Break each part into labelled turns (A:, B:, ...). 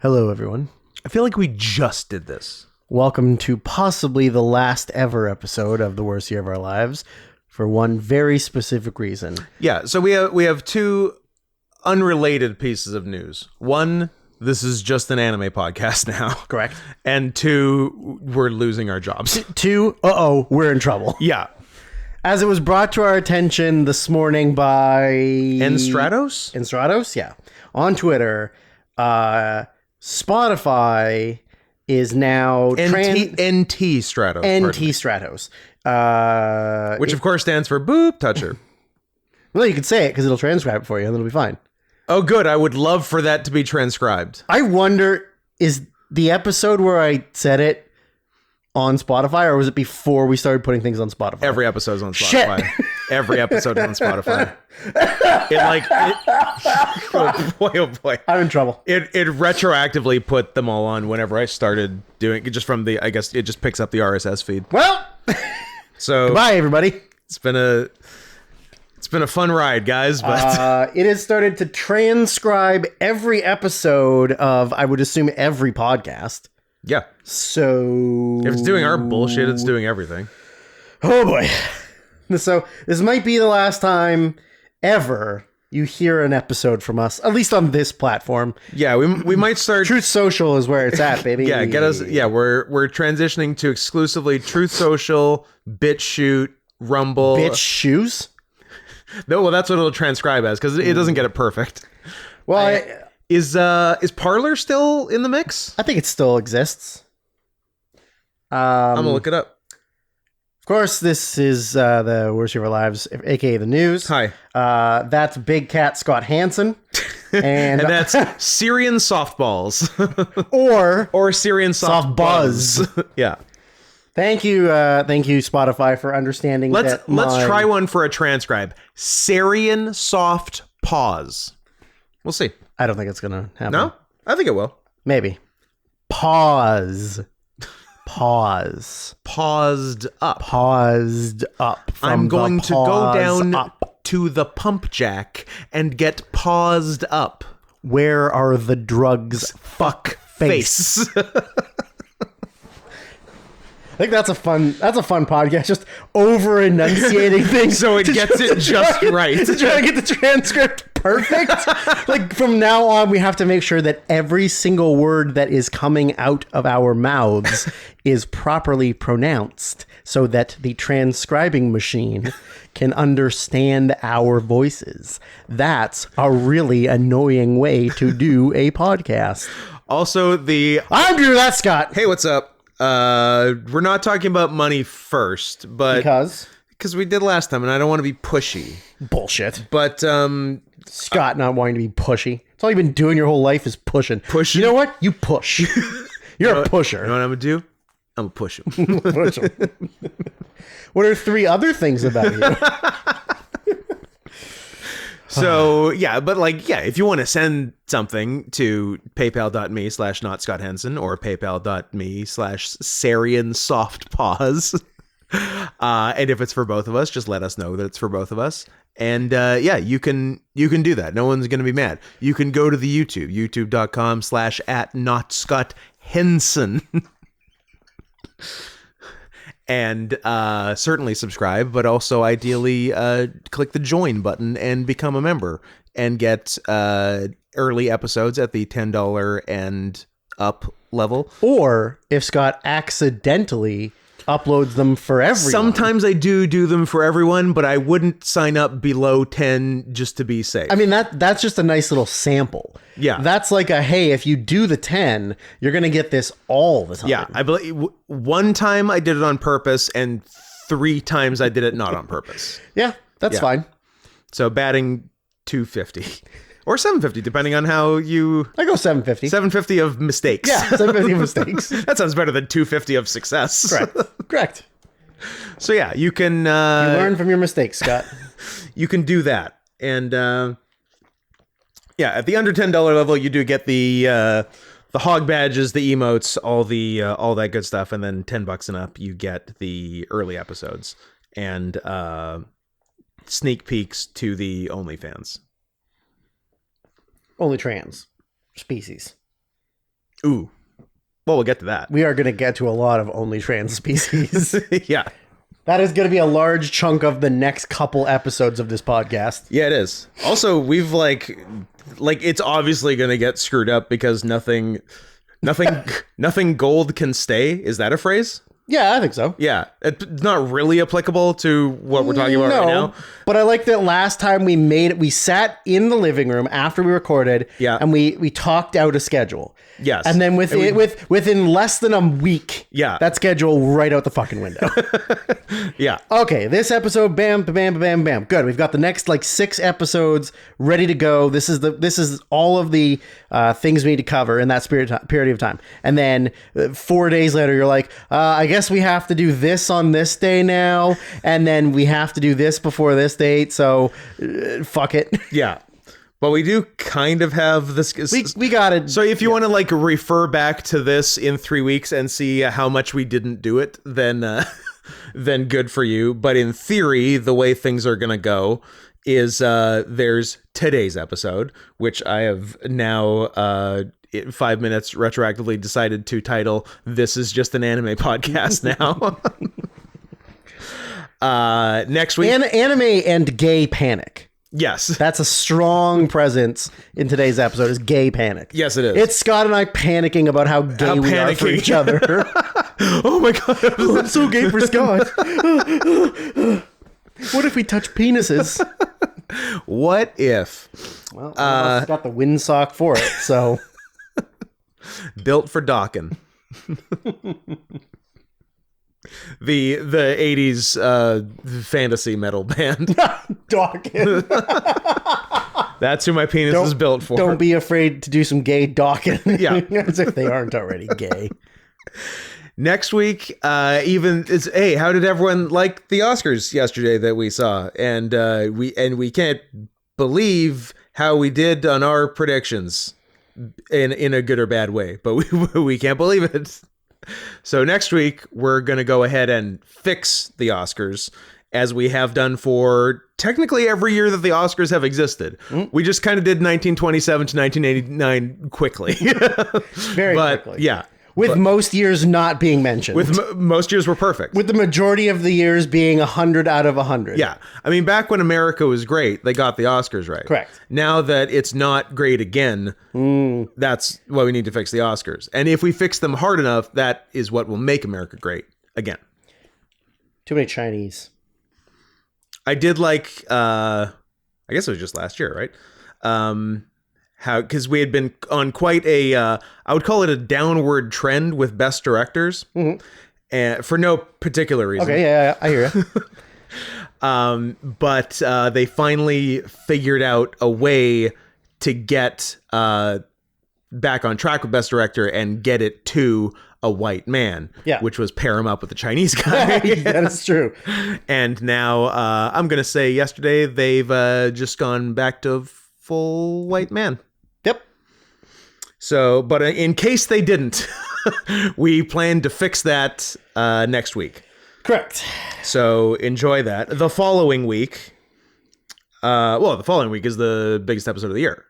A: Hello, everyone.
B: I feel like we just did this.
A: Welcome to possibly the last ever episode of The Worst Year of Our Lives for one very specific reason.
B: Yeah, so we have two unrelated pieces of news. One, this is just an anime podcast now.
A: Correct.
B: And two, we're losing our jobs.
A: Two, we're in trouble.
B: Yeah.
A: As it was brought to our attention this morning by...
B: Enstratos,
A: yeah. On Twitter, Spotify is now...
B: NT Stratos.
A: NT Stratos.
B: Which, of course, stands for Boob Toucher.
A: Well, you could say it because it'll transcribe it for you and it'll be fine.
B: Oh, good. I would love for that to be transcribed.
A: I wonder, is the episode where I said it on Spotify, or was it before we started putting things on Spotify?
B: Every episode's on Spotify.
A: Shit.
B: Every episode is on Spotify. Oh boy.
A: I'm in trouble.
B: It retroactively put them all on whenever I started doing it, just from the, I guess it just picks up the RSS feed.
A: Well,
B: so
A: goodbye, everybody.
B: It's been a fun ride, guys. But
A: it has started to transcribe every episode of, I would assume, every podcast.
B: Yeah.
A: So
B: if it's doing our bullshit, it's doing everything.
A: Oh boy. So this might be the last time ever you hear an episode from us, at least on this platform.
B: Yeah, we might start.
A: Truth Social is where it's at, baby.
B: Yeah, get us. Yeah, we're transitioning to exclusively Truth Social, BitChute, Rumble.
A: Bitch shoes?
B: No, well, that's what it'll transcribe as, because it doesn't get it perfect.
A: Well,
B: is Parler still in the mix?
A: I think it still exists.
B: I'm gonna look it up.
A: Of course, this is the Worst Year of Our Lives, aka the news.
B: Hi.
A: That's Big Cat Scott Hansen. And,
B: and that's Syrian softballs.
A: or
B: Syrian soft buzz. Yeah.
A: Thank you, Spotify, for understanding.
B: Let's try one for a transcribe. Syrian soft pause. We'll see.
A: I don't think it's gonna happen.
B: No, I think it will.
A: Maybe. Pause.
B: Paused up.
A: Paused up.
B: I'm going to go down to the pump jack and get paused up.
A: Where are the drugs? Fuck face. I think that's a fun podcast, just over enunciating things
B: so it gets it just right.
A: To try to get the transcript perfect. Like from now on, we have to make sure that every single word that is coming out of our mouths is properly pronounced so that the transcribing machine can understand our voices. That's a really annoying way to do a podcast.
B: Also,
A: I'm Drew, that's Scott.
B: Hey, what's up? We're not talking about money first, but because we did last time, and I don't want to be pushy.
A: Bullshit.
B: But
A: Scott not wanting to be pushy. It's all you've been doing your whole life is pushing.
B: Pushing.
A: You know what? You push. You're a pusher.
B: You know what I'm gonna do? I'm gonna push him.
A: Push him. What are three other things about you?
B: So, yeah, but if you want to send something to paypal.me/notscotthenson or paypal.me/SarianSoftPause. And if it's for both of us, just let us know that it's for both of us. And you can do that. No one's going to be mad. You can go to the youtube.com/@notscotthenson. And certainly subscribe, but also ideally click the join button and become a member and get early episodes at the $10 and up level.
A: Or if Scott accidentally uploads them for everyone.
B: Sometimes I do them for everyone, but I wouldn't sign up below 10 just to be safe.
A: I mean, that's just a nice little sample.
B: Yeah.
A: That's like hey, if you do the 10, you're going to get this all the time.
B: Yeah. I believe one time I did it on purpose and 3 times I did it not on purpose.
A: Yeah, that's fine.
B: So batting 250 or 750, depending on how you...
A: I go 750.
B: 750 of mistakes.
A: Yeah, 750 of mistakes.
B: That sounds better than 250 of success.
A: Correct.
B: So yeah, you can... you
A: learn from your mistakes, Scott.
B: You can do that. And at the under $10 level, you do get the hog badges, the emotes, all that good stuff. And then $10 and up, you get the early episodes and sneak peeks to the OnlyFans.
A: Only trans species.
B: Ooh. Well, we'll get to that.
A: We are going to get to a lot of only trans species.
B: Yeah.
A: That is going to be a large chunk of the next couple episodes of this podcast.
B: Yeah, it is. Also, we've like it's obviously going to get screwed up because nothing gold can stay. Is that a phrase?
A: Yeah, I think so.
B: Yeah, it's not really applicable to what we're talking about right now.
A: But I like that last time we sat in the living room after we recorded,
B: Yeah.
A: and we talked out a schedule.
B: Yes.
A: And then within less than a week,
B: Yeah.
A: that schedule right out the fucking window.
B: Yeah.
A: Okay, this episode, bam, bam, bam, bam. Good. We've got the next 6 episodes ready to go. This is all of the things we need to cover in that period of time. And then 4 days later, you're like, I guess we have to do this on this day now, and then we have to do this before this date. So, fuck it.
B: Yeah. But we do kind of have this.
A: We got it.
B: So if you want to refer back to this in 3 weeks and see how much we didn't do it, then good for you. But in theory, the way things are going to go is there's today's episode, which I have now in 5 minutes retroactively decided to title "This is just an anime podcast" now. Next week,
A: anime and gay panic.
B: Yes.
A: That's a strong presence in today's episode, is gay panic.
B: Yes, it is.
A: It's Scott and I panicking about how gay we are for each other.
B: Oh my God.
A: Oh, I'm so gay for Scott. What if we touch penises?
B: What if?
A: Well, I've got the windsock for it, so.
B: Built for docking. The 80s fantasy metal band.
A: Dawkins.
B: That's who my penis is built for.
A: Don't be afraid to do some gay Dawkins.
B: Yeah.
A: As if they aren't already gay.
B: Next week, hey, how did everyone like the Oscars yesterday that we saw? And we can't believe how we did on our predictions in a good or bad way, but we can't believe it. So next week, we're going to go ahead and fix the Oscars, as we have done for technically every year that the Oscars have existed. We just kind of did 1927 to 1989 quickly.
A: Very quickly.
B: Yeah.
A: With most years not being mentioned.
B: Most years were perfect.
A: With the majority of the years being 100 out of 100.
B: Yeah. I mean, back when America was great, they got the Oscars right.
A: Correct.
B: Now that it's not great again, that's why we need to fix the Oscars. And if we fix them hard enough, that is what will make America great again.
A: Too many Chinese.
B: I did I guess it was just last year, right? Because we had been on quite I would call it a downward trend with best directors, and for no particular reason.
A: Okay, yeah, I hear you.
B: But they finally figured out a way to get back on track with best director and get it to a white man, which was pair him up with a Chinese guy.
A: That is true.
B: And now I'm going to say yesterday they've just gone back to full white man.
A: Yep.
B: So, but in case they didn't, we plan to fix that next week.
A: Correct.
B: So enjoy that. The following week, the following week is the biggest episode of the year.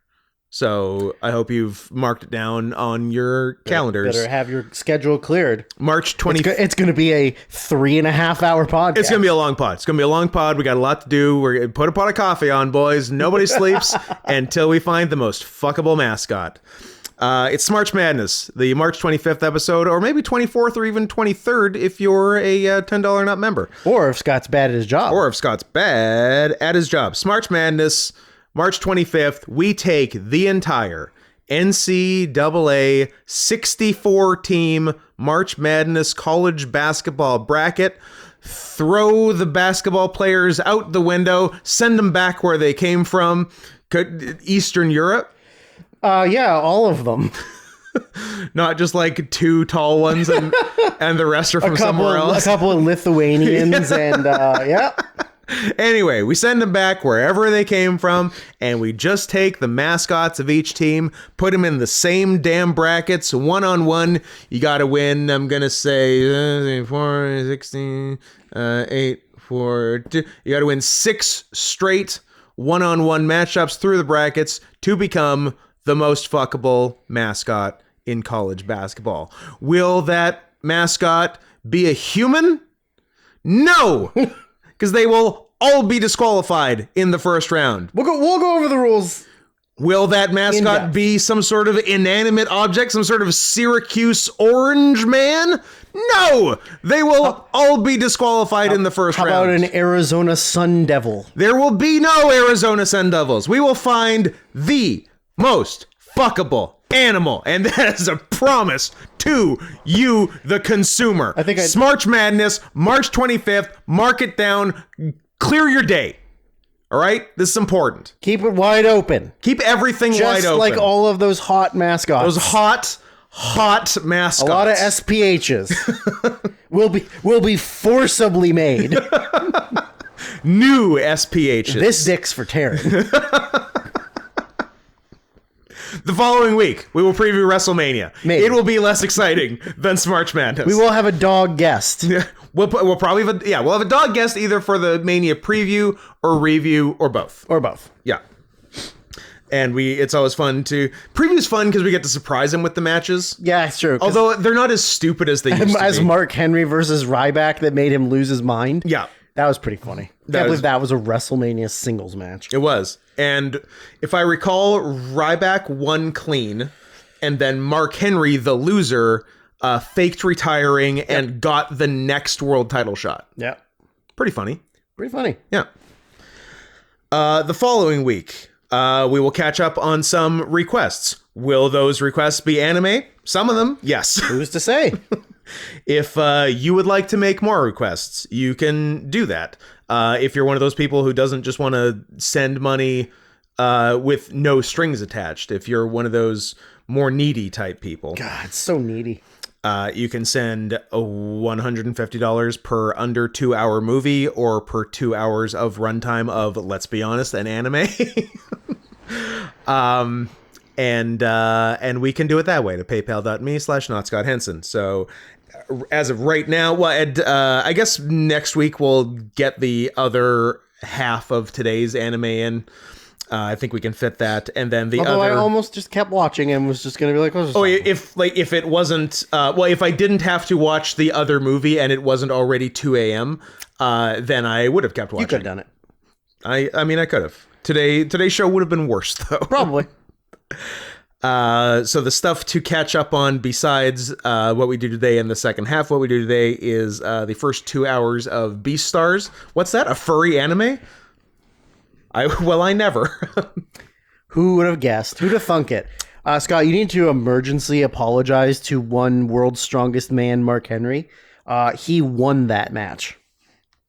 B: So I hope you've marked it down on your calendars.
A: Better have your schedule cleared.
B: March 20th.
A: It's going to be a 3.5 hour podcast.
B: It's going to be a long pod. It's going to be a long pod. We got a lot to do. We're going to put a pot of coffee on, boys. Nobody sleeps until we find the most fuckable mascot. It's March Madness, the March 25th episode, or maybe 24th or even 23rd if you're a $10 nut member.
A: Or if Scott's bad at his job. March
B: Madness, March 25th, we take the entire NCAA 64-team March Madness college basketball bracket, throw the basketball players out the window, send them back where they came from, Eastern Europe.
A: Yeah, all of them.
B: Not just like two tall ones and the rest are from somewhere else.
A: A couple of Lithuanians and yeah.
B: Anyway, we send them back wherever they came from, and we just take the mascots of each team, put them in the same damn brackets, one-on-one. You got to win, I'm going to say, 4, 16, 8, 4, 2. You got to win 6 straight one-on-one matchups through the brackets to become the most fuckable mascot in college basketball. Will that mascot be a human? No, because they will all be disqualified in the first round.
A: We'll go over the rules.
B: Will that mascot be some sort of inanimate object, some sort of Syracuse orange man? No, they will all be disqualified in the first round.
A: How about an Arizona Sun Devil?
B: There will be no Arizona Sun Devils. We will find the most fuckable animal, and that is a promise to you, the consumer.
A: I think
B: March Madness, March 25th. Mark it down. Clear your day. All right? This is important.
A: Keep it wide open.
B: Keep everything wide open.
A: Just like all of those hot mascots.
B: Those hot mascots.
A: A lot of SPHs will be forcibly made.
B: New SPHs.
A: This dick's for Taryn.
B: The following week, we will preview WrestleMania.
A: Maybe.
B: It will be less exciting than March Madness.
A: We will have a dog guest.
B: We'll probably have we'll have a dog guest either for the Mania preview or review or both.
A: Or both.
B: Yeah. And it's always fun to preview's fun because we get to surprise him with the matches.
A: Yeah, it's true.
B: Although they're not as stupid as they used to be.
A: As Mark Henry versus Ryback that made him lose his mind.
B: Yeah.
A: That was pretty funny. I can't believe that was a WrestleMania singles match.
B: It was. And if I recall, Ryback won clean, and then Mark Henry, the loser, faked retiring and got the next world title shot.
A: Yeah.
B: Pretty funny.
A: Pretty funny.
B: Yeah. The following week, we will catch up on some requests. Will those requests be anime? Some of them, yes.
A: Who's to say?
B: If you would like to make more requests, you can do that. If you're one of those people who doesn't just want to send money with no strings attached, if you're one of those more needy type people.
A: God, it's so needy.
B: You can send $150 per under 2 hour movie or per 2 hours of runtime of, let's be honest, an anime. And we can do it that way to paypal.me/NotScottHenson. So as of right now, I guess next week we'll get the other half of today's anime in. I think we can fit that, and then
A: I almost just kept watching and was just gonna be like,
B: if it wasn't, if I didn't have to watch the other movie and it wasn't already 2 a.m., then I would have kept watching.
A: You could have done it.
B: I mean, I could have. Today's show would have been worse though.
A: Probably.
B: So the stuff to catch up on besides what we do today in the second half, what we do today is the first 2 hours of Beastars. What's that? A furry anime? I never.
A: Who would have guessed? Who'd have thunk it? Scott, you need to emergency apologize to one world's strongest man, Mark Henry. He won that match.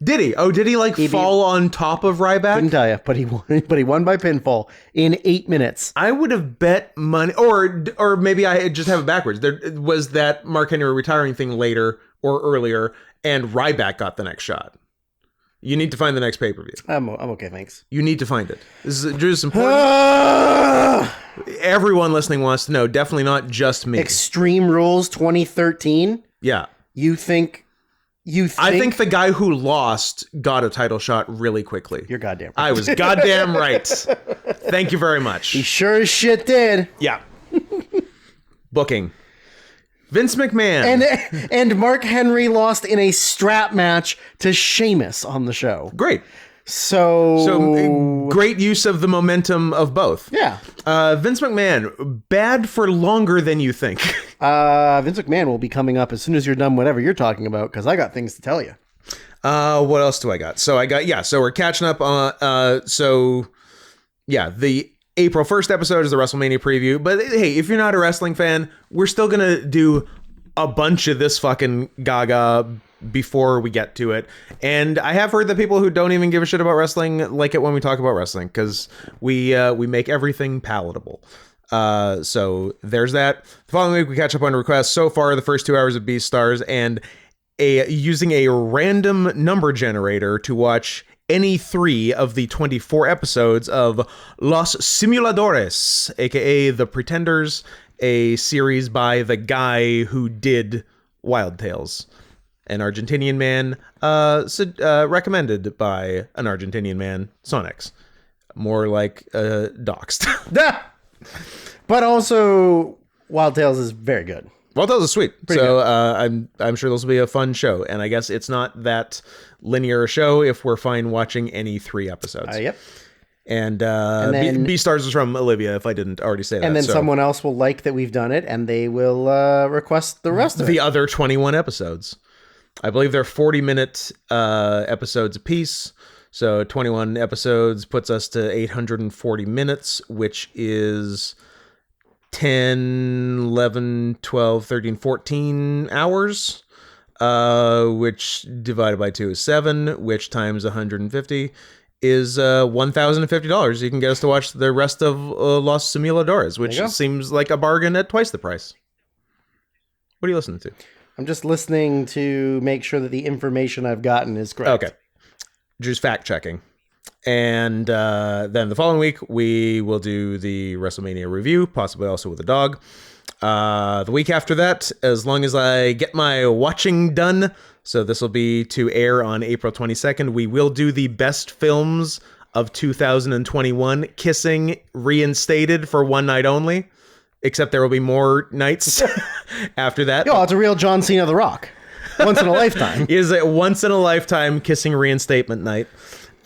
B: Did he? Oh, did he fall on top of Ryback?
A: Couldn't tell you, but he won. But he won by pinfall in 8 minutes.
B: I would have bet money, or maybe I just have it backwards. There was that Mark Henry retiring thing later or earlier, and Ryback got the next shot. You need to find the next pay-per-view.
A: I'm okay, thanks.
B: You need to find it. This is just important. Everyone listening wants to know. Definitely not just me.
A: Extreme Rules 2013.
B: Yeah.
A: I
B: think the guy who lost got a title shot really quickly.
A: You're goddamn right.
B: I was goddamn right. Thank you very much.
A: He sure as shit did.
B: Yeah. Booking. Vince McMahon.
A: And Mark Henry lost in a strap match to Sheamus on the show.
B: Great.
A: So
B: great use of the momentum of both.
A: Yeah.
B: Vince McMahon, bad for longer than you think.
A: Vince McMahon will be coming up as soon as you're done whatever you're talking about, because I got things to tell you.
B: What else do I got? So we're catching up on the April 1st episode is the WrestleMania preview. But hey, if you're not a wrestling fan, we're still gonna do a bunch of this fucking gaga before we get to it. And I have heard that people who don't even give a shit about wrestling like it when we talk about wrestling, because we make everything palatable. So there's that. The following week we catch up on requests. So far, the first 2 hours of Beastars, and using a random number generator to watch any 3 of the 24 episodes of Los Simuladores, aka The Pretenders, a series by the guy who did Wild Tales. An Argentinian man, recommended by an Argentinian man, Sonex. More like doxed.
A: But also Wild Tales is very good.
B: Wild Tales is sweet.
A: Pretty
B: So I'm sure this will be a fun show. And I guess it's not that linear a show if we're fine watching any 3 episodes.
A: Yep.
B: And
A: then,
B: B-Stars is from Olivia, if I didn't already say that.
A: And then someone else will like that we've done it, and they will request the rest of it.
B: The other 21 episodes. I believe they're 40-minute episodes apiece. So 21 episodes puts us to 840 minutes, which is 10, 11, 12, 13, 14 hours, which divided by 2 is 7, which times 150 is $1,050. You can get us to watch the rest of Los Simuladores, which seems like a bargain at twice the price. What are you listening to?
A: I'm just listening to make sure that the information I've gotten is correct.
B: Okay. Just fact checking. And then the following week, we will do the WrestleMania review, possibly also with a dog. The week after that, as long as I get my watching done, so this will be to air on April 22nd, we will do the best films of 2021, Kissing reinstated for one night only, except there will be more nights after that.
A: Yo, it's a real John Cena The Rock. Once in a lifetime.
B: It is a once in a lifetime Kissing reinstatement night.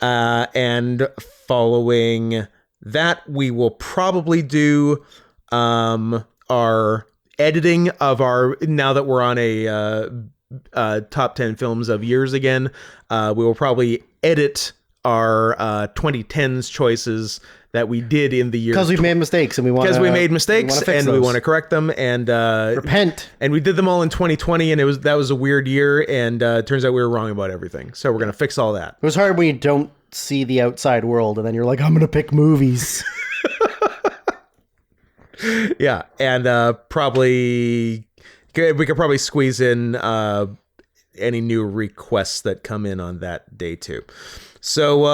B: And following that, we will probably do our editing of our, now that we're on a top 10 films of years again, we will probably edit our 2010s choices that we did in the year,
A: because we've made mistakes and we want
B: we made mistakes and we want to correct them and
A: repent.
B: And we did them all in 2020, and that was a weird year, and turns out we were wrong about everything. So we're gonna fix all that.
A: It was hard when you don't see the outside world, and then you're like, I'm gonna pick movies.
B: Yeah, and we could probably squeeze in any new requests that come in on that day too. So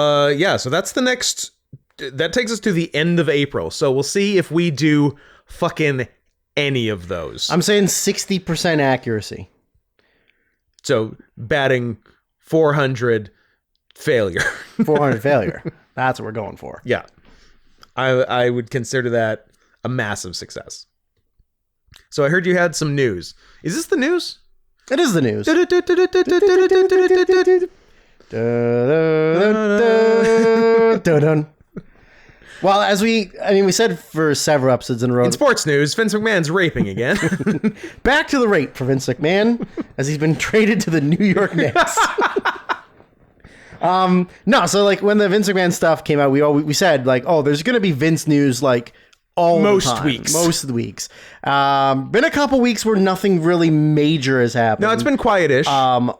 B: so that's the next. That takes us to the end of April. So we'll see if we do fucking any of those.
A: I'm saying 60% accuracy.
B: So batting 400 failure.
A: 400 failure. That's what we're going for.
B: Yeah. I would consider that a massive success. So I heard you had some news. Is this the news?
A: It is the news. Well, as we said for several episodes in a row.
B: In sports news, Vince McMahon's raping again.
A: Back to the rape for Vince McMahon, as he's been traded to the New York Knicks. No, so like when the Vince McMahon stuff came out, we said like, oh, there's going to be Vince news like all the time. Most of the weeks. Been a couple weeks where nothing really major has happened.
B: No, it's been quietish.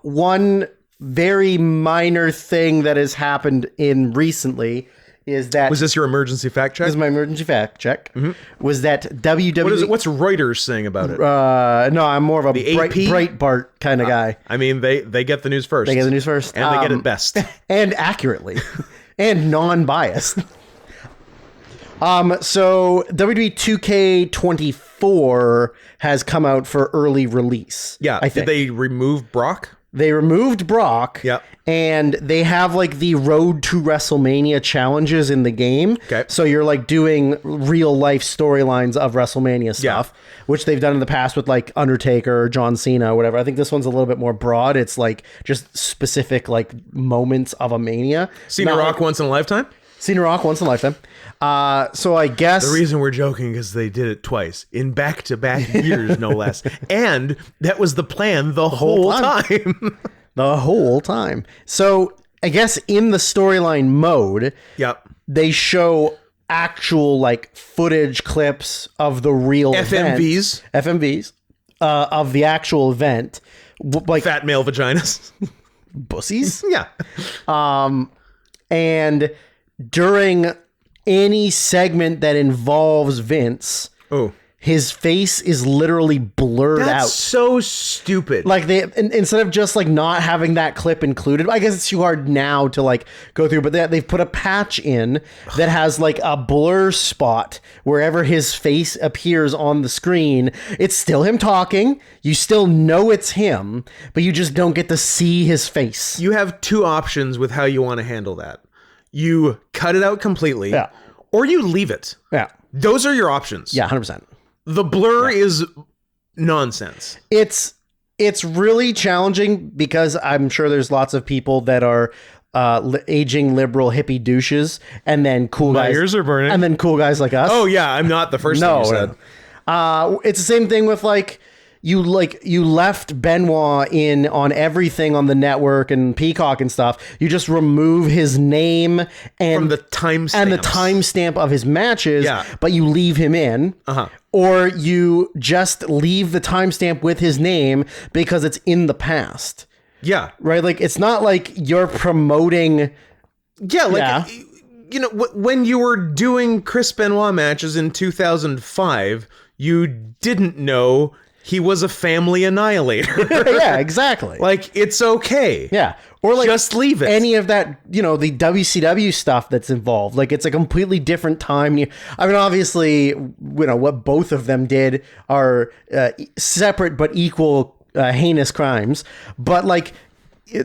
A: One very minor thing that has happened in recently is that...
B: Was this your emergency fact check?
A: This is my emergency fact check. Mm-hmm. Was that WWE...
B: What's Reuters saying about it?
A: No, I'm more of a Breitbart kind of guy.
B: I mean, they get the news first.
A: They get the news first.
B: And they get it best.
A: And accurately. And non-biased. So WWE 2K24 has come out for early release.
B: Yeah.
A: I think.
B: Did they remove Brock?
A: They removed Brock.
B: Yep.
A: And they have like the Road to WrestleMania challenges in the game.
B: Okay.
A: So you're like doing real life storylines of WrestleMania stuff, which they've done in the past with like Undertaker or John Cena or whatever. I think this one's a little bit more broad. It's like just specific like moments of a mania.
B: Seen a Rock once in a lifetime?
A: Seen a Rock once in a lifetime. So I guess...
B: The reason we're joking is they did it twice in back-to-back years, no less. And that was the plan the whole time.
A: The whole time. So I guess in the storyline mode, they show actual like footage clips of the real FMVs of the actual event. Like
B: fat male vaginas.
A: Bussies?
B: Yeah.
A: And during any segment that involves Vince, his face is literally blurred out.
B: That's so stupid.
A: Like they, instead of just like not having that clip included, I guess it's too hard now to like go through, but they've put a patch in that has like a blur spot wherever his face appears on the screen. It's still him talking. You still know it's him, but you just don't get to see his face.
B: You have two options with how you want to handle that. You cut it out completely, or you leave it.
A: Yeah.
B: Those are your options.
A: Yeah, 100%.
B: The blur is nonsense.
A: It's really challenging because I'm sure there's lots of people that are aging liberal hippie douches, and then cool
B: My
A: guys.
B: ears are burning.
A: And then cool guys like us.
B: Oh yeah, I'm not the first thing you said.
A: It's the same thing with you left Benoit in on everything on the network and Peacock and stuff. You just remove his name and
B: From the timestamps.
A: and the timestamp of his matches,
B: Yeah.
A: but you leave him in. Or you just leave the timestamp with his name because it's in the past.
B: Yeah.
A: Right? Like, it's not like you're promoting.
B: Yeah, like, you know, when you were doing Chris Benoit matches in 2005, you didn't know he was a family annihilator.
A: Yeah, exactly.
B: Like, it's okay.
A: Yeah. Or like
B: just leave it.
A: Any of that, the WCW stuff that's involved. Like, it's a completely different time. I mean, obviously, what both of them did are separate but equal heinous crimes. But like,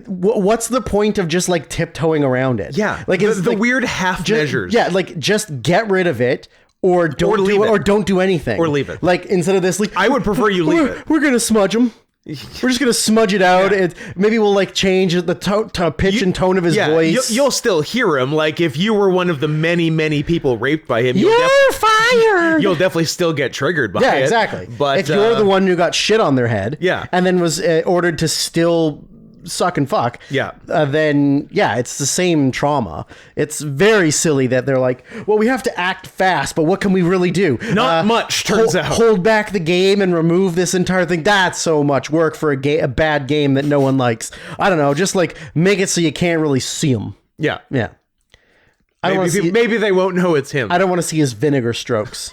A: what's the point of just like tiptoeing around it?
B: Yeah.
A: Like, it's
B: the weird half measures.
A: Yeah, like, just get rid of it. Or don't do it, or don't do anything.
B: Or leave it.
A: Like, instead of this, like,
B: I would prefer you leave it.
A: We're gonna smudge him. We're just gonna smudge it out.
B: Yeah.
A: Maybe we'll like change the pitch and tone of his voice.
B: You'll still hear him. Like, if you were one of the many people raped by him,
A: You're fired.
B: You'll definitely still get triggered by it.
A: Yeah, exactly.
B: But
A: if you're the one who got shit on their head,
B: Yeah.
A: and then was ordered to still suck and fuck,
B: Yeah.
A: Then it's the same trauma. It's very silly that they're like, well, we have to act fast, but what can we really do?
B: Not much, turns out.
A: Hold back the game and remove this entire thing. That's so much work for a bad game that no one likes. I don't know, just like make it so you can't really see him.
B: Yeah.
A: Yeah.
B: Maybe they won't know it's him.
A: I don't want to see his vinegar strokes.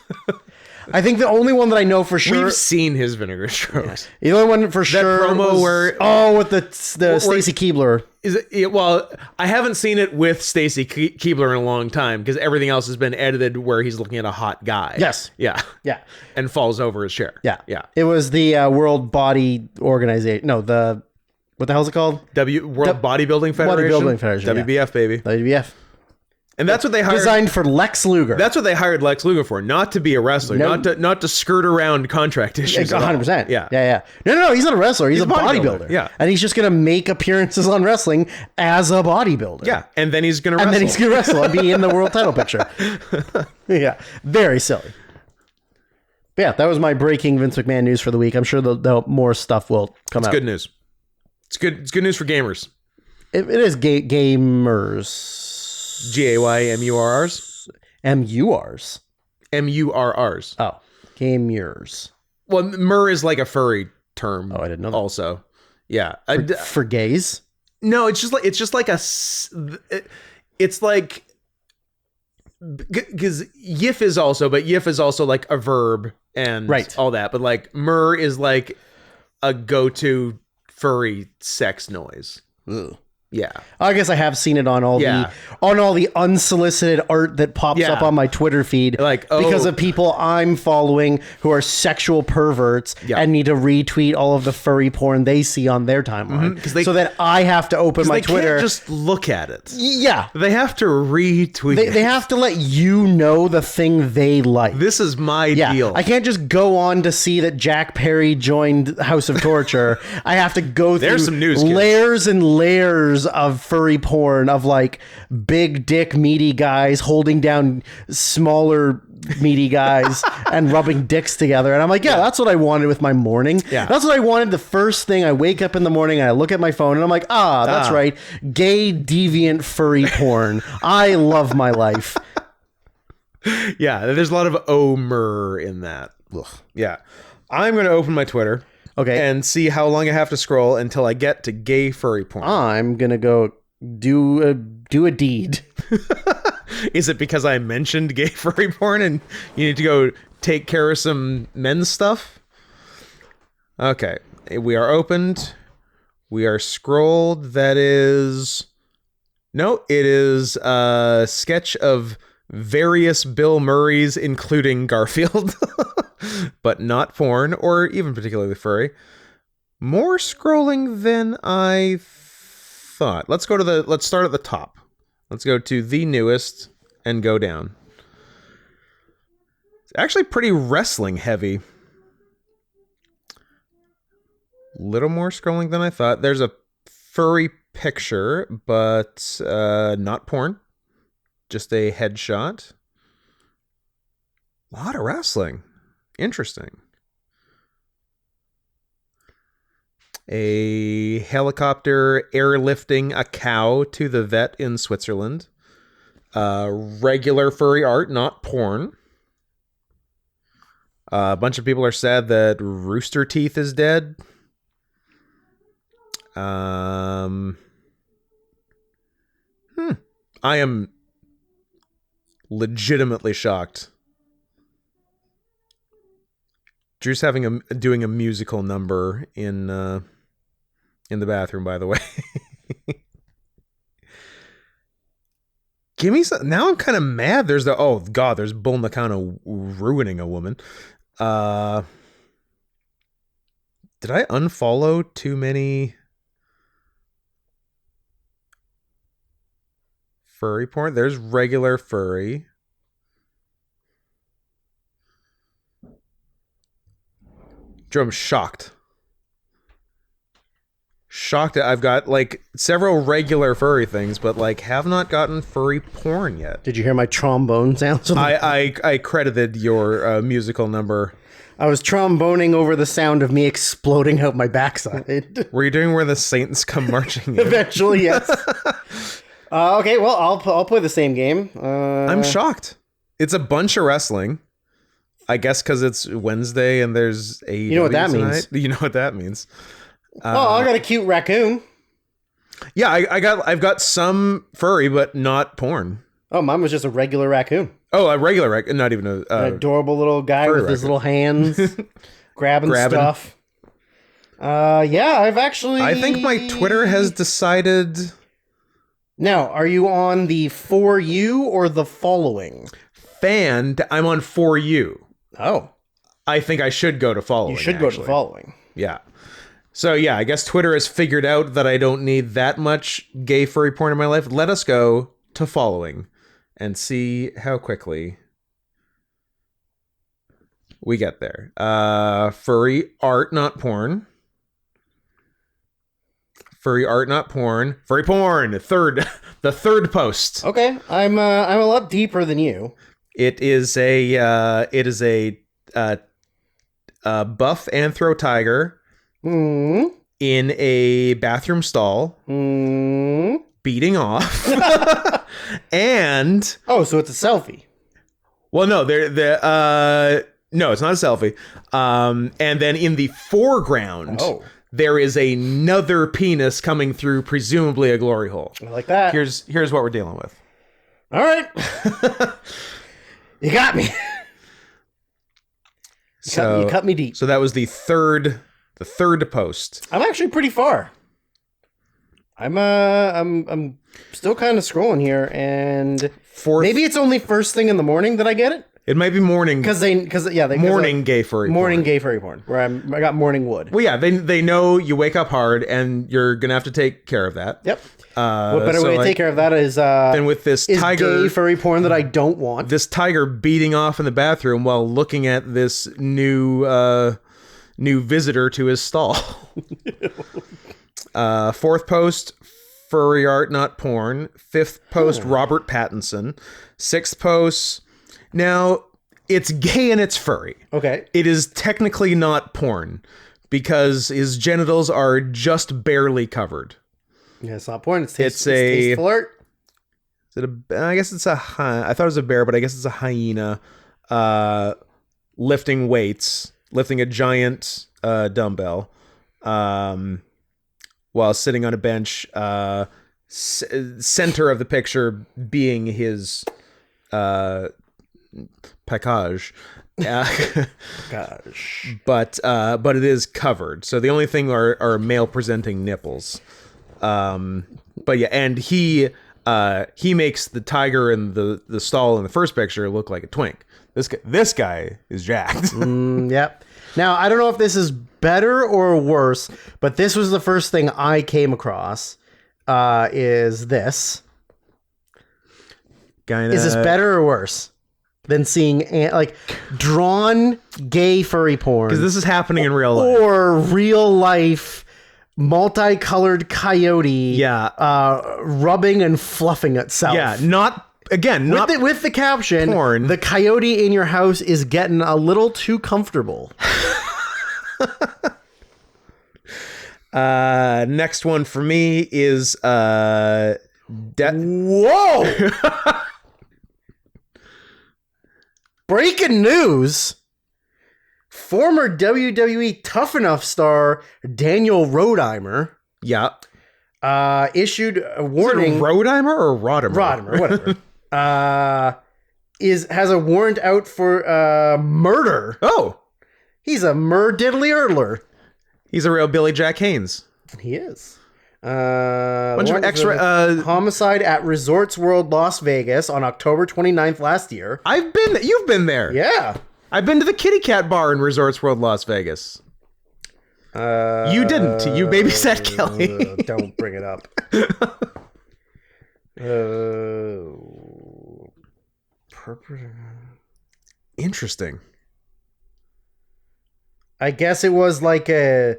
A: I think the only one that I know for sure.
B: We've seen his vinegar strokes.
A: The only one for sure.
B: Promo
A: with the Stacy Keibler.
B: Is it? Well, I haven't seen it with Stacy Keibler in a long time because everything else has been edited where he's looking at a hot guy.
A: Yes.
B: Yeah.
A: Yeah.
B: And falls over his chair.
A: Yeah.
B: Yeah.
A: It was the World Body Organization. No, what the hell is it called?
B: World Bodybuilding Federation.
A: Bodybuilding Federation.
B: WBF, baby.
A: WBF.
B: And that's what they hired.
A: Designed for Lex Luger.
B: That's what they hired Lex Luger for, not to be a wrestler, not to skirt around contract issues.
A: 100%.
B: Yeah.
A: Yeah. No, he's not a wrestler. He's a bodybuilder.
B: Yeah.
A: And he's just going to make appearances on wrestling as a bodybuilder.
B: Yeah. And then he's going to wrestle.
A: And then he's going to wrestle and be in the world title picture. Yeah. Very silly. But yeah, that was my breaking Vince McMahon news for the week. I'm sure the more stuff will come out.
B: It's good news. It's good news for gamers.
A: It is gamers.
B: GAYMURRs?
A: MURs.
B: MURRs.
A: Oh, gamers.
B: Well, mur is like a furry term.
A: Oh, I didn't know that.
B: Also, yeah.
A: For gays?
B: No, it's just like it's like because yif is also like a verb and all that, but like mur is like a go-to furry sex noise.
A: Ugh.
B: Yeah,
A: I guess I have seen it on all the unsolicited art that pops up on my Twitter feed,
B: like
A: because of people I'm following who are sexual perverts and need to retweet all of the furry porn they see on their timeline, so that I have to open my Twitter.
B: Can't just look at it.
A: Yeah,
B: they have to retweet.
A: They have to let you know the thing they like.
B: This is my deal.
A: I can't just go on to see that Jack Perry joined House of Torture. I have to go through
B: some news,
A: layers and layers of furry porn of like big dick meaty guys holding down smaller meaty guys and rubbing dicks together, and I'm like, that's what I wanted with my morning. That's what I wanted. The first thing I wake up in the morning and I look at my phone and I'm like, that's right, gay deviant furry porn. I love my life.
B: Yeah, there's a lot of omer in that. Ugh. Yeah, I'm gonna open my Twitter.
A: Okay.
B: And see how long I have to scroll until I get to gay furry porn.
A: I'm going to go do a deed.
B: Is it because I mentioned gay furry porn and you need to go take care of some men's stuff? Okay. We are opened. We are scrolled. That is... No, it is a sketch of various Bill Murrays, including Garfield. But not porn or even particularly furry. More scrolling than I thought. Let's start at the top. Let's go to the newest and go down. It's actually pretty wrestling heavy. Little more scrolling than I thought. There's a furry picture, but not porn. Just a headshot. A lot of wrestling. Interesting. A helicopter airlifting a cow to the vet in Switzerland. Regular furry art, not porn. A bunch of people are sad that Rooster Teeth is dead. I am legitimately shocked. Drew's doing a musical number in the bathroom, by the way. Give me some. Now I'm kind of mad. There's Bull Nakano ruining a woman. Did I unfollow too many furry porn? There's regular furry. Drew, I'm shocked. Shocked that I've got like several regular furry things, but like have not gotten furry porn yet.
A: Did you hear my trombone sounds?
B: I credited your musical number.
A: I was tromboning over the sound of me exploding out my backside.
B: Were you doing Where the Saints Come Marching In?
A: Eventually, yes. Okay, well, I'll play the same game.
B: I'm shocked. It's a bunch of wrestling. I guess because it's Wednesday and there's a.
A: You know what that means?
B: You know what that means.
A: I got a cute raccoon.
B: Yeah, I've got some furry, but not porn.
A: Oh, mine was just a regular raccoon.
B: Oh, a regular raccoon, not even an
A: adorable little guy with his little hands grabbing stuff. Yeah, I've actually.
B: I think my Twitter has decided.
A: Now, are you on the For You or the Following?
B: I'm on For You.
A: Oh.
B: I think I should go to Following.
A: You should go to Following.
B: Yeah. So yeah, I guess Twitter has figured out that I don't need that much gay furry porn in my life. Let us go to Following and see how quickly we get there. Furry art, not porn. Furry art, not porn. Furry porn. The third post.
A: Okay, I'm a lot deeper than you.
B: It is a buff anthro tiger in a bathroom stall beating off, and
A: so it's a selfie.
B: Well, no, no, it's not a selfie. And then in the foreground, there is another penis coming through, presumably a glory hole.
A: I like that.
B: Here's what we're dealing with.
A: All right. You got me. You cut me deep.
B: So that was the third post.
A: I'm actually pretty far. I'm still kind of scrolling here, and maybe it's only first thing in the morning that I get it.
B: It might be morning
A: because
B: morning gay furry
A: porn where I got morning wood.
B: Well, yeah, they know you wake up hard and you're gonna have to take care of that.
A: Yep. What better way to take care of that is
B: than with this tiger
A: gay furry porn that I don't want.
B: This tiger beating off in the bathroom while looking at this new visitor to his stall. Fourth post, furry art, not porn. Fifth post, Robert Pattinson. Sixth post. Now, it's gay and it's furry.
A: Okay.
B: It is technically not porn because his genitals are just barely covered.
A: Yeah, it's not porn. It's tasteful art.
B: Is it I guess it's a I thought it was a bear, but I guess it's a hyena lifting weights, lifting a giant dumbbell while sitting on a bench, center of the picture being his package. But it is covered, so the only thing are male presenting nipples. But yeah, and he makes the tiger in the stall in the first picture look like a twink. This guy is jacked.
A: Yep. Now, I don't know if this is better or worse, but this was the first thing I came across. Is this?
B: Kinda,
A: is this better or worse? than seeing like drawn gay furry porn.
B: Because this is happening in real life.
A: Or real life multicolored coyote rubbing and fluffing itself.
B: Yeah, not
A: with the caption,
B: porn.
A: The coyote in your house is getting a little too comfortable.
B: Next one for me is
A: Whoa! Breaking news. Former WWE Tough Enough star Daniel Rodheimer issued a warning.
B: Is it Rodheimer or Rodimer?
A: Rodimer, whatever. Has a warrant out for murder.
B: Oh,
A: he's a diddly-erdler.
B: He's a real Billy Jack Haynes.
A: He is.
B: Bunch of extra
A: homicide at Resorts World Las Vegas on October 29th last year.
B: You've been there.
A: Yeah.
B: I've been to the Kitty Cat Bar in Resorts World Las Vegas. You didn't. You babysat Kelly.
A: Don't bring it up.
B: Interesting.
A: I guess it was like an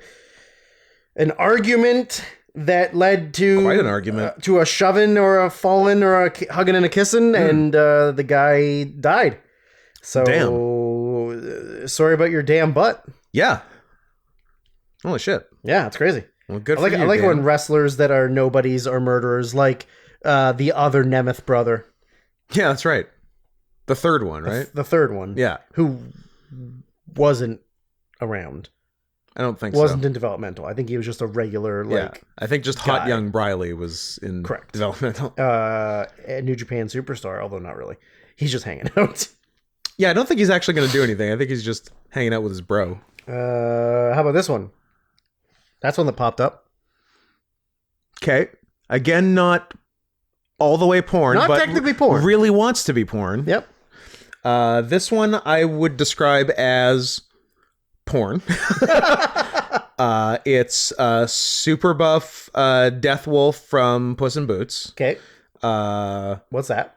A: argument that led to
B: quite an argument
A: to a shoving or a falling or a hugging and a kissing, and the guy died. So, sorry about your damn butt.
B: Yeah. Holy shit.
A: Yeah, it's crazy.
B: Well, good.
A: I like when wrestlers that are nobodies are murderers, like the other Nemeth brother.
B: Yeah, that's right. The third one, right?
A: The third one.
B: Yeah.
A: Who wasn't around.
B: I don't think
A: wasn't in developmental. I think he was just a regular,
B: I think just
A: guy.
B: Hot Young Briley was in developmental.
A: A New Japan superstar, although not really. He's just hanging out.
B: Yeah, I don't think he's actually going to do anything. I think he's just hanging out with his bro.
A: How about this one? That's one that popped up.
B: Okay. Again, not all the way porn.
A: Not
B: but
A: technically porn.
B: Really wants to be porn.
A: Yep.
B: This one I would describe as porn. It's super buff Death Wolf from Puss in Boots.
A: Okay. What's that?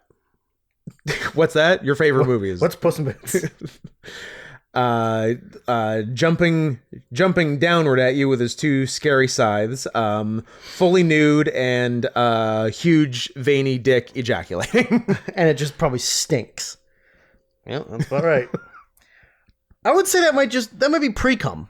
B: What's that? Your favorite movies?
A: What's Puss in Boots?
B: Jumping downward at you with his two scary scythes, fully nude and huge veiny dick ejaculating.
A: And it just probably stinks. Yeah, that's about right. I would say that might be pre-cum.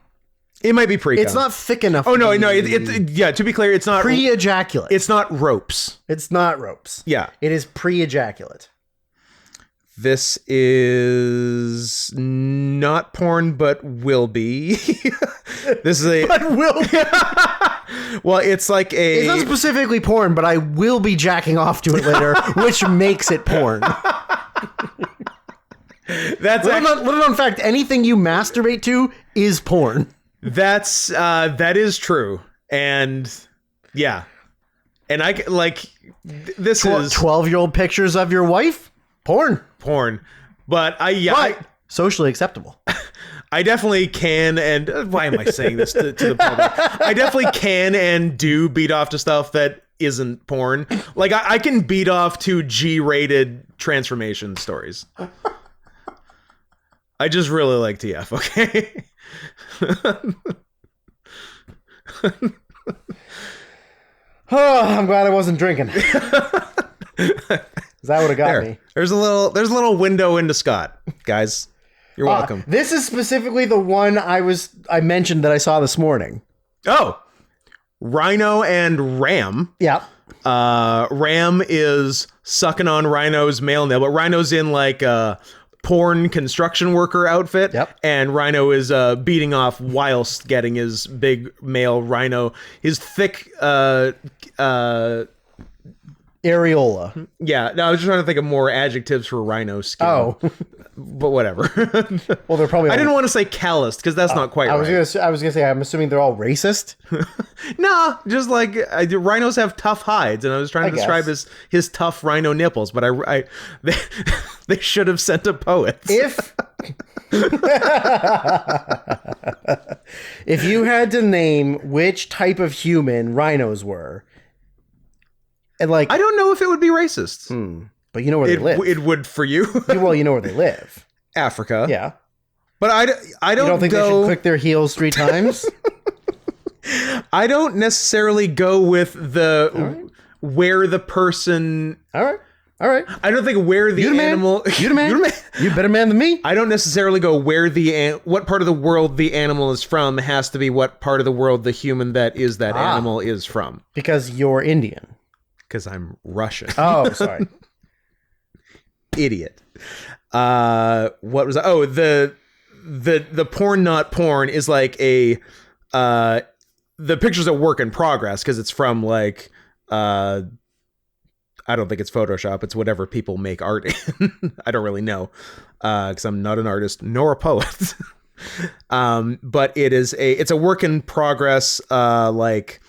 B: It might be pre-cum.
A: It's not thick enough.
B: Oh no, yeah, to be clear, it's not
A: pre-ejaculate.
B: It's not ropes.
A: It's not ropes.
B: Yeah.
A: It is pre-ejaculate.
B: This is not porn, but will be. This is a.
A: But will be.
B: Well, it's like a.
A: It's not specifically porn, but I will be jacking off to it later, which makes it porn.
B: That's
A: little known fact: anything you masturbate to is porn.
B: That is true, and yeah, and I like this is
A: 12-year-old pictures of your wife. Porn,
B: but
A: socially acceptable.
B: I definitely can, and why am I saying this to the public? I definitely can and do beat off to stuff that isn't porn. Like I can beat off to G-rated transformation stories. I just really like TF. Okay.
A: Oh, I'm glad I wasn't drinking. That would have got me.
B: There's a little window into Scott, guys. You're welcome.
A: This is specifically the one I mentioned that I saw this morning.
B: Oh, Rhino and Ram.
A: Yeah.
B: Ram is sucking on Rhino's male nail, but Rhino's in like a porn construction worker outfit.
A: Yep.
B: And Rhino is beating off whilst getting his big male Rhino, his thick
A: areola.
B: Yeah, no, I was just trying to think of more adjectives for Rhino skin.
A: Oh,
B: but whatever.
A: Well, they're probably.
B: I didn't want to say calloused because that's not quite right.
A: I was gonna say. I'm assuming they're all racist.
B: No, just like rhinos have tough hides, and I was trying to describe his tough rhino nipples, but they should have sent a poet.
A: If you had to name which type of human rhinos were. And like,
B: I don't know if it would be racist.
A: But you know where they live.
B: It would for you.
A: Well, you know where they live.
B: Africa.
A: Yeah.
B: But I don't
A: You don't think they should click their heels 3 times?
B: I don't necessarily go with where the person.
A: All right.
B: I don't think where the animal.
A: You the man. You better man than me.
B: I don't necessarily go where what part of the world the animal is from has to be what part of the world the human that is that animal is from.
A: Because you're Indian.
B: Because I'm Russian.
A: Oh, sorry.
B: Idiot. What was that? Oh, the porn not porn is like a the picture's a work in progress because it's from like I don't think it's Photoshop. It's whatever people make art in. I don't really know because I'm not an artist nor a poet. But it's a work in progress like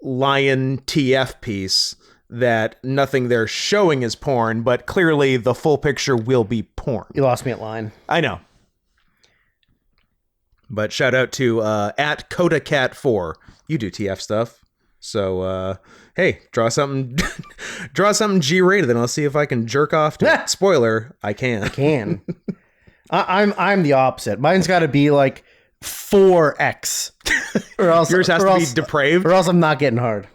B: lion TF piece that nothing they're showing is porn, but clearly the full picture will be porn.
A: You lost me at line.
B: I know. But shout out to at CodaCat4. You do TF stuff. So hey, draw something G-rated, and I'll see if I can jerk off to it. Spoiler, I can.
A: I'm the opposite. Mine's got to be like 4x, or else
B: yours has to be depraved,
A: or else I'm not getting hard.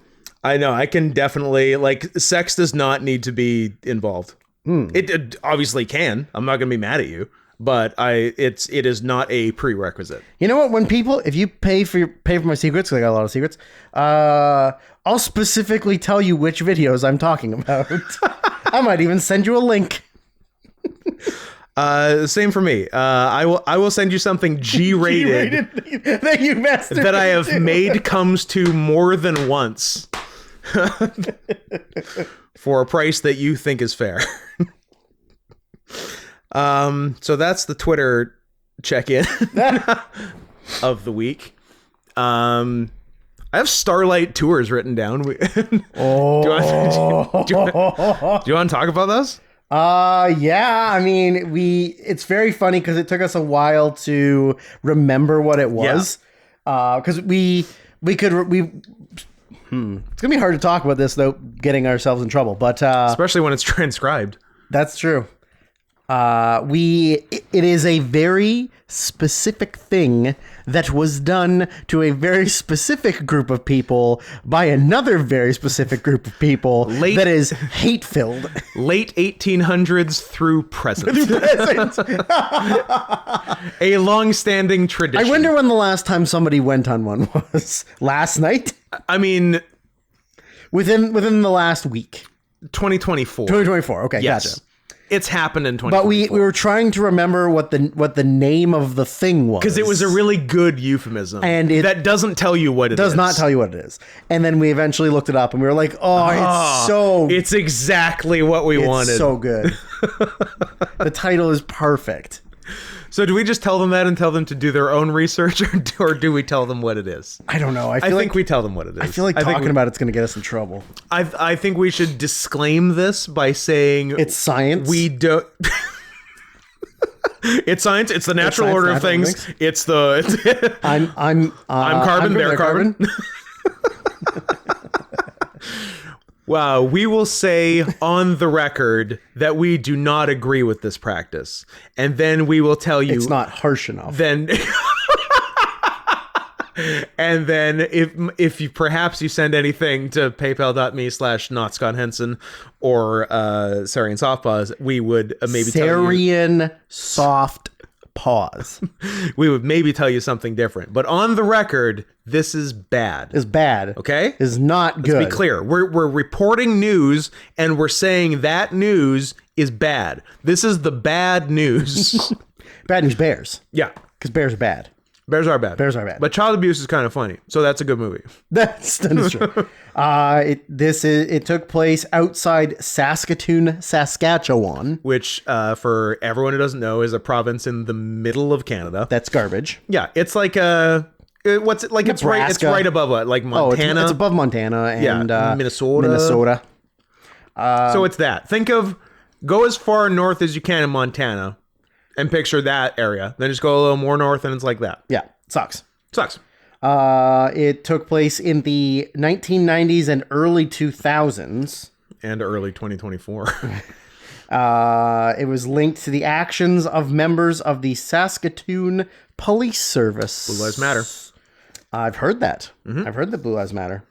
B: I know. I can definitely sex does not need to be involved. It obviously can. I'm not going to be mad at you, but it is not a prerequisite.
A: You know what? When people, if you pay for my secrets, 'cause I got a lot of secrets, I'll specifically tell you which videos I'm talking about. I might even send you a link.
B: Same for me. I will send you something G-rated
A: that you mastered
B: that I have made comes to more than once for a price that you think is fair. So that's the Twitter check-in of the week. I have Starlight Tours written down. Do you want to talk about those?
A: Yeah. I mean, it's very funny because it took us a while to remember what it was. Because it's gonna be hard to talk about this though, getting ourselves in trouble. But
B: especially when it's transcribed.
A: That's true. It is a very specific thing that was done to a very specific group of people by another very specific group of people that is hate-filled.
B: Late 1800s through present. A long-standing tradition.
A: I wonder when the last time somebody went on one was. Last night?
B: I mean,
A: within the last week.
B: 2024.
A: 2024. Okay,
B: yes.
A: Gotcha.
B: It's happened in 2024.
A: But we were trying to remember what the name of the thing was.
B: Because it was a really good euphemism.
A: And
B: that doesn't tell you what it is.
A: Does not tell you what it is. And then we eventually looked it up and we were like, it's
B: exactly what we wanted.
A: It's so good. The title is perfect.
B: So do we just tell them that and tell them to do their own research, or do we tell them what it is?
A: I don't know. I
B: think we tell them what it is.
A: I feel like talking about it's going to get us in trouble.
B: I think we should disclaim this by saying
A: it's science.
B: We don't. It's science. It's the natural order of things. It's the. I'm carbon. They're carbon. Wow, we will say on the record that we do not agree with this practice. And then we will tell you...
A: It's not harsh enough.
B: Then... And then if you perhaps you send anything to paypal.me/notscotthenson or Sarian Softpaws, we would maybe tell you...
A: Sarian Soft Paws.
B: We would maybe tell you something different. But on the record, this is bad.
A: Is bad.
B: Okay?
A: Is not good.
B: Let's be clear. We're reporting news and we're saying that news is bad. This is the bad news.
A: Bad news bears.
B: Yeah.
A: Because bears are bad.
B: Bears are bad.
A: Bears are bad.
B: But child abuse is kind of funny. So that's a good movie.
A: That is true. It took place outside Saskatoon, Saskatchewan.
B: Which, for everyone who doesn't know, is a province in the middle of Canada.
A: That's garbage.
B: Yeah. It's like what's it like?
A: Nebraska.
B: It's right above what? Like Montana.
A: It's above Montana and
B: Minnesota. So it's that. Go as far north as you can in Montana and picture that area. Then just go a little more north and it's like that.
A: Yeah. Sucks.
B: It
A: took place in the 1990s and early 2000s.
B: And early 2024.
A: It was linked to the actions of members of the Saskatoon Police Service.
B: Blue Lives Matter.
A: I've heard that. I've heard that Blue Lives Matter.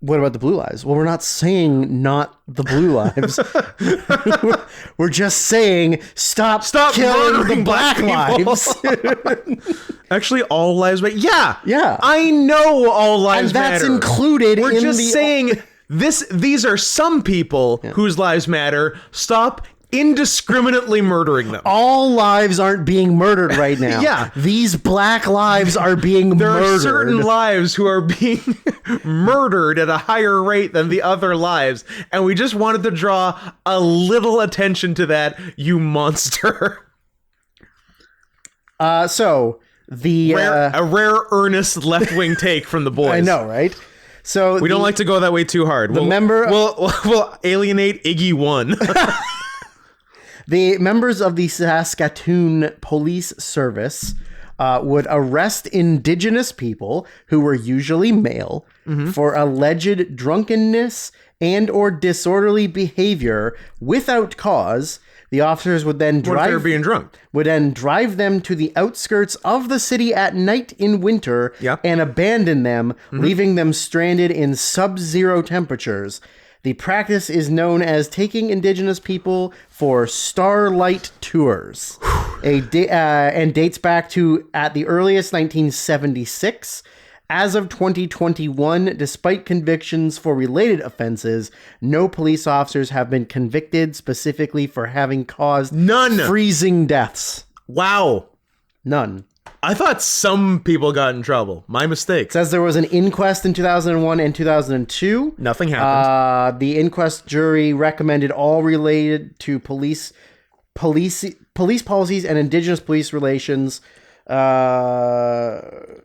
A: What about the blue lives? Well, we're not saying not the blue lives. We're just saying stop killing the black lives.
B: Actually, all lives matter.
A: Yeah.
B: I know all lives
A: And that's
B: matter.
A: included
B: We're
A: in
B: just
A: the...
B: saying these are some people whose lives matter. Stop indiscriminately murdering them.
A: All lives aren't being murdered right now.
B: Yeah.
A: These black lives are being
B: There
A: murdered.
B: are certain lives who are being murdered at a higher rate than the other lives, and we just wanted to draw a little attention to that, you monster.
A: So the
B: A rare earnest left-wing take from the boys.
A: I know, right? So
B: We don't like to go that way too hard. We'll alienate Iggy 1.
A: The members of the Saskatoon Police Service would arrest Indigenous people, who were usually male, for alleged drunkenness and or disorderly behavior without cause. The officers would then
B: What if they were being drunk?
A: drive them to the outskirts of the city at night in winter and abandon them, leaving them stranded in sub-zero temperatures. The practice is known as taking Indigenous people for starlight tours, and dates back to, at the earliest, 1976. As of 2021, despite convictions for related offenses, no police officers have been convicted specifically for having caused freezing deaths.
B: Wow.
A: None.
B: I thought some people got in trouble. My mistake.
A: It says there was an inquest in 2001 and 2002.
B: Nothing happened.
A: The inquest jury recommended all related to police policies and Indigenous police relations.
B: The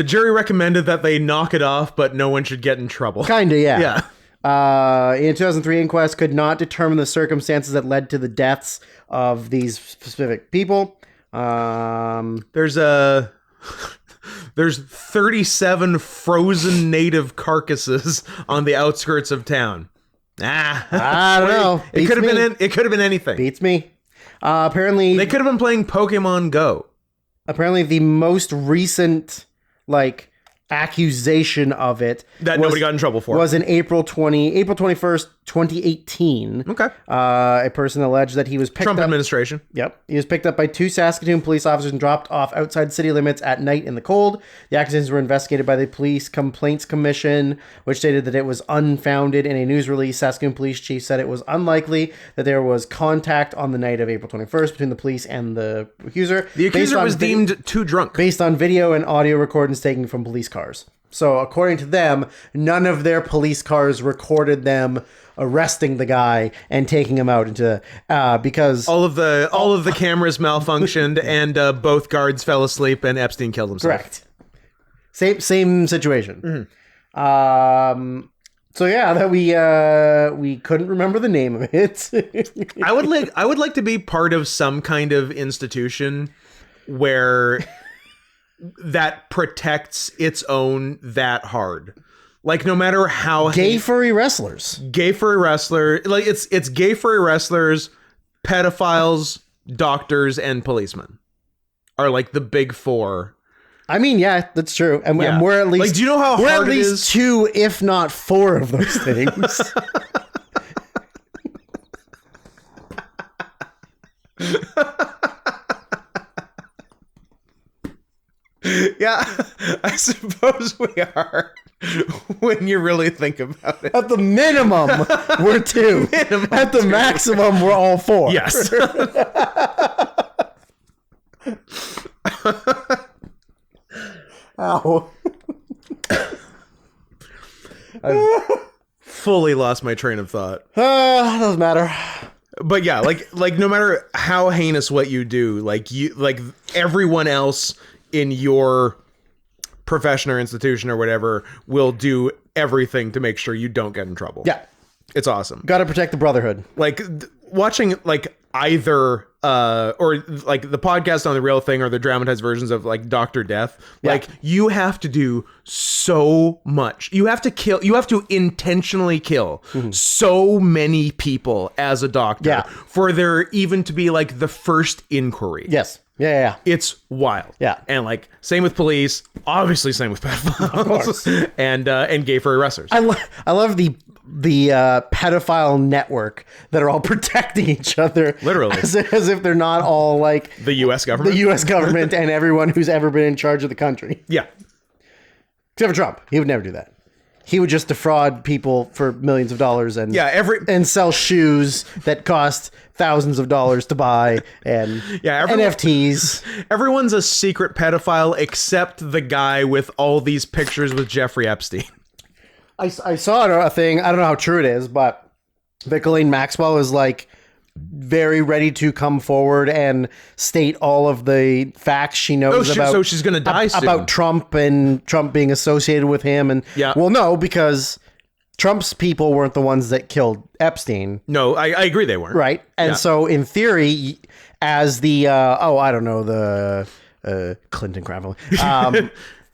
B: jury recommended that they knock it off, but no one should get in trouble.
A: Kinda, yeah.
B: Yeah.
A: In 2003, inquest could not determine the circumstances that led to the deaths of these specific people.
B: There's 37 frozen native carcasses on the outskirts of town.
A: I don't know.
B: It could have been anything.
A: Beats me. Apparently,
B: They could have been playing Pokemon Go.
A: Apparently, the most recent accusation of it
B: That nobody got in trouble for.
A: was in April 21st, 2018.
B: Okay.
A: A person alleged that he was picked
B: Trump
A: up.
B: administration.
A: Yep. He was picked up by 2 Saskatoon police officers and dropped off outside city limits at night in the cold. The accusations were investigated by the Police Complaints Commission, which stated that it was unfounded. In a news release, Saskatoon police chief said it was unlikely that there was contact on the night of April 21st between the police and the accuser.
B: The accuser was deemed too drunk.
A: Based on video and audio recordings taken from police cars. So according to them, none of their police cars recorded them arresting the guy and taking him out into because
B: all of the cameras malfunctioned and both guards fell asleep and Epstein killed himself.
A: Correct. Same situation. So yeah, that we couldn't remember the name of it.
B: I would like to be part of some kind of institution where that protects its own that hard. Like, no matter how
A: gay furry wrestlers,
B: like it's gay furry wrestlers, pedophiles, doctors, and policemen are like the big 4.
A: I mean, yeah, that's true. And we're at least,
B: do you know how
A: we're
B: hard
A: at least
B: it is?
A: 2, if not 4 of those things.
B: Yeah, I suppose we are when you really think about it.
A: At the minimum, we're 2. At the maximum, we're all 4.
B: Yes.
A: Ow.
B: I've fully lost my train of thought.
A: Doesn't matter.
B: But yeah, like no matter how heinous what you do, like everyone else in your profession or institution or whatever will do everything to make sure you don't get in trouble.
A: Yeah.
B: It's awesome.
A: Got to protect the brotherhood.
B: Like watching like either or like the podcast on The Real Thing or the dramatized versions of like Dr. Death, like you have to do so much. You have to intentionally kill so many people as a doctor for there even to be like the first inquiry.
A: Yes. Yeah.
B: It's wild.
A: Yeah.
B: And like same with police, obviously same with pedophiles, of course. and gay furry wrestlers.
A: I love the pedophile network that are all protecting each other,
B: literally,
A: as if they're not all like
B: the U.S. government,
A: and everyone who's ever been in charge of the country.
B: Yeah,
A: except for Trump, he would never do that. He would just defraud people for millions of dollars and sell shoes that cost thousands of dollars to buy and NFTs.
B: Everyone's a secret pedophile except the guy with all these pictures with Jeffrey Epstein.
A: I saw a thing. I don't know how true it is, but Ghislaine Maxwell is like very ready to come forward and state all of the facts she knows about.
B: So she's going to die soon.
A: About Trump and Trump being associated with him. And well, no, because Trump's people weren't the ones that killed Epstein.
B: No, I agree they weren't.
A: Right. And so in theory, as the, the Clinton crap.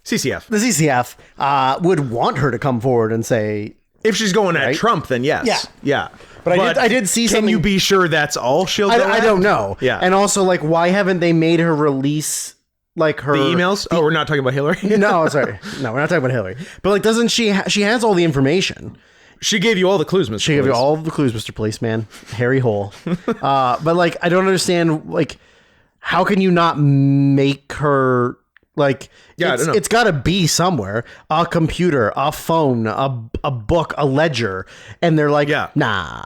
B: CCF.
A: The CCF would want her to come forward and say...
B: If she's going at Trump, then yes. Yeah.
A: But I did see something...
B: Can you be sure that's all she'll go
A: I don't know. Yeah. And also, like, why haven't they made her release, like, her...
B: The emails? We're not talking about Hillary?
A: No, sorry. No, we're not talking about Hillary. But, like, doesn't she... She has all the information.
B: She gave you all the clues, Mr.
A: She gave you all the clues, Mr. Policeman. Harry Hole. But, like, I don't understand, like, how can you not make her... Like, it's got to be somewhere. A computer, a phone, a book, a ledger, and they're like, nah.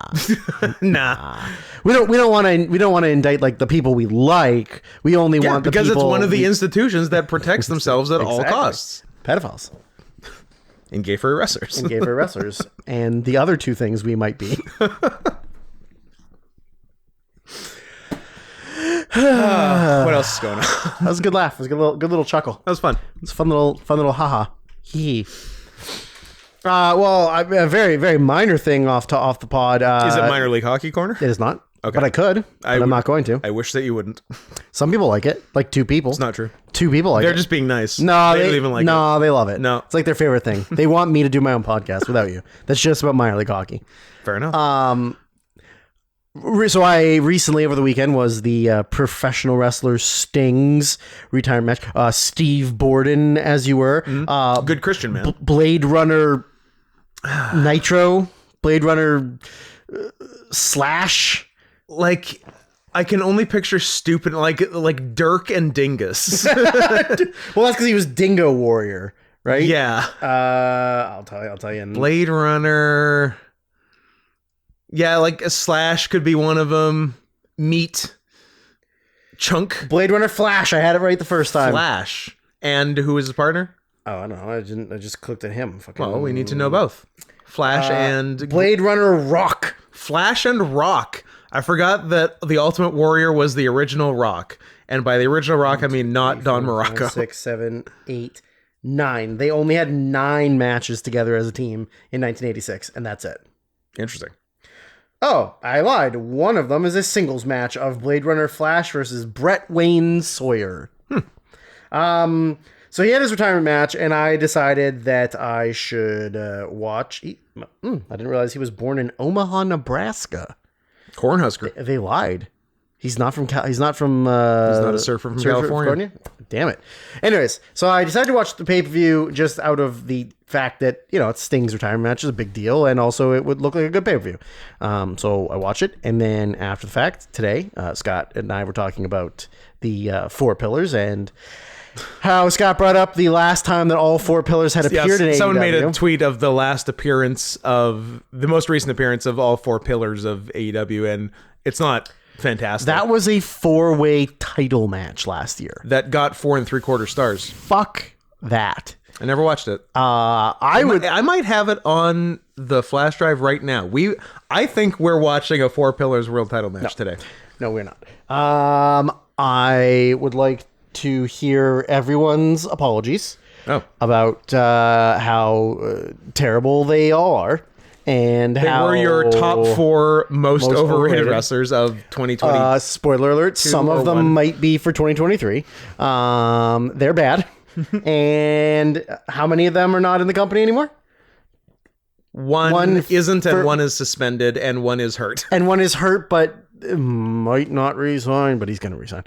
A: We don't want to indict like the people we like. We only want the
B: because
A: people
B: it's one of the institutions that protects themselves at all costs.
A: Pedophiles.
B: And gay furry wrestlers.
A: And the other two things we might be.
B: What else is going on?
A: That was a good laugh. It was a good little chuckle.
B: That was fun.
A: It's a fun little haha. Hee. Well, a very, very minor thing off the pod.
B: Is it minor league hockey corner?
A: It is not. Okay. But I could. But I'm not going to.
B: I wish that you wouldn't.
A: Some people like it. Like 2 people.
B: It's not true.
A: 2 people like it.
B: They're just being nice.
A: No,
B: they don't even like it.
A: No, they love it.
B: No.
A: It's like their favorite thing. They want me to do my own podcast without you. That's just about minor league hockey.
B: Fair enough.
A: So I recently over the weekend was the professional wrestler Sting's retirement match. Steve Borden, as you were.
B: Good Christian man.
A: Blade Runner Nitro. Blade Runner Slash.
B: Like, I can only picture stupid, like Dirk and Dingus.
A: Well, that's because he was Dingo Warrior, right?
B: Yeah.
A: I'll tell you.
B: Blade Runner... Yeah, like a Slash could be one of them. Meat. Chunk.
A: Blade Runner Flash. I had it right the first time.
B: Flash. And who is his partner?
A: Oh, I don't know. I just clicked at him.
B: Well, we need to know both. Flash and...
A: Blade Runner Rock.
B: Flash and Rock. I forgot that the Ultimate Warrior was the original Rock. And by the original Rock, I mean not Don Morocco.
A: 5, 6, 7, 8, 9. They only had 9 matches together as a team in 1986, and that's it.
B: Interesting.
A: Oh, I lied. One of them is a singles match of Blade Runner Flash versus Brett Wayne Sawyer. So he had his retirement match, and I decided that I should watch. I didn't realize he was born in Omaha, Nebraska.
B: Cornhusker.
A: They lied. He's not from. He's not
B: a surfer from California.
A: Damn it. Anyways, so I decided to watch the pay-per-view just out of the fact that, it's Sting's retirement match is a big deal, and also it would look like a good pay-per-view. So I watched it, and then after the fact, today, Scott and I were talking about the 4 pillars and how Scott brought up the last time that all 4 pillars had appeared in AEW.
B: Someone made a tweet of the most recent appearance of all 4 pillars of AEW, and it's not fantastic.
A: That was a 4-way title match last year.
B: That got 4 3/4 stars.
A: Fuck that.
B: I never watched it. I might have it on the flash drive right now. I think we're watching a 4 pillars world title match today.
A: No, we're not. I would like to hear everyone's apologies about how terrible they all are. and
B: They
A: how
B: were your top 4 most overrated
A: overrated.
B: wrestlers of 2020.
A: Spoiler alert, some of them
B: 01.
A: might be for 2023. They're bad. And how many of them are not in the company anymore?
B: One isn't, and
A: for-
B: one is suspended, and one is hurt.
A: And one is hurt, but might not resign, but he's going to resign.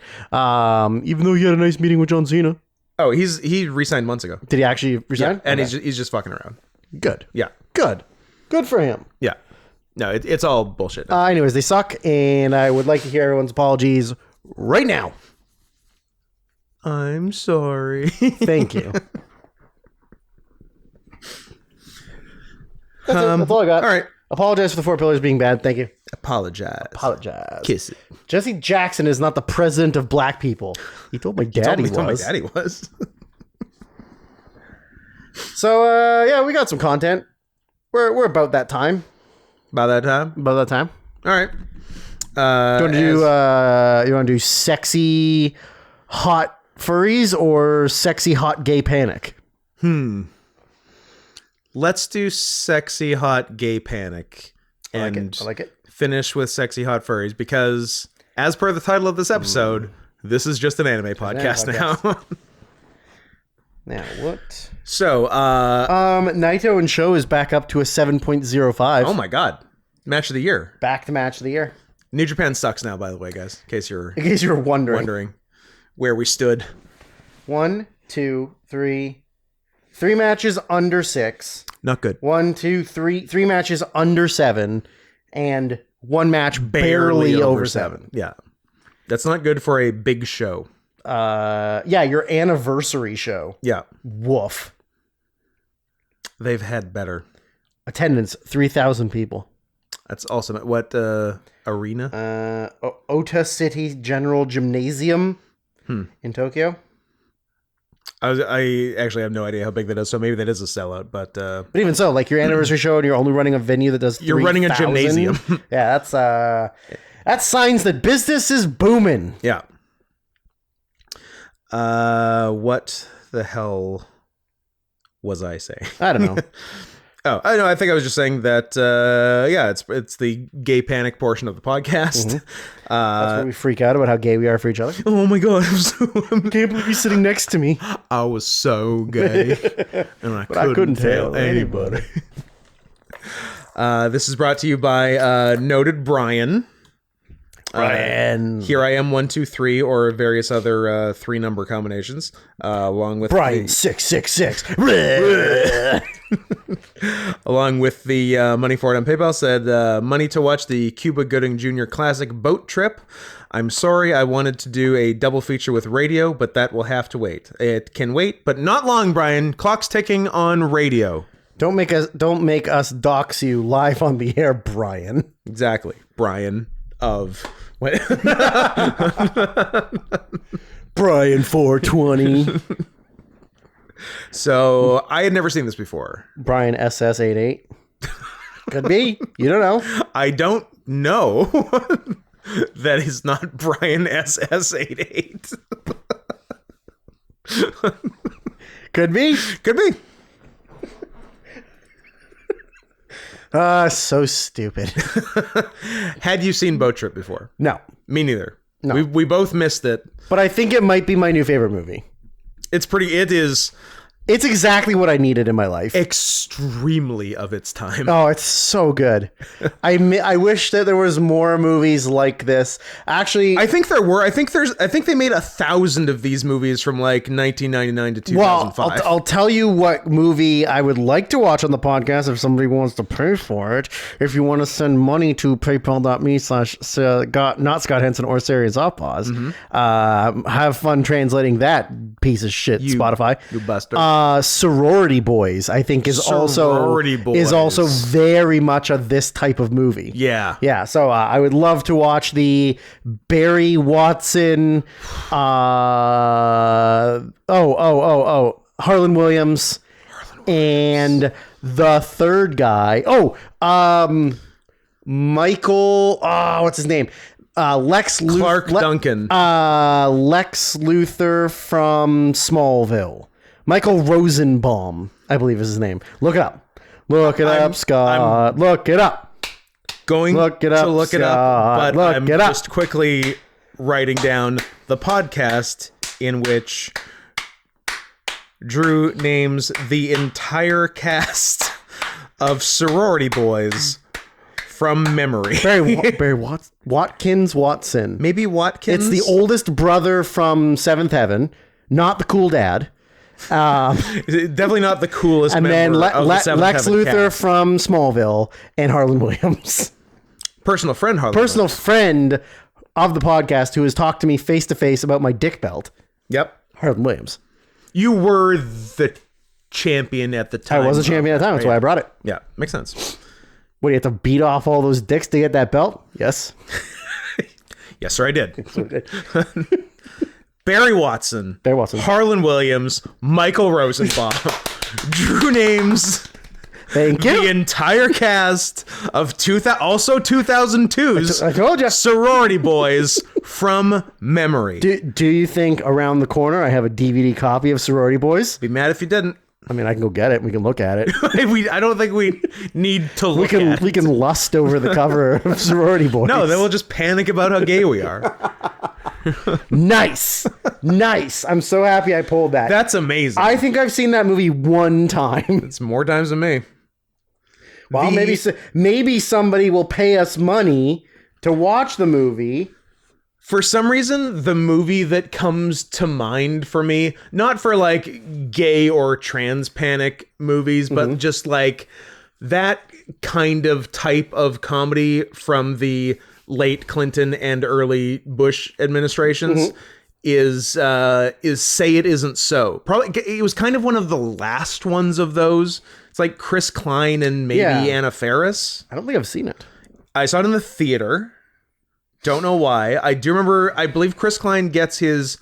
A: Even though he had a nice meeting with John Cena.
B: Oh, he resigned months ago.
A: Did he actually resign?
B: And
A: Okay.
B: he's just fucking around.
A: Good.
B: Yeah.
A: Good for him.
B: Yeah. No, it's all bullshit.
A: Anyways, they suck, and I would like to hear everyone's apologies right now.
B: I'm sorry.
A: Thank you. That's all I got.
B: All right.
A: Apologize for the 4 pillars being bad. Thank you.
B: Apologize.
A: Kiss
B: it.
A: Jesse Jackson is not the president of black people. He told my dad he
B: Told my
A: was.
B: dad he was.
A: So yeah, we got some content. We're about that time.
B: By that time.
A: About that time.
B: All right.
A: You want to do sexy hot furries or sexy hot gay panic?
B: Let's do sexy hot gay panic and
A: I like it.
B: finish with sexy hot furries because, as per the title of this episode, this is just an anime podcast now.
A: Now what?
B: So,
A: Naito and Show is back up to a 7.05.
B: oh my god, match of the year.
A: Back to match of the year.
B: New Japan sucks now, by the way, guys. In case you're
A: In case you were wondering.
B: where we stood.
A: 1, 2, 3. 3 matches under 6.
B: Not good.
A: 1, 2, 3. 3 matches under 7. And 1 match barely over 7.
B: Yeah. That's not good for a big show.
A: Yeah, your anniversary show.
B: Yeah.
A: Woof.
B: They've had better.
A: Attendance, 3,000 people.
B: That's awesome. What arena?
A: Ota City General Gymnasium in Tokyo.
B: I actually have no idea how big that is, so maybe that is a sellout. But
A: But even so, like your anniversary show and you're only running a venue that does 3,000.
B: You're running a gymnasium.
A: Yeah, that's signs that business is booming.
B: Yeah. What the hell was I saying?
A: I don't know.
B: Oh, I know. I think I was just saying that. Yeah, it's the gay panic portion of the podcast.
A: That's where we freak out about how gay we are for each other.
B: Oh my god!
A: Can't believe he's sitting next to me.
B: I was so gay, and I couldn't tell anybody. This is brought to you by noted Brian.
A: Brian.
B: Here I am 1, 2, 3, or various other 3-number combinations, along with
A: Brian 666.
B: Along with the money for it on PayPal, said money to watch the Cuba Gooding Jr. Classic boat trip. I'm sorry, I wanted to do a double feature with radio, but that will have to wait. It can wait, but not long, Brian. Clock's ticking on radio.
A: Don't make us dox you live on the air, Brian.
B: Exactly, Brian of what?
A: Brian 420.
B: So I had never seen this before.
A: Brian SS88. Could be. You don't know.
B: I don't know. That is not Brian SS88.
A: Could be.
B: Could be.
A: So stupid.
B: Had you seen Boat Trip before?
A: No.
B: Me neither.
A: No.
B: We both missed it.
A: But I think it might be my new favorite movie.
B: It is
A: It's exactly what I needed in my life.
B: extremely of its time.
A: Oh, it's so good. I wish that there was more movies like this. Actually,
B: I think there were. I think they made 1,000 of these movies from like 1999 to
A: well,
B: 2005.
A: I'll tell you what movie I would like to watch on the podcast if somebody wants to pay for it. If you want to send money to paypal.me/ not Scott Henson or Sirius Oppause, have fun translating that piece of shit, Spotify.
B: You buster.
A: Sorority Boys, I think, is
B: Sorority Boys.
A: also very much a this type of movie.
B: Yeah.
A: Yeah, so I would love to watch the Barry Watson, Harlan Williams, and the third guy. Michael. What's his name? Lex
B: Clark Duncan.
A: Lex Luthor from Smallville. Michael Rosenbaum, I believe is his name. Look it up. Look it up, Scott. Look it up.
B: Going
A: Look it up,
B: to look it
A: Scott.
B: up, but
A: Look
B: I'm
A: it up.
B: just quickly writing down the podcast in which Drew names the entire cast of sorority boys from memory.
A: Barry Watkins Watson.
B: Maybe Watkins.
A: It's the oldest brother from Seventh Heaven, not the cool dad.
B: Definitely not the coolest
A: And then
B: member of the Seventh
A: Lex
B: Heaven
A: Luthor
B: cast.
A: from Smallville and Harlan Williams.
B: Personal friend Harlan.
A: Personal friend of the podcast who has talked to me face to face about my dick belt.
B: Yep.
A: Harlan Williams.
B: You were the champion at the time.
A: I was a champion at the time. That's why I brought it.
B: Yeah, makes sense.
A: What, do you have to beat off all those dicks to get that belt? Yes.
B: Yes, sir, I did. Barry Watson.
A: Barry Watson.
B: Harlan Williams. Michael Rosenbaum. Drew names
A: Thank
B: the
A: you.
B: entire cast of 2002's
A: I told you.
B: sorority boys from memory.
A: Do you think around the corner I have a DVD copy of Sorority Boys?
B: Be mad if you didn't.
A: I mean, I can go get it. We can look at it.
B: I don't think we need to look at
A: We
B: it.
A: can lust over the cover of Sorority Boys.
B: No, then we'll just panic about how gay we are.
A: Nice. I'm so happy I pulled that.
B: That's amazing.
A: I think I've seen that movie one time.
B: It's more times than me.
A: Well, maybe somebody will pay us money to watch the movie.
B: For some reason, the movie that comes to mind for me, not for like gay or trans panic movies, but just like that kind of type of comedy from the late Clinton and early Bush administrations is Say It Isn't So. Probably it was kind of one of the last ones of those. It's like Chris Klein and maybe Anna Faris.
A: I don't think I've seen it.
B: I saw it in the theater. Don't know why. I do remember, I believe Chris Klein gets his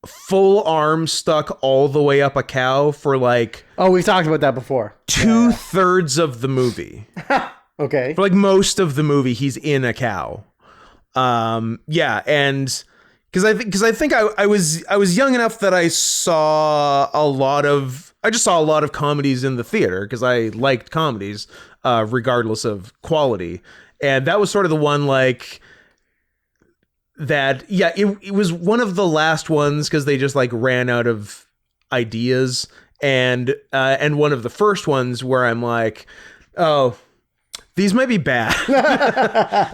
B: full arm stuck all the way up a cow for like...
A: Oh, we've talked about that before.
B: 2/3 of the movie.
A: Okay.
B: For like most of the movie, he's in a cow. Yeah, and... Because I think I was young enough that I saw a lot of... I just saw a lot of comedies in the theater because I liked comedies, regardless of quality. And that was sort of the one like... that it was one of the last ones because they just like ran out of ideas, and one of the first ones where I'm like, oh, these might be bad.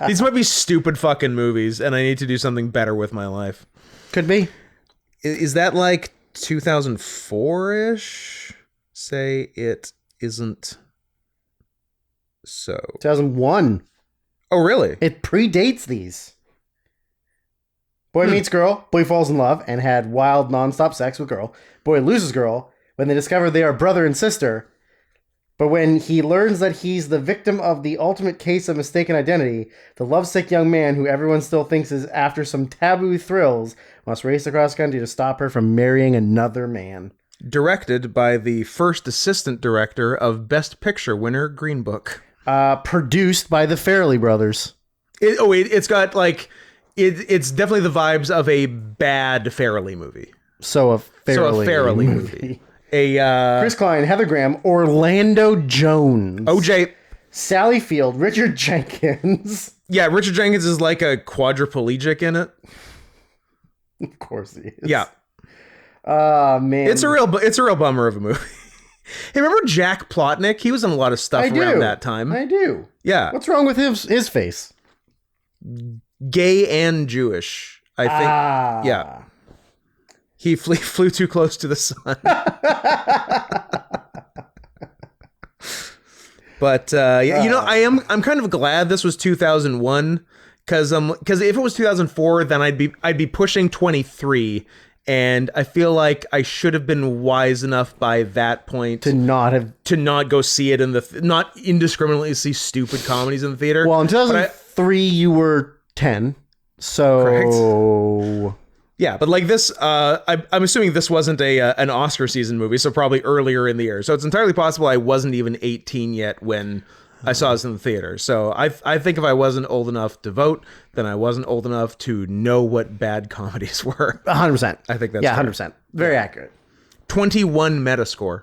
B: These might be stupid fucking movies, and I need to do something better with my life.
A: Could be.
B: Is that like 2004-ish? Say It Isn't So.
A: 2001.
B: Oh, really?
A: It predates these. Boy meets girl, boy falls in love, and had wild nonstop sex with girl. Boy loses girl when they discover they are brother and sister. But when he learns that he's the victim of the ultimate case of mistaken identity, the lovesick young man who everyone still thinks is after some taboo thrills must race across country to stop her from marrying another man.
B: Directed by the first assistant director of Best Picture winner Green Book.
A: Produced by the Farrelly brothers.
B: It's got like... It's definitely the vibes of a bad Farrelly movie.
A: So a Farrelly
B: movie. Chris
A: Klein, Heather Graham, Orlando Jones,
B: OJ,
A: Sally Field, Richard Jenkins.
B: Yeah, Richard Jenkins is like a quadriplegic in it.
A: Of course he is.
B: Yeah.
A: Man.
B: It's a real bummer of a movie. Hey, remember Jack Plotnick? He was in a lot of stuff around that time.
A: I do.
B: Yeah.
A: What's wrong with his face?
B: Gay and Jewish, I think. Yeah. He flew too close to the sun. But I'm kind of glad this was 2001 because if it was 2004, then I'd be pushing 23, and I feel like I should have been wise enough by that point
A: to not go
B: see it not indiscriminately see stupid comedies in the theater.
A: Well, in 2003, you were 10, so
B: correct. Yeah, but like this, I'm assuming this wasn't an Oscar season movie, so probably earlier in the year. So it's entirely possible I wasn't even 18 yet when I saw this in the theater. So I think if I wasn't old enough to vote, then I wasn't old enough to know what bad comedies were.
A: 100%.
B: I think that's
A: fair.
B: fair.
A: 100%. Very accurate.
B: 21 Metascore.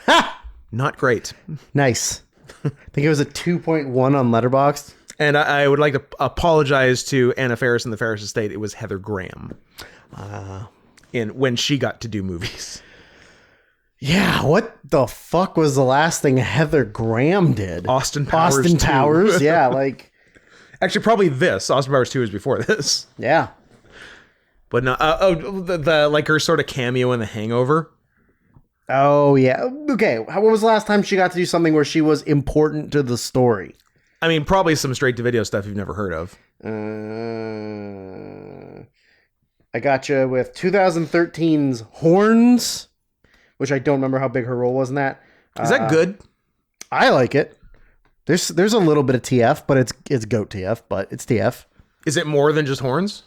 A: Ha!
B: Not great.
A: Nice. I think it was a 2.1 on Letterboxd.
B: And I would like to apologize to Anna Faris and the Faris Estate. It was Heather Graham. When she got to do movies.
A: Yeah, what the fuck was the last thing Heather Graham did?
B: Austin Powers.
A: Austin Powers, yeah, like...
B: Actually, probably this. Austin Powers 2 is before this.
A: Yeah.
B: But no, the like her sort of cameo in The Hangover.
A: Oh, yeah. Okay, when was the last time she got to do something where she was important to the story?
B: I mean, probably some straight-to-video stuff you've never heard of.
A: I gotcha with 2013's Horns, which I don't remember how big her role was in that.
B: Is that good?
A: I like it. There's a little bit of TF, but it's goat TF, but it's TF.
B: Is it more than just horns?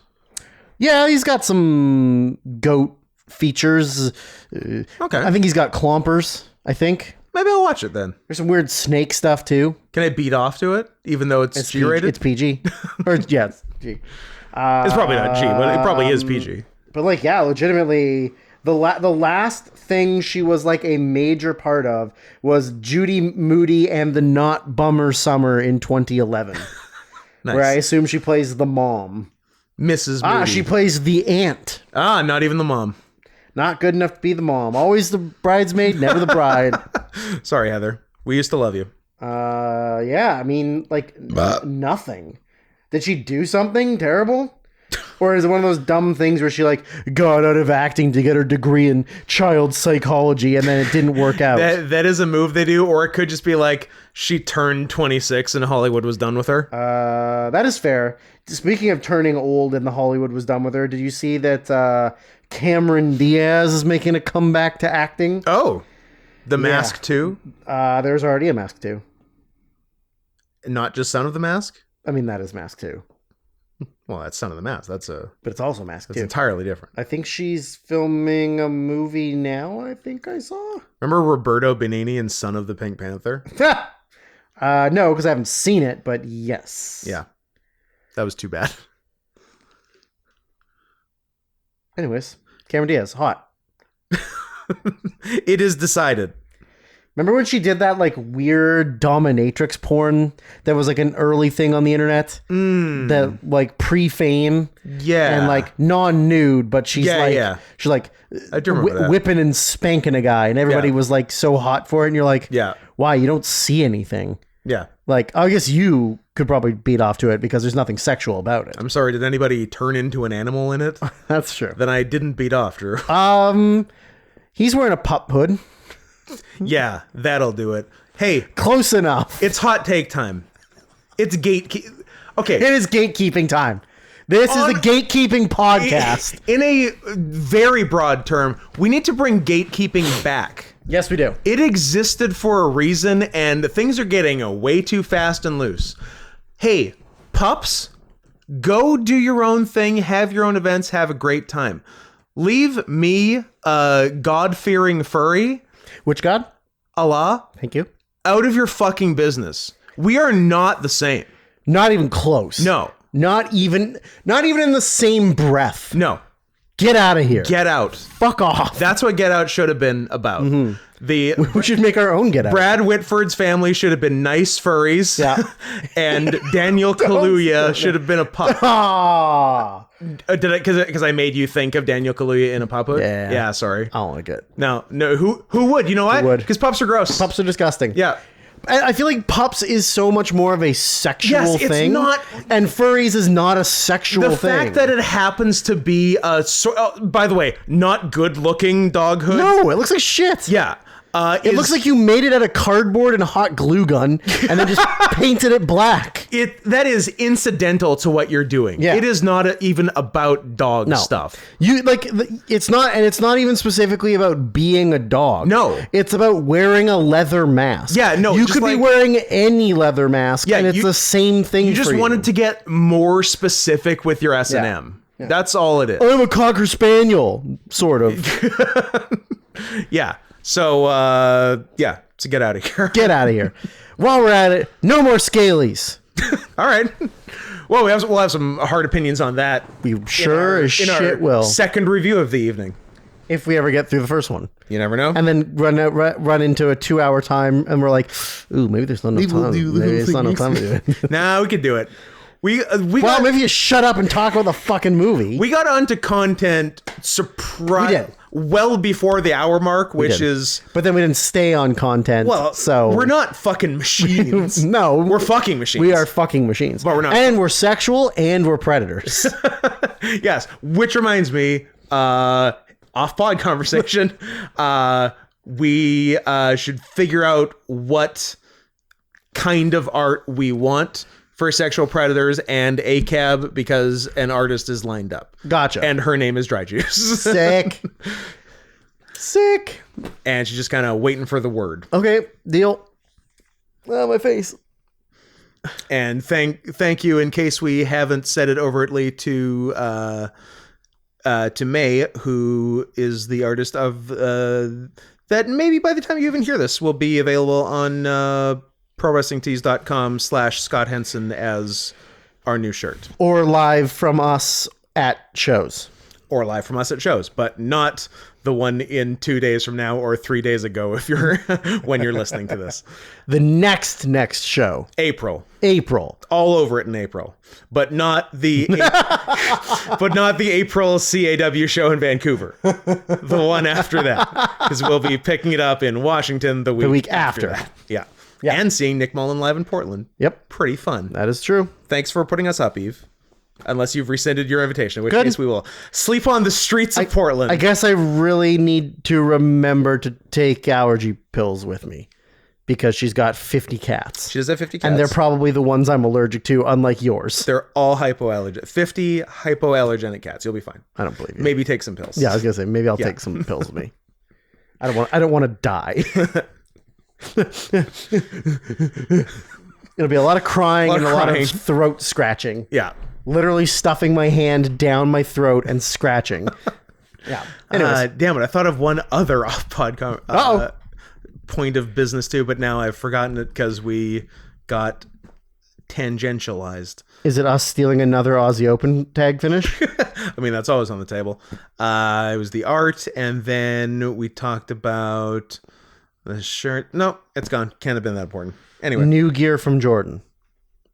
A: Yeah, he's got some goat features.
B: Okay.
A: I think he's got clompers, I think.
B: Maybe I'll watch it then.
A: There's some weird snake stuff too.
B: Can I beat off to it, even though it's G-rated?
A: It's PG. Or yeah, it's G.
B: It's probably not G, but it probably is PG.
A: But like, yeah, legitimately, the last thing she was like a major part of was Judy Moody and the Not Bummer Summer in 2011.
B: Nice.
A: Where I assume she plays the mom.
B: Mrs. Moody.
A: She plays the aunt.
B: Not even the mom.
A: Not good enough to be the mom. Always the bridesmaid, never the bride.
B: Sorry, Heather. We used to love you.
A: Yeah, I mean, like, nothing. Did she do something terrible? Or is it one of those dumb things where she, like, got out of acting to get her degree in child psychology and then it didn't work out?
B: That is a move they do, or it could just be like she turned 26 and Hollywood was done with her.
A: That is fair. Speaking of turning old and the Hollywood was done with her, did you see that Cameron Diaz is making a comeback to acting?
B: Oh, The Mask 2?
A: There's already a Mask 2.
B: Not just Son of the Mask?
A: I mean, that is Mask 2.
B: Well, that's Son of the Mask. But
A: it's also Mask 2.
B: It's entirely different.
A: I think she's filming a movie now, I think I saw.
B: Remember Roberto Benigni in Son of the Pink Panther?
A: No, because I haven't seen it, but yes.
B: Yeah. That was too bad.
A: Anyways, Cameron Diaz, hot.
B: It is decided.
A: Remember when she did that like weird dominatrix porn that was like an early thing on the internet? That like pre-fame?
B: Yeah.
A: And like non-nude, but she's she's like
B: I do remember that.
A: Whipping and spanking a guy and everybody was like so hot for it and you're like, why? You don't see anything.
B: Yeah.
A: Like, I guess you could probably beat off to it because there's nothing sexual about it.
B: I'm sorry, did anybody turn into an animal in it?
A: That's true.
B: Then I didn't beat off, Drew.
A: He's wearing a pup hood.
B: Yeah, that'll do it. Hey.
A: Close enough.
B: It's hot take time. It's Okay.
A: It is gatekeeping time. This is the gatekeeping podcast.
B: In a very broad term, we need to bring gatekeeping back.
A: Yes, we do.
B: It existed for a reason, and things are getting way too fast and loose. Hey, pups, go do your own thing, have your own events, have a great time. Leave me, a God-fearing furry.
A: Which God?
B: Allah.
A: Thank you.
B: Out of your fucking business. We are not the same.
A: Not even close.
B: No.
A: Not even in the same breath.
B: No.
A: Get out of here.
B: Get out.
A: Fuck off.
B: That's what Get Out should have been about. Mm-hmm.
A: We should make our own Get Out.
B: Brad Whitford's family should have been nice furries.
A: Yeah.
B: And Daniel Kaluuya should have been a pup. Did I? Because I made you think of Daniel Kaluuya in a pup hood?
A: Yeah.
B: Yeah, sorry.
A: I don't like it.
B: No. Who would? You know what?
A: would?
B: Because pups are gross.
A: Pups are disgusting.
B: Yeah.
A: I feel like pups is so much more of a sexual thing.
B: Not,
A: and furries is not a sexual thing.
B: The fact that it happens to be by the way, not good looking dog hood.
A: No, it looks like shit.
B: Yeah.
A: It looks like you made it out of cardboard and a hot glue gun and then just painted it black.
B: That is incidental to what you're doing.
A: Yeah.
B: It is not even about dog stuff.
A: You like it's not, and it's not even specifically about being a dog.
B: No,
A: it's about wearing a leather mask.
B: Yeah, no,
A: you could be wearing any leather mask, and it's the same thing.
B: You just wanted to get more specific with your S&M. Yeah. That's all it is.
A: I'm a Cocker Spaniel, sort of.
B: Yeah. So, so get out of here.
A: Get out of here. While we're at it, no more scalies.
B: All right. Well, we'll have some hard opinions on that.
A: We sure as shit will.
B: Second review of the evening.
A: If we ever get through the first one.
B: You never know.
A: And then run into a 2-hour time, and we're like, ooh, maybe there's not enough time. Maybe it's not enough time to do it.
B: Nah, we could do it.
A: Well, maybe you shut up and talk about the fucking movie.
B: We got onto content well before the hour mark, which is...
A: But then we didn't stay on content, so...
B: We're not fucking machines.
A: No.
B: We're fucking machines.
A: We are fucking machines.
B: But we're not.
A: And we're sexual, and we're predators.
B: Yes, which reminds me, off-pod conversation, we should figure out what kind of art we want for sexual predators and ACAB, because an artist is lined up.
A: Gotcha.
B: And her name is Dry Juice.
A: Sick.
B: And she's just kind of waiting for the word.
A: Okay, deal. Oh, my face.
B: And thank you, in case we haven't said it overtly, to May, who is the artist of that maybe by the time you even hear this will be available on prowrestlingtees.com/Scott Henson as our new shirt.
A: Or live from us at shows.
B: Or live from us at shows, but not the one in 2 days from now or 3 days ago if you're when you're listening to this.
A: The next show.
B: April.
A: All
B: over it in April. But not the April CAW show in Vancouver. The one after that. Because we'll be picking it up in Washington the week after that. Yeah. And seeing Nick Mullen live in Portland.
A: Yep.
B: Pretty fun.
A: That is true.
B: Thanks for putting us up, Eve. Unless you've rescinded your invitation, in which case we will sleep on the streets of Portland.
A: I guess I really need to remember to take allergy pills with me, because she's got 50 cats.
B: She does have 50 cats.
A: And they're probably the ones I'm allergic to, unlike yours.
B: They're all hypoallergenic. 50 hypoallergenic cats. You'll be fine.
A: I don't believe you.
B: Maybe take some pills.
A: Yeah, I was going to say, maybe I'll take some pills with me. I don't want to die. It'll be a lot of crying and a lot of throat scratching.
B: Yeah.
A: Literally stuffing my hand down my throat and scratching. Yeah. Anyways.
B: Damn it. I thought of one other off-pod point of business too, but now I've forgotten it because we got tangentialized.
A: Is it us stealing another Aussie Open tag finish?
B: I mean, that's always on the table. It was the art, and then we talked about the shirt. No, it's gone. Can't have been that important. Anyway.
A: New gear from Jordan.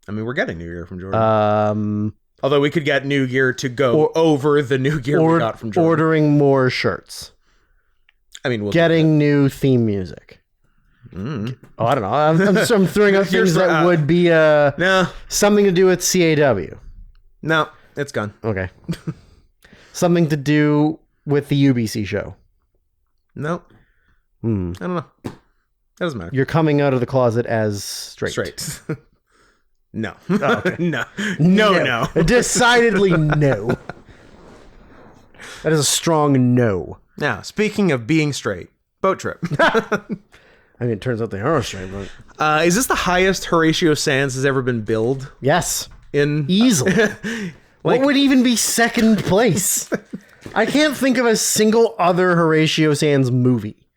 B: I mean, we're getting new gear from Jordan. Although we could get new gear to go over the new gear we got from Jordan.
A: Ordering more shirts.
B: I mean,
A: getting new theme music. Oh, I don't know. I'm throwing out things that would be something to do with CAW.
B: No, it's gone.
A: Okay. Something to do with the UBC show.
B: No. I don't know. That doesn't matter.
A: You're coming out of the closet as straight.
B: No.
A: Oh, okay.
B: No.
A: Decidedly no. That is a strong no.
B: Now, speaking of being straight, boat trip.
A: I mean, it turns out they are straight, but...
B: is this the highest Horatio Sands has ever been billed?
A: Yes.
B: Easily.
A: What would even be second place? I can't think of a single other Horatio Sands movie.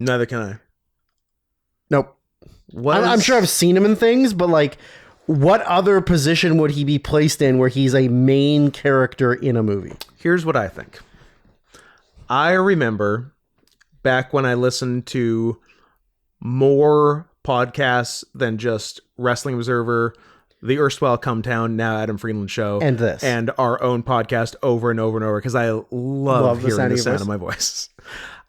B: Neither can I.
A: Nope. I'm sure I've seen him in things, but like... What other position would he be placed in where he's a main character in a movie?
B: Here's what I think. I remember back when I listened to more podcasts than just Wrestling Observer, the erstwhile Come Town, now Adam Friedland Show,
A: and this,
B: and our own podcast over and over and over, because I love hearing the sound of my voice.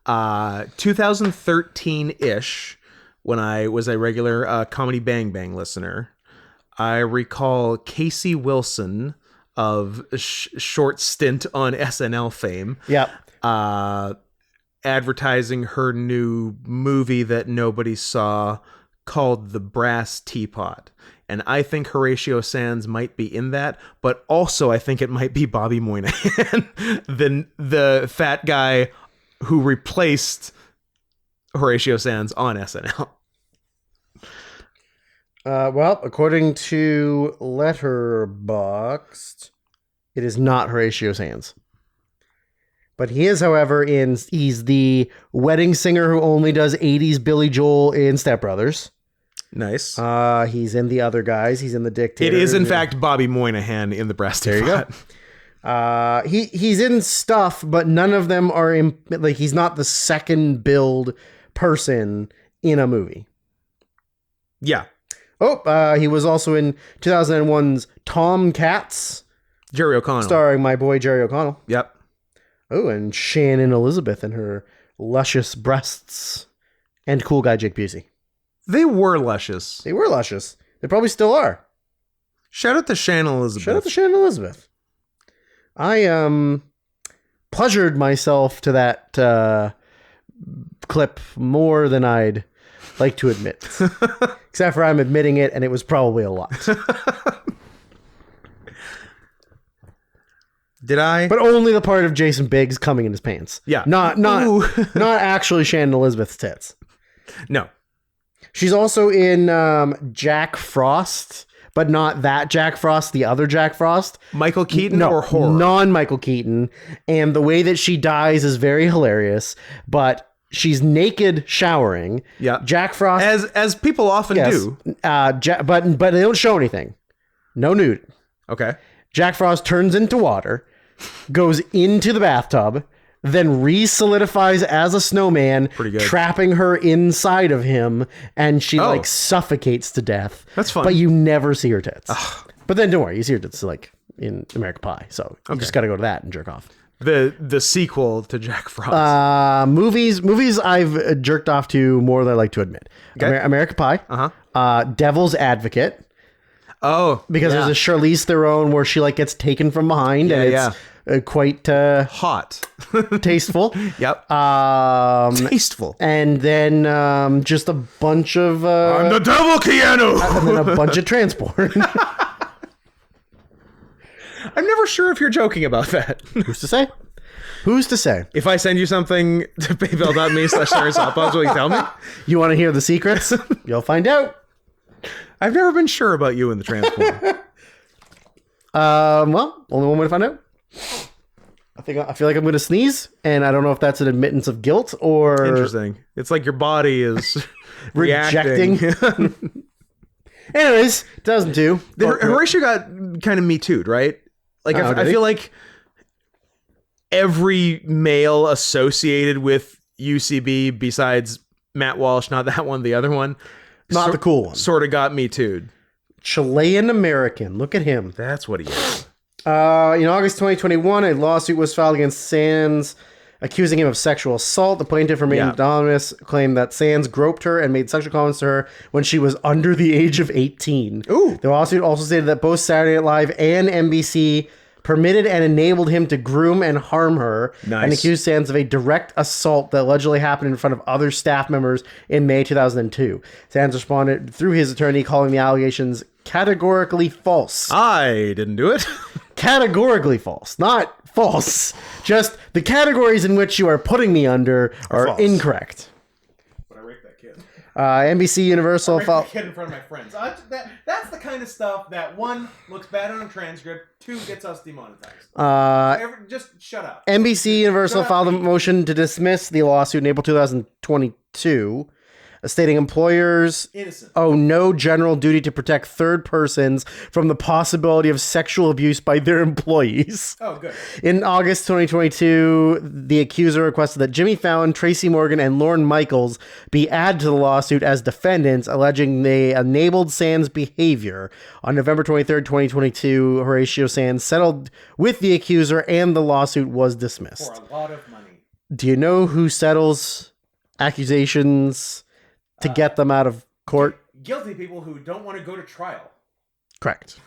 B: 2013-ish, when I was a regular Comedy Bang Bang listener, I recall Casey Wilson of short stint on SNL fame.
A: Yep.
B: Advertising her new movie that nobody saw called The Brass Teapot. And I think Horatio Sands might be in that, but also I think it might be Bobby Moynihan, the fat guy who replaced Horatio Sands on SNL.
A: Well, according to Letterboxd, it is not Horatio Sands. But he is, however, he's the wedding singer who only does 80s Billy Joel in Step Brothers.
B: Nice.
A: He's in The Other Guys. He's in The Dictator.
B: It is, in fact, Bobby Moynihan in The Brass Teapot.
A: There you He's in stuff, but none of them are in, like, he's not the second build person in a movie.
B: Yeah.
A: Oh, he was also in 2001's Tom Cats,
B: Jerry O'Connell.
A: starring my boy Jerry O'Connell.
B: Yep.
A: Oh, and Shannon Elizabeth and her luscious breasts, and cool guy Jake Busey.
B: They were luscious.
A: They were luscious. They probably still are.
B: Shout out to Shannon Elizabeth.
A: Shout out to Shannon Elizabeth. I pleasured myself to that clip more than I'd like to admit. Except for I'm admitting it, and it was probably a lot.
B: Did I?
A: But only the part of Jason Biggs coming in his pants.
B: Yeah.
A: Not actually Shannon Elizabeth's tits.
B: No.
A: She's also in Jack Frost, but not that Jack Frost, the other Jack Frost.
B: Michael Keaton
A: No,
B: or horror?
A: non-Michael Keaton. And the way that she dies is very hilarious, but she's naked showering.
B: Yeah.
A: Jack Frost.
B: As people often do.
A: But they don't show anything. No nude.
B: Okay.
A: Jack Frost turns into water, goes into the bathtub, then re-solidifies as a snowman,
B: Pretty good.
A: trapping her inside of him, and she like suffocates to death.
B: That's fun.
A: But you never see her tits. But then don't worry, you see her tits like in American Pie. So you just got to go to that and jerk off.
B: The sequel to Jack Frost.
A: Movies I've jerked off to more than I like to admit.
B: Okay.
A: American Pie. Devil's Advocate.
B: Oh,
A: Because there's a Charlize Theron where she like gets taken from behind, and it's quite
B: hot.
A: tasteful.
B: Yep. Tasteful.
A: And then just a bunch of
B: I'm the devil, Keanu.
A: and then a bunch of transport.
B: I'm never sure if you're joking about that.
A: Who's to say? Who's to say?
B: If I send you something to paypal.me/StarSoftBombs, will you tell me?
A: You want to hear the secrets? You'll find out.
B: I've never been sure about you in the transport.
A: Well, only one way to find out. I feel like I'm going to sneeze, and I don't know if that's an admittance of guilt or
B: Interesting. It's like your body is
A: rejecting.
B: reacting.
A: Anyways, 2002.
B: Horatio got kind of Me Too'd, right? Like I feel like every male associated with UCB besides Matt Walsh, not that one, the other one,
A: Not the cool one.
B: sort of got Me Too'd.
A: Chilean American. Look at him.
B: That's what he is.
A: In August 2021, a lawsuit was filed against Sands, accusing him of sexual assault. The plaintiff remained anonymous, claimed that Sands groped her and made sexual comments to her when she was under the age of 18.
B: Ooh.
A: The lawsuit also stated that both Saturday Night Live and NBC permitted and enabled him to groom and harm her, and accused Sands of a direct assault that allegedly happened in front of other staff members in May 2002. Sands responded through his attorney, calling the allegations categorically false.
B: I didn't do it.
A: Categorically false, not false. Just the categories in which you are putting me under are
B: false.
A: Incorrect.
B: But I raped that kid.
A: NBC Universal
B: Raped that kid in front of my friends. That's the kind of stuff that, one, looks bad on a transcript, two, gets us demonetized. Just shut up.
A: NBC Universal filed a motion to dismiss the lawsuit in April 2022, stating employers
B: Innocent.
A: owe no general duty to protect third persons from the possibility of sexual abuse by their employees.
B: Oh, good.
A: In August 2022, the accuser requested that Jimmy Fallon, Tracy Morgan, and Lorne Michaels be added to the lawsuit as defendants, alleging they enabled Sands' behavior. On November 23rd, 2022, Horatio Sands settled with the accuser and the lawsuit was dismissed.
B: For a lot of money.
A: Do you know who settles accusations to get them out of court?
B: Guilty people who don't want to go to trial.
A: Correct.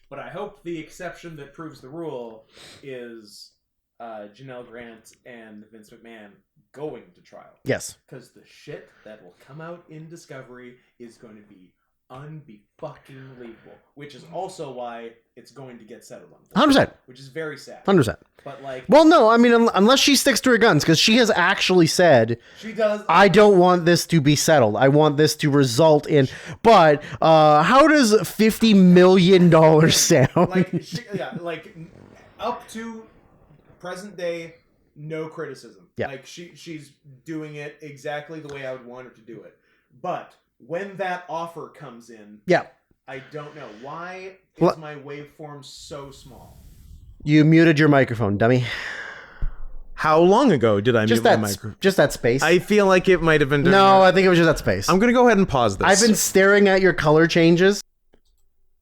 B: But I hope the exception that proves the rule is Janelle Grant and Vince McMahon going to trial.
A: Yes.
B: Because the shit that will come out in Discovery is going to be unbe-fucking believable. Which is also why it's going to get settled on.
A: 100%.
B: Which is very sad.
A: 100%.
B: But like,
A: well, no, I mean, unless she sticks to her guns, because she has actually said,
B: she does.
A: I don't want this to be settled. I want this to result in. But how does $50 million sound?
B: Like up to present day, no criticism.
A: Yeah.
B: Like she's doing it exactly the way I would want her to do it. But when that offer comes in,
A: yeah,
B: I don't know why is my waveform so small.
A: You muted your microphone, dummy.
B: How long ago did I mute my
A: Just
B: microphone?
A: that space.
B: I feel like it might have been...
A: No, I think it was just that space.
B: I'm going to go ahead and pause this.
A: I've been staring at your color changes.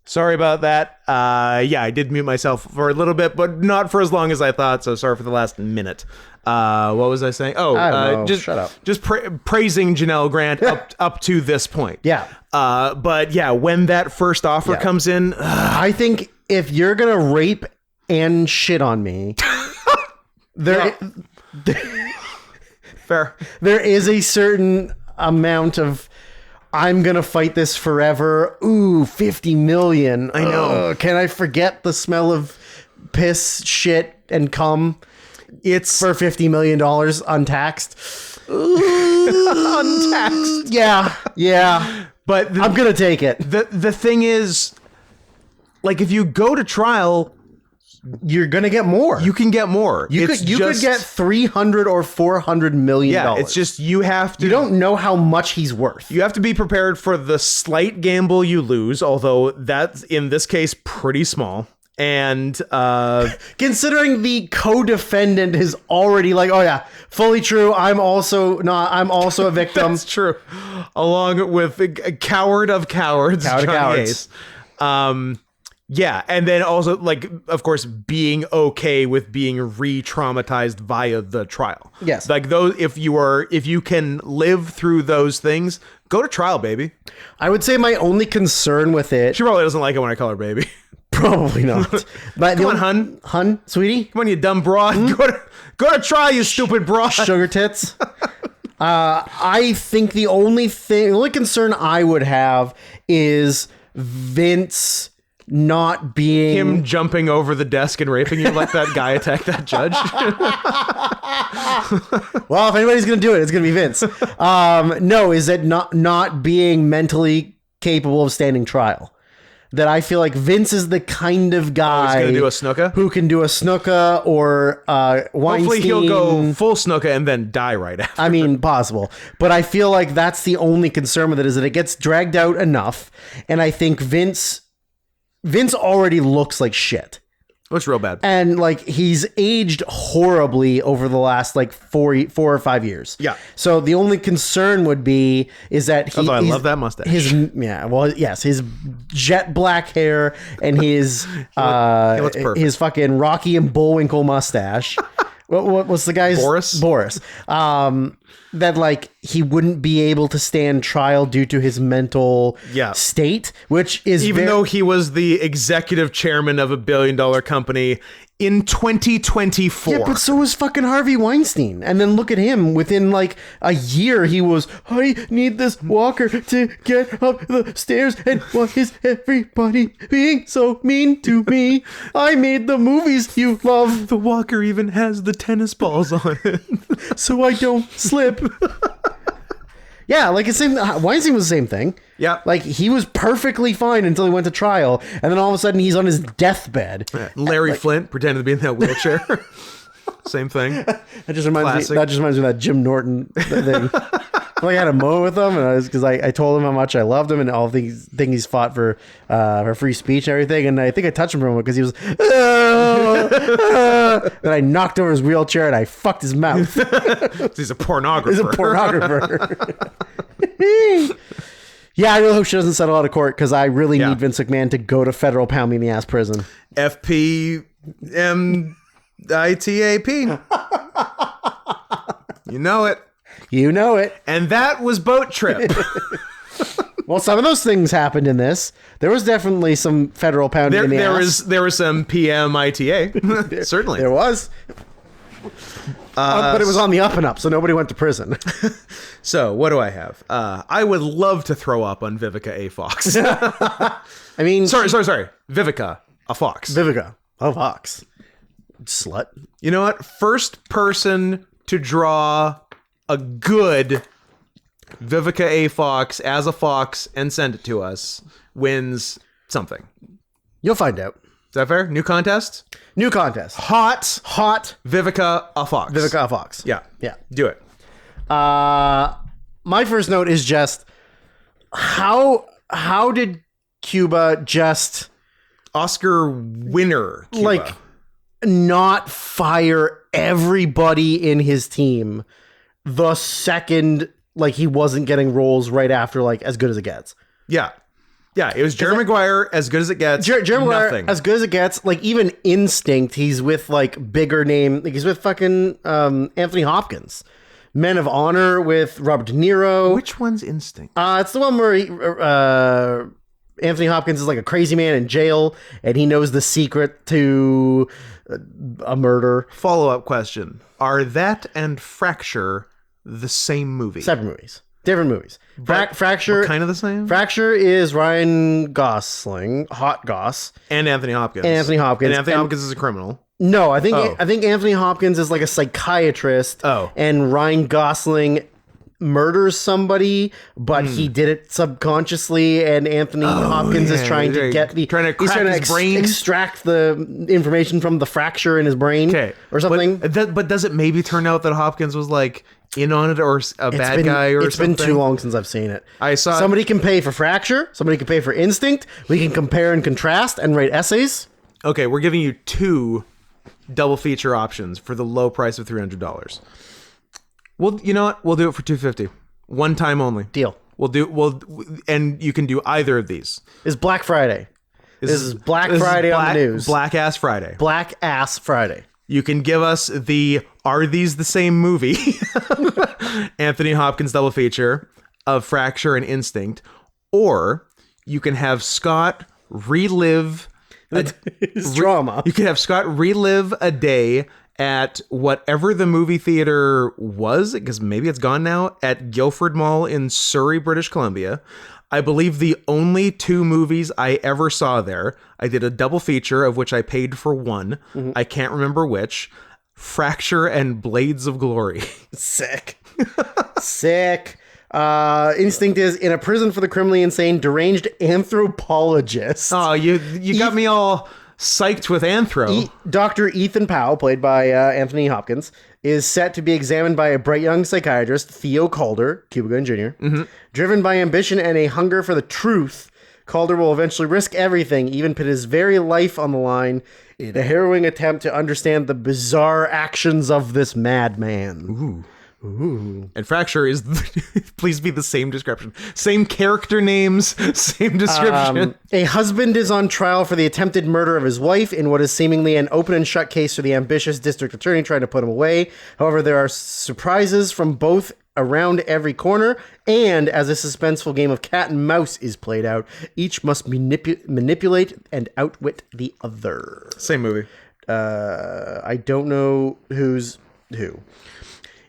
B: Sorry about that. Yeah, I did mute myself for a little bit, but not for as long as I thought, so sorry for the last minute. What was I saying? Oh,
A: I don't know.
B: just
A: Shut up.
B: Just praising Janelle Grant up to this point.
A: Yeah.
B: But yeah, when that first offer comes in...
A: I think if you're going to rape and shit on me...
B: Fair.
A: There is a certain amount of I'm gonna fight this forever. Ooh, 50 million.
B: I know.
A: Can I forget the smell of piss, shit, and cum?
B: It's
A: For $50 million untaxed.
B: untaxed.
A: Yeah.
B: But
A: I'm gonna take it.
B: the thing is, like, if you go to trial,
A: You're gonna get more.
B: you can get more.
A: You could get 300 or 400 million
B: Yeah,
A: dollars.
B: it's just you have to.
A: you don't know how much he's worth.
B: You have to be prepared for the slight gamble you lose, although that's in this case pretty small. And
A: Considering the co-defendant is already like, oh yeah, fully true. I'm also a victim.
B: that's true, along with a coward of cowards,
A: Coward of
B: Johnny
A: cowards.
B: Ace. Yeah, and then also, like, of course, being okay with being re-traumatized via the trial.
A: Yes.
B: Like those, if you can live through those things, go to trial, baby.
A: I would say my only concern with it,
B: She probably doesn't like it when I call her baby.
A: probably not. But
B: Come on, hun.
A: Sweetie,
B: Come on, you dumb broad. Go to trial, you stupid broad.
A: sugar tits. I think the only concern I would have is Vince not being
B: Him jumping over the desk and raping you like that guy attacked that judge.
A: Well, if anybody's gonna do it, it's gonna be Vince. No, is it not being mentally capable of standing trial? That I feel like Vince is the kind of guy
B: He's gonna do a snooka.
A: who can do a snooka or Weinstein.
B: Hopefully he'll go full snooka and then die right after.
A: I mean, possible. But I feel like that's the only concern with it, is that it gets dragged out enough. And I think Vince already looks like shit.
B: Looks real bad.
A: And like he's aged horribly over the last like 4 or 5 years.
B: Yeah.
A: So the only concern would be is that
B: Although I love that mustache.
A: his jet black hair and his
B: looks perfect.
A: his fucking Rocky and Bullwinkle mustache. What's the guy's Boris. That like he wouldn't be able to stand trial due to his mental state, which is
B: even though he was the executive chairman of $1 billion company in 2024.
A: Yeah, but so was fucking Harvey Weinstein. And then look at him. Within like a year, he was, I need this walker to get up the stairs. And why is everybody being so mean to me? I made the movies you love.
B: The walker even has the tennis balls on it.
A: So I don't slip. Yeah, like it's same. Weinstein was the same thing.
B: Yeah.
A: Like he was perfectly fine until he went to trial, and then all of a sudden he's on his deathbed.
B: Larry Flint pretending to be in that wheelchair. Same thing.
A: That just reminds me of that Jim Norton thing. I had a moment with him, and because I told him how much I loved him and all the things he's fought for free speech and everything, and I think I touched him for a moment because he was. Then I knocked over his wheelchair and I fucked his mouth.
B: He's a pornographer.
A: He's a pornographer. Yeah, I really hope she doesn't settle out of court because I really need Vince McMahon to go to federal pound me in the ass prison.
B: FPMITAP. You know it.
A: You know it.
B: And that was Boat Trip.
A: Well, some of those things happened in this. There was definitely some federal pounding in the ass.
B: There was some PMITA. Certainly.
A: There was. But it was on the up and up, so nobody went to prison.
B: So, what do I have? I would love to throw up on Vivica A. Fox.
A: I mean...
B: Sorry. Vivica a Fox.
A: Vivica a Fox. Slut.
B: You know what? First person to draw a good Vivica A. Fox as a fox and send it to us wins something.
A: You'll find out.
B: Is that fair? New contest?
A: New contest.
B: Hot
A: Vivica
B: a Fox.
A: Vivica a Fox.
B: Yeah.
A: Yeah.
B: Do it.
A: My first note is just how did Cuba just
B: Oscar winner Cuba.
A: like not fire everybody in his team the second like he wasn't getting roles right after like As Good as It Gets.
B: Yeah. Yeah, it was Jerry Maguire, As Good as It Gets.
A: Jerry Maguire, As Good as It Gets. Like even Instinct, he's with like bigger name. Like he's with fucking Anthony Hopkins. Men of Honor with Robert De Niro.
B: Which one's Instinct?
A: It's the one where Anthony Hopkins is like a crazy man in jail, and he knows the secret to a murder.
B: Follow-up question. Are that and Fracture the same movie?
A: Separate movies. Different movies. Fracture.
B: Kind of the same?
A: Fracture is Ryan Gosling, Hot Goss.
B: And Anthony Hopkins.
A: And Anthony Hopkins.
B: And Anthony Hopkins is a criminal.
A: No, I think Anthony Hopkins is like a psychiatrist.
B: Oh.
A: And Ryan Gosling murders somebody, but he did it subconsciously, and Anthony Hopkins is trying to get the
B: he's trying to his brain,
A: extract the information from the fracture in his brain, or something.
B: But does it maybe turn out that Hopkins was like in on it, or a bad guy, or
A: it's
B: something?
A: It's been too long since I've seen it.
B: I saw
A: somebody can pay for Fracture, somebody can pay for Instinct. We can compare and contrast and rate essays.
B: Okay, we're giving you 2 double feature options for the low price of $300. Well, you know what? We'll do it for $250. One time only.
A: Deal.
B: And you can do either of these.
A: It's Black Friday. This is Black Friday on the news.
B: Black Ass Friday.
A: Black Ass Friday.
B: You can give us the Are These the Same Movie? Anthony Hopkins double feature of Fracture and Instinct. Or you can have Scott relive
A: drama.
B: You can have Scott relive a day at whatever the movie theater was, because maybe it's gone now, at Guildford Mall in Surrey, British Columbia. I believe the only 2 movies I ever saw there. I did a double feature of which I paid for one. Mm-hmm. I can't remember which. Fracture and Blades of Glory.
A: Sick. Sick. Instinct is in a prison for the criminally insane, deranged anthropologist.
B: Oh, you got me all psyched with anthro.
A: Dr. Ethan Powell, played by Anthony Hopkins, is set to be examined by a bright young psychiatrist, Theo Calder, Cuba Gooding Jr. Mm-hmm. Driven by ambition and a hunger for the truth, Calder will eventually risk everything, even put his very life on the line, in a harrowing attempt to understand the bizarre actions of this madman.
B: Ooh. And Fracture is, please be the same description. Same character names, same description.
A: A husband is on trial for the attempted murder of his wife in what is seemingly an open and shut case for the ambitious district attorney trying to put him away. However, there are surprises from both around every corner, and as a suspenseful game of cat and mouse is played out, each must manipulate and outwit the other.
B: Same movie.
A: I don't know who's who.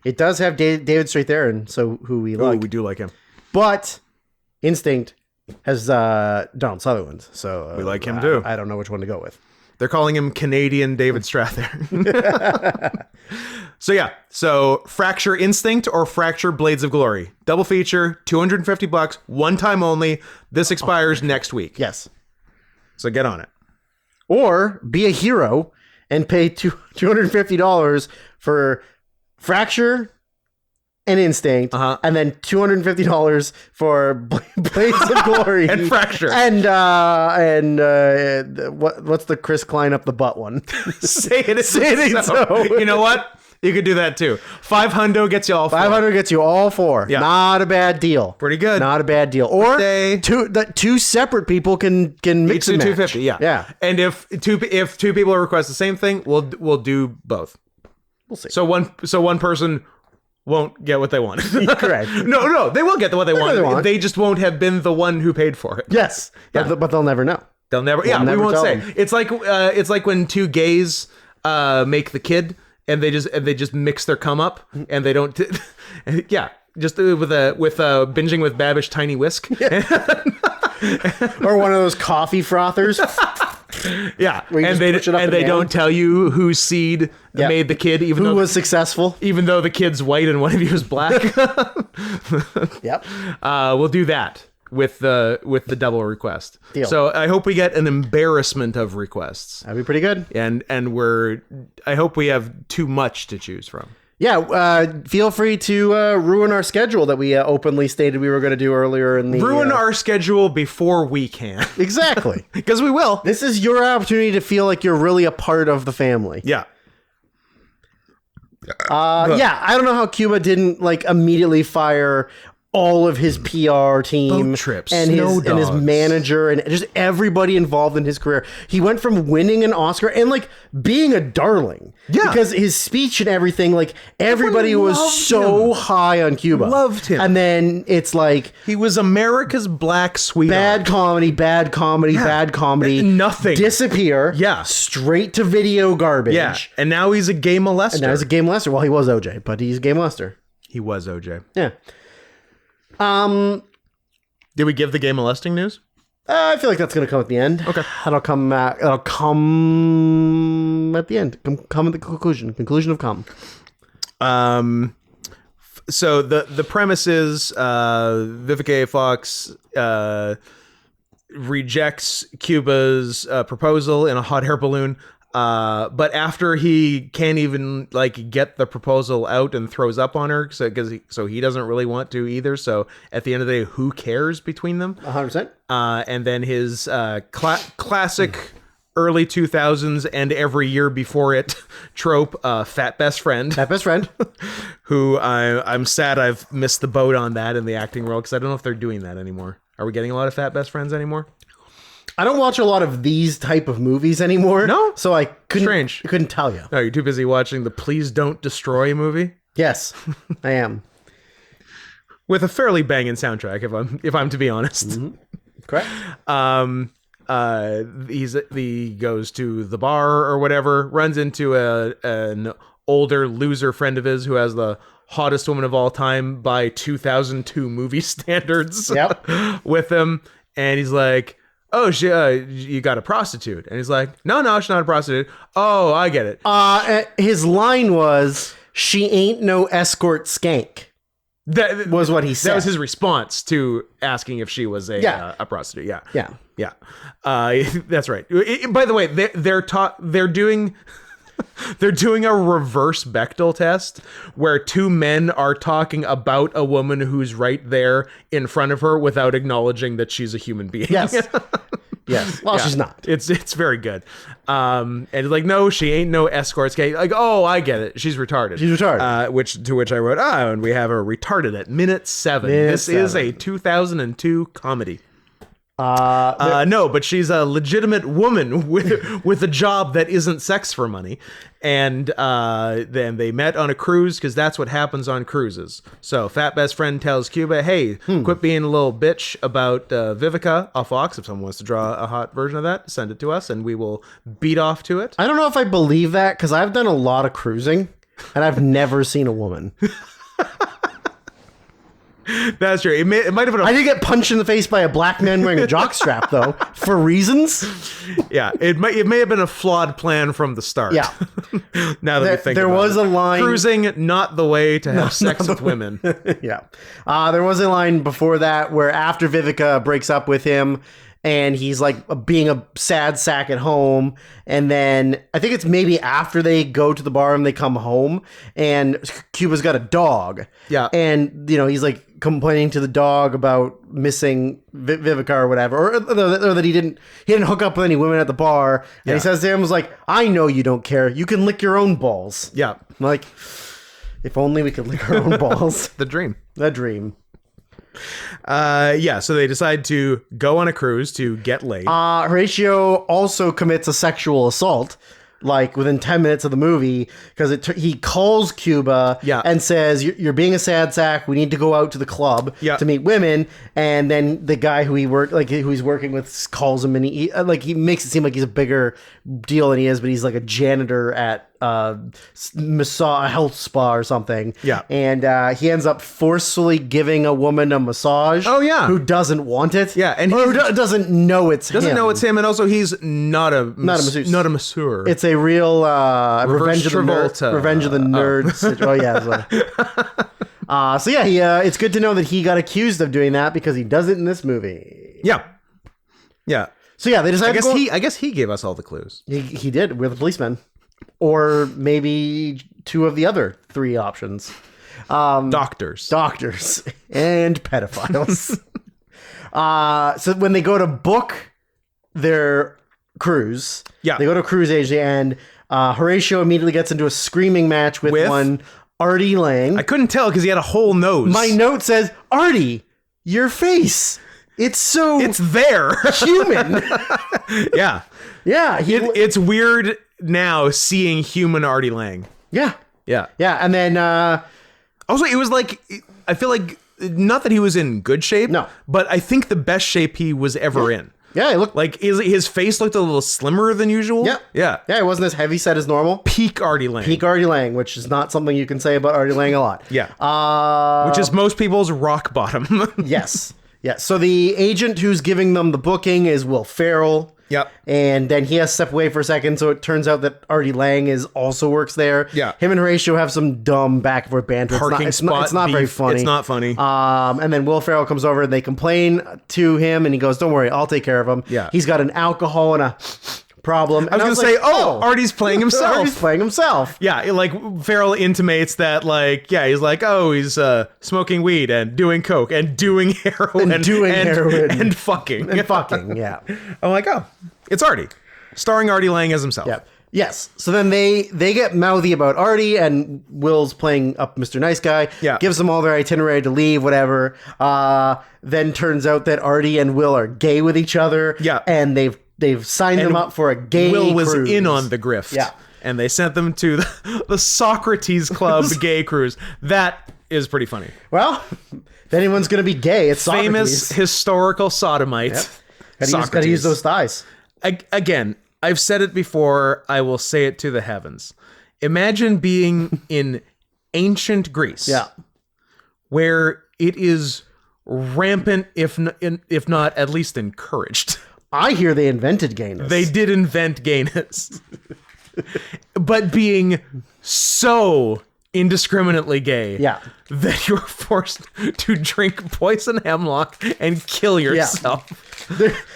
A: It does have David Strathairn, so who we like.
B: Oh, we do like him.
A: But Instinct has Donald Sutherland, so
B: we like him too.
A: I don't know which one to go with.
B: They're calling him Canadian David Strathairn. So Fracture Instinct or Fracture Blades of Glory. Double feature, $250, one time only. This expires next week.
A: Yes.
B: So get on it.
A: Or be a hero and pay $250 for Fracture and Instinct, and then $250 for Blades of Glory
B: and Fracture,
A: and what's the Chris Klein up the butt one?
B: Say it so. You know what? You could do that too. $500 gets you all 4.
A: $500 gets you all 4. Yeah. Not a bad deal.
B: Pretty good.
A: Not a bad deal. Or two separate people can mix and match.
B: $250. Yeah. And if two people request the same thing, we'll do both.
A: We'll see.
B: So one person won't get what they want.
A: Correct.
B: No, they will get what they want. They just won't have been the one who paid for it.
A: Yes. Yeah. But they'll never know.
B: They'll never. Yeah, we won't say. Them. It's like when 2 gays make the kid and they just mix their cum up and they don't. Just with binging with Babish tiny whisk. Yeah.
A: Or one of those coffee frothers.
B: Yeah, and they don't tell you whose seed made the kid, even though
A: was successful,
B: even though the kid's white and one of you is black.
A: Yep.
B: We'll do that with the double request. Deal. So I hope we get an embarrassment of requests.
A: That'd be pretty good.
B: And I hope we have too much to choose from.
A: feel free to ruin our schedule that we openly stated we were going to do earlier in the...
B: Ruin our schedule before we can.
A: Exactly.
B: Because we will.
A: This is your opportunity to feel like you're really a part of the family.
B: Yeah.
A: I don't know how Cuba didn't like immediately fire all of his PR team
B: Boat trips,
A: and his manager and just everybody involved in his career. He went from winning an Oscar and like being a darling.
B: Yeah.
A: Because his speech and everything, like everybody was so high on Cuba.
B: Loved him.
A: And then it's like
B: he was America's black sweetheart.
A: bad comedy.
B: Nothing.
A: Disappear.
B: Yeah.
A: Straight to video garbage.
B: Yeah. And now he's a gay molester.
A: And now he's a gay molester. Well, he was OJ, but he's a gay molester.
B: He was OJ.
A: Yeah.
B: Did we give the gay molesting news?
A: I feel like that's going to come at the end. Okay. That'll come at the end. Come at the conclusion. Conclusion of come.
B: So the premise is Vivica A. Fox rejects Cuba's proposal in a hot air balloon. But after he can't even like get the proposal out and throws up on her, so he doesn't really want to either. So at the end of the day, who cares between them?
A: 100%.
B: And then his classic early 2000s and every year before it trope, fat best friend.
A: Fat best friend.
B: Who I'm sad I've missed the boat on that in the acting role because I don't know if they're doing that anymore. Are we getting a lot of fat best friends anymore?
A: I don't watch a lot of these type of movies anymore.
B: No?
A: So I
B: Strange.
A: couldn't tell you.
B: No, you're too busy watching the Please Don't Destroy movie?
A: Yes, I am.
B: With a fairly banging soundtrack, if I'm to be honest.
A: Mm-hmm. Correct.
B: He goes to the bar or whatever, runs into an older loser friend of his who has the hottest woman of all time by 2002 movie standards.
A: Yep.
B: With him, and he's like, "Oh, you got a prostitute?" And he's like, No, she's not a prostitute. Oh, I get it.
A: His line was, "She ain't no escort skank."
B: That
A: was what he said.
B: That was his response to asking if she was a prostitute. Yeah. That's right. By the way, they're doing a reverse Bechdel test where two men are talking about a woman who's right there in front of her without acknowledging that she's a human being.
A: Yes. Yes. Well, she's not.
B: It's very good. And it's like, no, she ain't no escort. Like, oh, I get it. She's retarded. To which I wrote, and we have her retarded at minute 7. This is a 2002 comedy. No, but she's a legitimate woman with a job that isn't sex for money. And then they met on a cruise because that's what happens on cruises. So fat best friend tells Cuba, hey, quit being a little bitch about Vivica A. Fox. If someone wants to draw a hot version of that, send it to us and we will beat off to it.
A: I don't know if I believe that because I've done a lot of cruising and I've never seen a woman.
B: That's true. It might have been.
A: I did get punched in the face by a black man wearing a jockstrap, though, for reasons.
B: Yeah, it may have been a flawed plan from the start.
A: Yeah.
B: Now that we think
A: there
B: about
A: was
B: it.
A: a line.
B: Cruising, not the way to have sex with women.
A: Yeah. There was a line before that where after Vivica breaks up with him, and he's like being a sad sack at home. And then I think it's maybe after they go to the bar and they come home and Cuba's got a dog.
B: Yeah.
A: And, he's like complaining to the dog about missing Vivica or whatever, or that he didn't hook up with any women at the bar. And he says to him, was like, I know you don't care. You can lick your own balls.
B: Yeah.
A: I'm like, if only we could lick our own balls.
B: The dream.
A: The dream.
B: So they decide to go on a cruise to get laid.
A: Horatio also commits a sexual assault, like within 10 minutes of the movie, because he calls Cuba and says, you're being a sad sack. We need to go out to the club to meet women. And then the guy who he's working with calls him and he makes it seem like he's a bigger deal than he is, but he's like a janitor at a health spa or something.
B: Yeah.
A: And he ends up forcefully giving a woman a massage.
B: Oh, yeah.
A: Who doesn't want it.
B: Yeah. And
A: who doesn't know it's him.
B: Doesn't know it's him. And also he's not a masseur.
A: It's a real Revenge of the Nerds. Oh, yeah. So it's good to know that he got accused of doing that because he does it in this movie.
B: Yeah. Yeah.
A: So yeah, they decided
B: I guess he gave us all the clues.
A: He did. We're the policemen. or maybe two of the other three options.
B: Doctors
A: And pedophiles. So when they go to book their cruise,
B: Yeah.
A: they go to a cruise agency, and Horatio immediately gets into a screaming match with one Artie Lang.
B: I couldn't tell because he had a whole nose.
A: My note says, Artie, your face. It's
B: there.
A: human.
B: Yeah.
A: Yeah.
B: It's weird now seeing human Artie Lang.
A: Yeah.
B: Yeah.
A: Yeah. And then
B: Also, it was like, I feel like, not that he was in good shape.
A: No.
B: But I think the best shape he was ever in.
A: yeah, it looked
B: Like, his face looked a little slimmer than usual.
A: Yeah.
B: Yeah.
A: Yeah, it wasn't as heavy set as normal.
B: Peak Artie Lang.
A: Peak Artie Lang, which is not something you can say about Artie Lang a lot.
B: Yeah. Which is most people's rock bottom.
A: Yes. Yeah. So the agent who's giving them the booking is Will Ferrell.
B: Yep.
A: And then he has to step away for a second, so it turns out that Artie Lang also works there.
B: Yeah.
A: Him and Horatio have some dumb back and forth banter.
B: Parking spot
A: It's not very
B: beef.
A: funny.
B: It's not funny.
A: And then Will Ferrell comes over and they complain to him, and he goes, "Don't worry, I'll take care of him."
B: Yeah.
A: He's got an alcohol and a problem.
B: I was going to say, Artie's playing himself.
A: Artie's playing himself.
B: Yeah, like Farrell intimates that, like, yeah, he's like, oh, he's smoking weed and doing coke and doing heroin and fucking
A: And fucking, yeah.
B: I'm like, oh, it's Artie, starring Artie Lang as himself.
A: Yeah. Yes. So then they get mouthy about Artie, and Will's playing up Mr. Nice Guy.
B: Yeah.
A: Gives them all their itinerary to leave, whatever. Then turns out that Artie and Will are gay with each other.
B: Yeah.
A: And they've signed them up for a gay
B: Will was
A: cruise.
B: in on the grift.
A: Yeah.
B: And they sent them to the Socrates Club gay cruise. That is pretty funny.
A: Well, if anyone's going to be gay, it's
B: Famous
A: Socrates.
B: historical sodomite.
A: Yep. Gotta use those thighs.
B: Again, I've said it before. I will say it to the heavens. Imagine being in ancient Greece.
A: Yeah.
B: Where it is rampant, if not at least encouraged.
A: I hear they invented gayness.
B: They did invent gayness. But being so indiscriminately gay that you're forced to drink poison hemlock and kill yourself.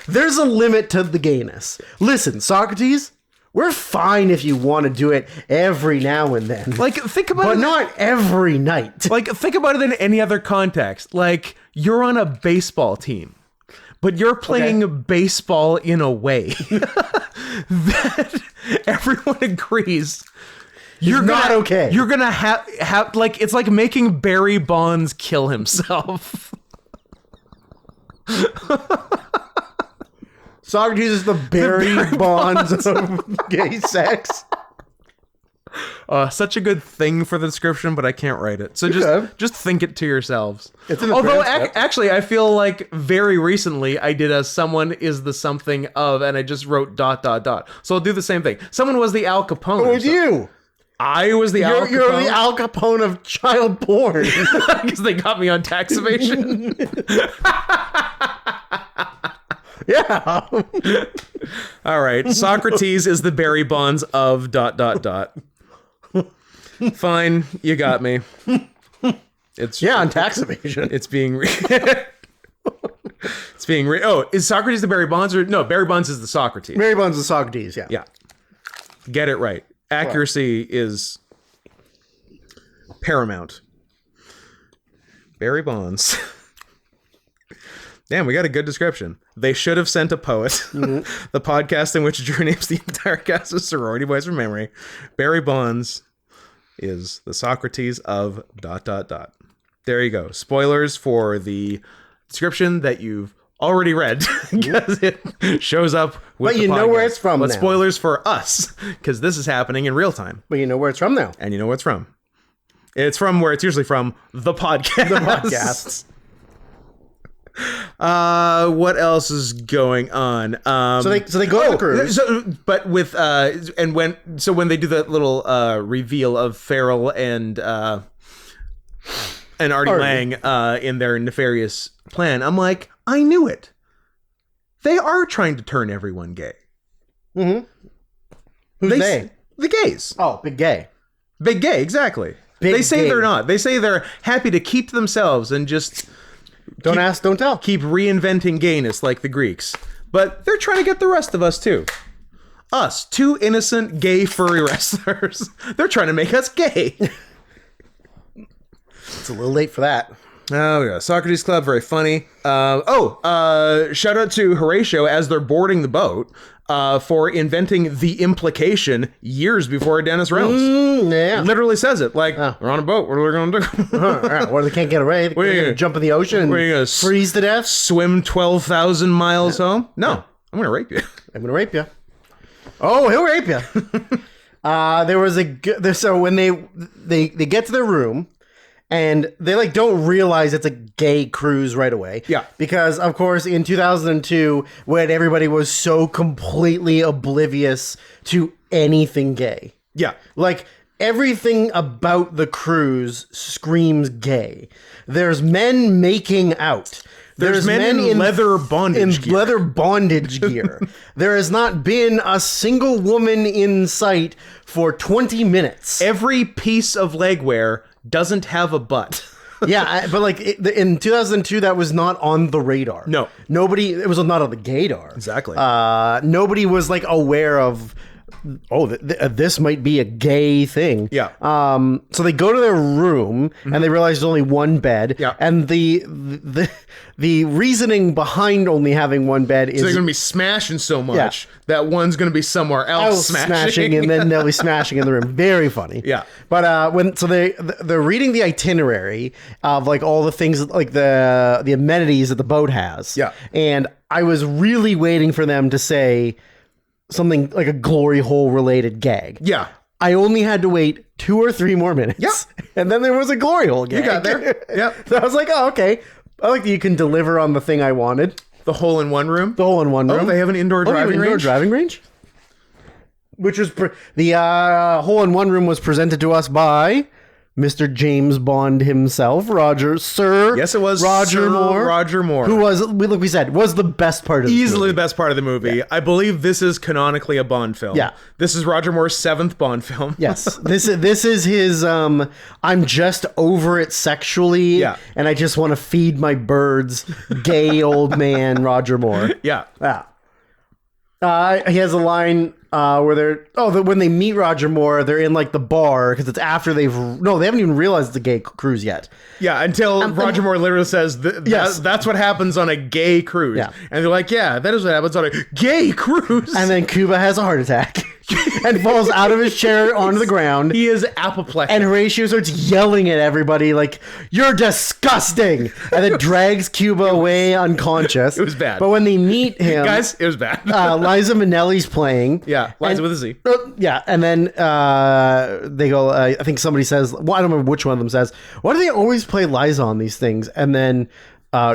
A: There's a limit to the gayness. Listen, Socrates, we're fine if you want to do it every now and then.
B: Like, think about it.
A: But not every night.
B: Like, think about it in any other context. Like, you're on a baseball team, but you're playing baseball in a way that everyone agrees you're
A: not okay.
B: You're gonna have like, it's like making Barry Bonds kill himself.
A: Socrates is the Barry Bonds of gay sex.
B: Such a good thing for the description, but I can't write it. So just think it to yourselves.
A: It's in the
B: Although
A: transcript.
B: actually, I feel like very recently I did a someone is the something of, and I just wrote ... So I'll do the same thing. Someone was the Al Capone.
A: Who was you?
B: I was the Al Capone.
A: You're the Al Capone of child porn.
B: Because they got me on tax evasion.
A: Yeah.
B: All right. Socrates is the Barry Bonds of ... Fine, you got me. It's
A: on tax evasion.
B: It's being is Socrates the Barry Bonds, or no? Barry Bonds is the Socrates.
A: Barry Bonds is Socrates, yeah.
B: Yeah. Get it right. Accuracy is paramount. Barry Bonds. Damn, we got a good description. They should have sent a poet. Mm-hmm. The podcast in which Drew names the entire cast of Sorority Boys from memory. Barry Bonds is the Socrates of ... There you go. Spoilers for the description that you've already read, because it shows up with
A: But you know where it's from
B: But
A: now.
B: spoilers for us, because this is happening in real time.
A: But you know where it's from now.
B: And you know where it's from. It's from where it's usually from, the podcast.
A: The podcast.
B: What else is going on?
A: So they go to the cruise.
B: But with when they do that little reveal of Farrell and Artie Lang in their nefarious plan, I'm like, I knew it. They are trying to turn everyone gay.
A: Mm-hmm. Who's they?
B: The gays.
A: Oh, big gay.
B: Big gay, exactly.
A: Big
B: they say
A: gay.
B: they're not. They say they're happy to keep to themselves and just
A: Don't ask, don't tell.
B: keep reinventing gayness like the Greeks. But they're trying to get the rest of us too. Us, two innocent gay furry wrestlers. They're trying to make us gay.
A: It's a little late for that.
B: Oh, yeah. Socrates Club, very funny. Shout out to Horatio as they're boarding the boat for inventing the implication years before Dennis Reynolds.
A: Yeah.
B: Literally says it. Like, we're on a boat. What are we going to do?
A: Or they can't get away. They're going to jump in the ocean and freeze to death.
B: Swim 12,000 miles home? No. I'm going to rape you.
A: I'm going to rape you. Oh, he'll rape you. So when they get to their room, and they like don't realize it's a gay cruise right away.
B: Yeah.
A: Because of course in 2002, when everybody was so completely oblivious to anything gay.
B: Yeah.
A: Like everything about the cruise screams gay. There's men making out.
B: There's men in leather bondage gear.
A: Leather bondage gear. There has not been a single woman in sight for 20 minutes.
B: Every piece of legwear doesn't have a butt.
A: Yeah, but like in 2002, that was not on the radar.
B: No.
A: Nobody, it was not on the gaydar.
B: Exactly.
A: Nobody was like aware of, this might be a gay thing.
B: Yeah.
A: So they go to their room and they realize there's only one bed.
B: Yeah.
A: And the reasoning behind only having one bed is
B: So they're going to be smashing so much that one's going to be somewhere else smashing.
A: and then they'll be smashing in the room. Very funny.
B: Yeah.
A: But they're reading the itinerary of like all the things like the amenities that the boat has.
B: Yeah.
A: And I was really waiting for them to say something like a glory hole related gag.
B: Yeah.
A: I only had to wait 2 or 3 more minutes.
B: Yep.
A: And then there was a glory hole gag.
B: You got there. Yep.
A: So I was like, oh, okay. I like that you can deliver on the thing I wanted.
B: The hole in one room?
A: The hole in one room.
B: Oh, they have an indoor driving range?
A: Driving range? Which was... the hole in one room was presented to us by Mr. James Bond himself, Sir
B: Yes, it was
A: Roger
B: Sir
A: Moore.
B: Roger Moore.
A: Who was, like we said, was the best part of the
B: Easily
A: movie.
B: the best part of the movie. Yeah. I believe this is canonically a Bond film.
A: Yeah.
B: This is Roger Moore's 7th Bond film.
A: Yes. This is his I'm just over it sexually and I just want to feed my birds gay old man Roger Moore.
B: Yeah.
A: Yeah. He has a line where they're when they meet Roger Moore, they're in like the bar because it's after they haven't even realized it's a gay cruise yet.
B: Yeah, until Roger Moore literally says that's what happens on a gay cruise.
A: Yeah.
B: And they're like, yeah, that is what happens on a gay cruise.
A: And then Cuba has a heart attack and falls out of his chair onto the ground.
B: He is apoplectic.
A: And Horatio starts yelling at everybody like, "You're disgusting!" And then drags Cuba away unconscious.
B: It was bad.
A: But when they meet him...
B: Guys, it was bad.
A: Liza Minnelli's playing.
B: Yeah, Liza with a Z.
A: Yeah, and then they go, I think somebody says, well, I don't remember which one of them says, why do they always play Liza on these things? And then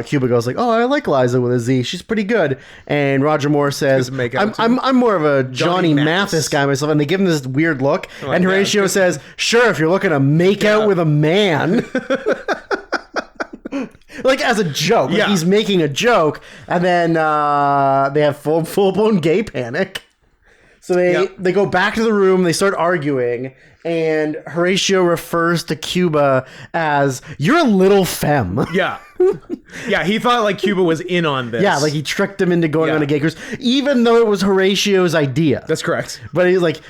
A: Cuba goes like, oh, I like Liza with a Z. She's pretty good. And Roger Moore says, I'm more of a Johnny Mathis guy myself. And they give him this weird look. And Horatio says, sure, if you're looking to make out with a man. Like as a joke. Like he's making a joke. And then they have full-blown gay panic. So they go back to the room, they start arguing, and Horatio refers to Cuba as, "You're a little femme."
B: Yeah. Yeah, he thought like Cuba was in on this.
A: Yeah, like he tricked him into going on a gay cruise, even though it was Horatio's idea.
B: That's correct.
A: But he's like,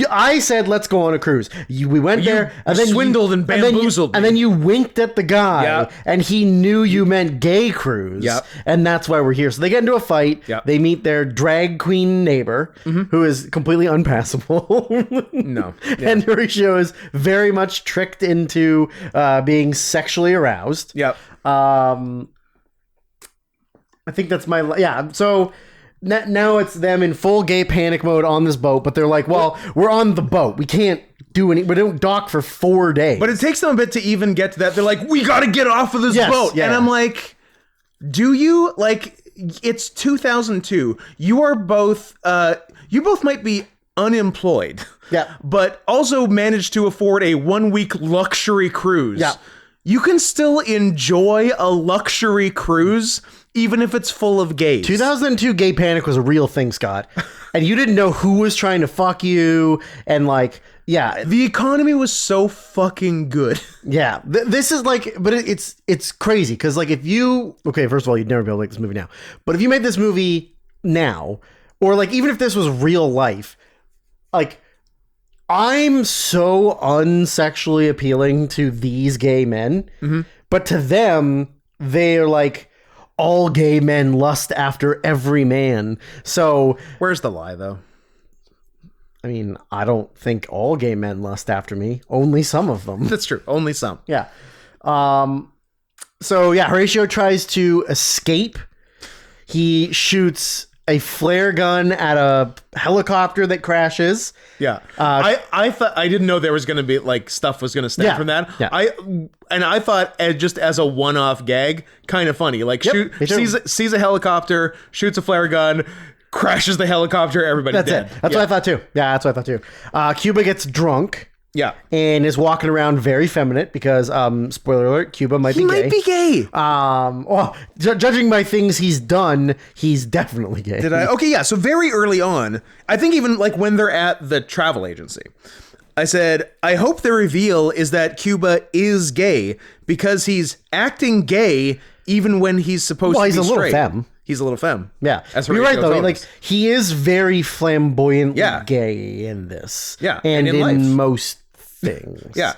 A: I said, let's go on a cruise. We went there, and then
B: swindled and bamboozled
A: and then you winked at the guy, and he knew you meant gay cruise, and that's why we're here. So they get into a fight. They meet their drag queen neighbor, who is completely unpassable.
B: No. Yeah.
A: And Horatio is very much tricked into being sexually aroused.
B: Yep.
A: I think that's so now it's them in full gay panic mode on this boat, but they're like, well, we're on the boat, we can't do we don't dock for 4 days.
B: But it takes them a bit to even get to that. They're like, we gotta get off of this boat. And I'm like, do you? Like, it's 2002. You are both you both might be unemployed, but also managed to afford a 1-week luxury cruise. You can still enjoy a luxury cruise, even if it's full of gays.
A: 2002 gay panic was a real thing, Scott. And you didn't know who was trying to fuck you. And like,
B: the economy was so fucking good.
A: Yeah. This is like, but it's crazy. Cause like if you, okay, first of all, you'd never be able to make this movie now. But if you made this movie now, or like even if this was real life, like I'm so unsexually appealing to these gay men, but to them, they're like all gay men lust after every man. So
B: Where's the lie, though?
A: I mean, I don't think all gay men lust after me. Only some of them.
B: That's true. Only some.
A: Yeah. So yeah, Horatio tries to escape. He shoots a flare gun at a helicopter that crashes.
B: Yeah. I thought I didn't know there was going to be like stuff was going to stem from that.
A: Yeah.
B: I thought just as a one-off gag, kind of funny. Like sees a helicopter, shoots a flare gun, crashes the helicopter, everybody's dead.
A: That's what I thought too. Yeah, that's what I thought too. Cuba gets drunk.
B: Yeah.
A: And is walking around very feminine because, spoiler alert, Cuba might be gay.
B: He might be gay.
A: Well, judging by things he's done, he's definitely gay.
B: Did I? Okay, yeah. So very early on, I think even like when they're at the travel agency, I said, I hope the reveal is that Cuba is gay because he's acting gay even when he's supposed to be straight.
A: Well, he's a little femme.
B: He's a little femme.
A: Yeah.
B: That's
A: You're right, though. Like, he is very flamboyantly gay in this.
B: Yeah.
A: And in most things.
B: Yeah.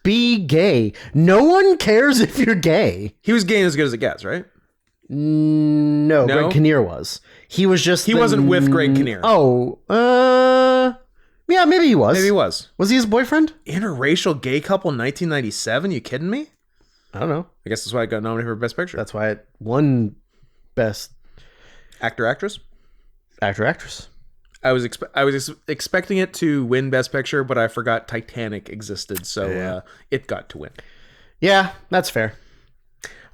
A: Be gay. No one cares if you're gay.
B: He was gay as good as it gets, right?
A: No? Greg Kinnear was. He was just...
B: He wasn't with Greg Kinnear.
A: Oh. Yeah, maybe he was.
B: Maybe he was.
A: Was he his boyfriend?
B: Interracial gay couple 1997? You kidding me?
A: I don't know.
B: I guess that's why I got nominated for Best Picture.
A: That's why it won Best
B: Actor-Actress?
A: Actor-Actress.
B: I was expecting it to win Best Picture, but I forgot Titanic existed, so it got to win.
A: Yeah, that's fair.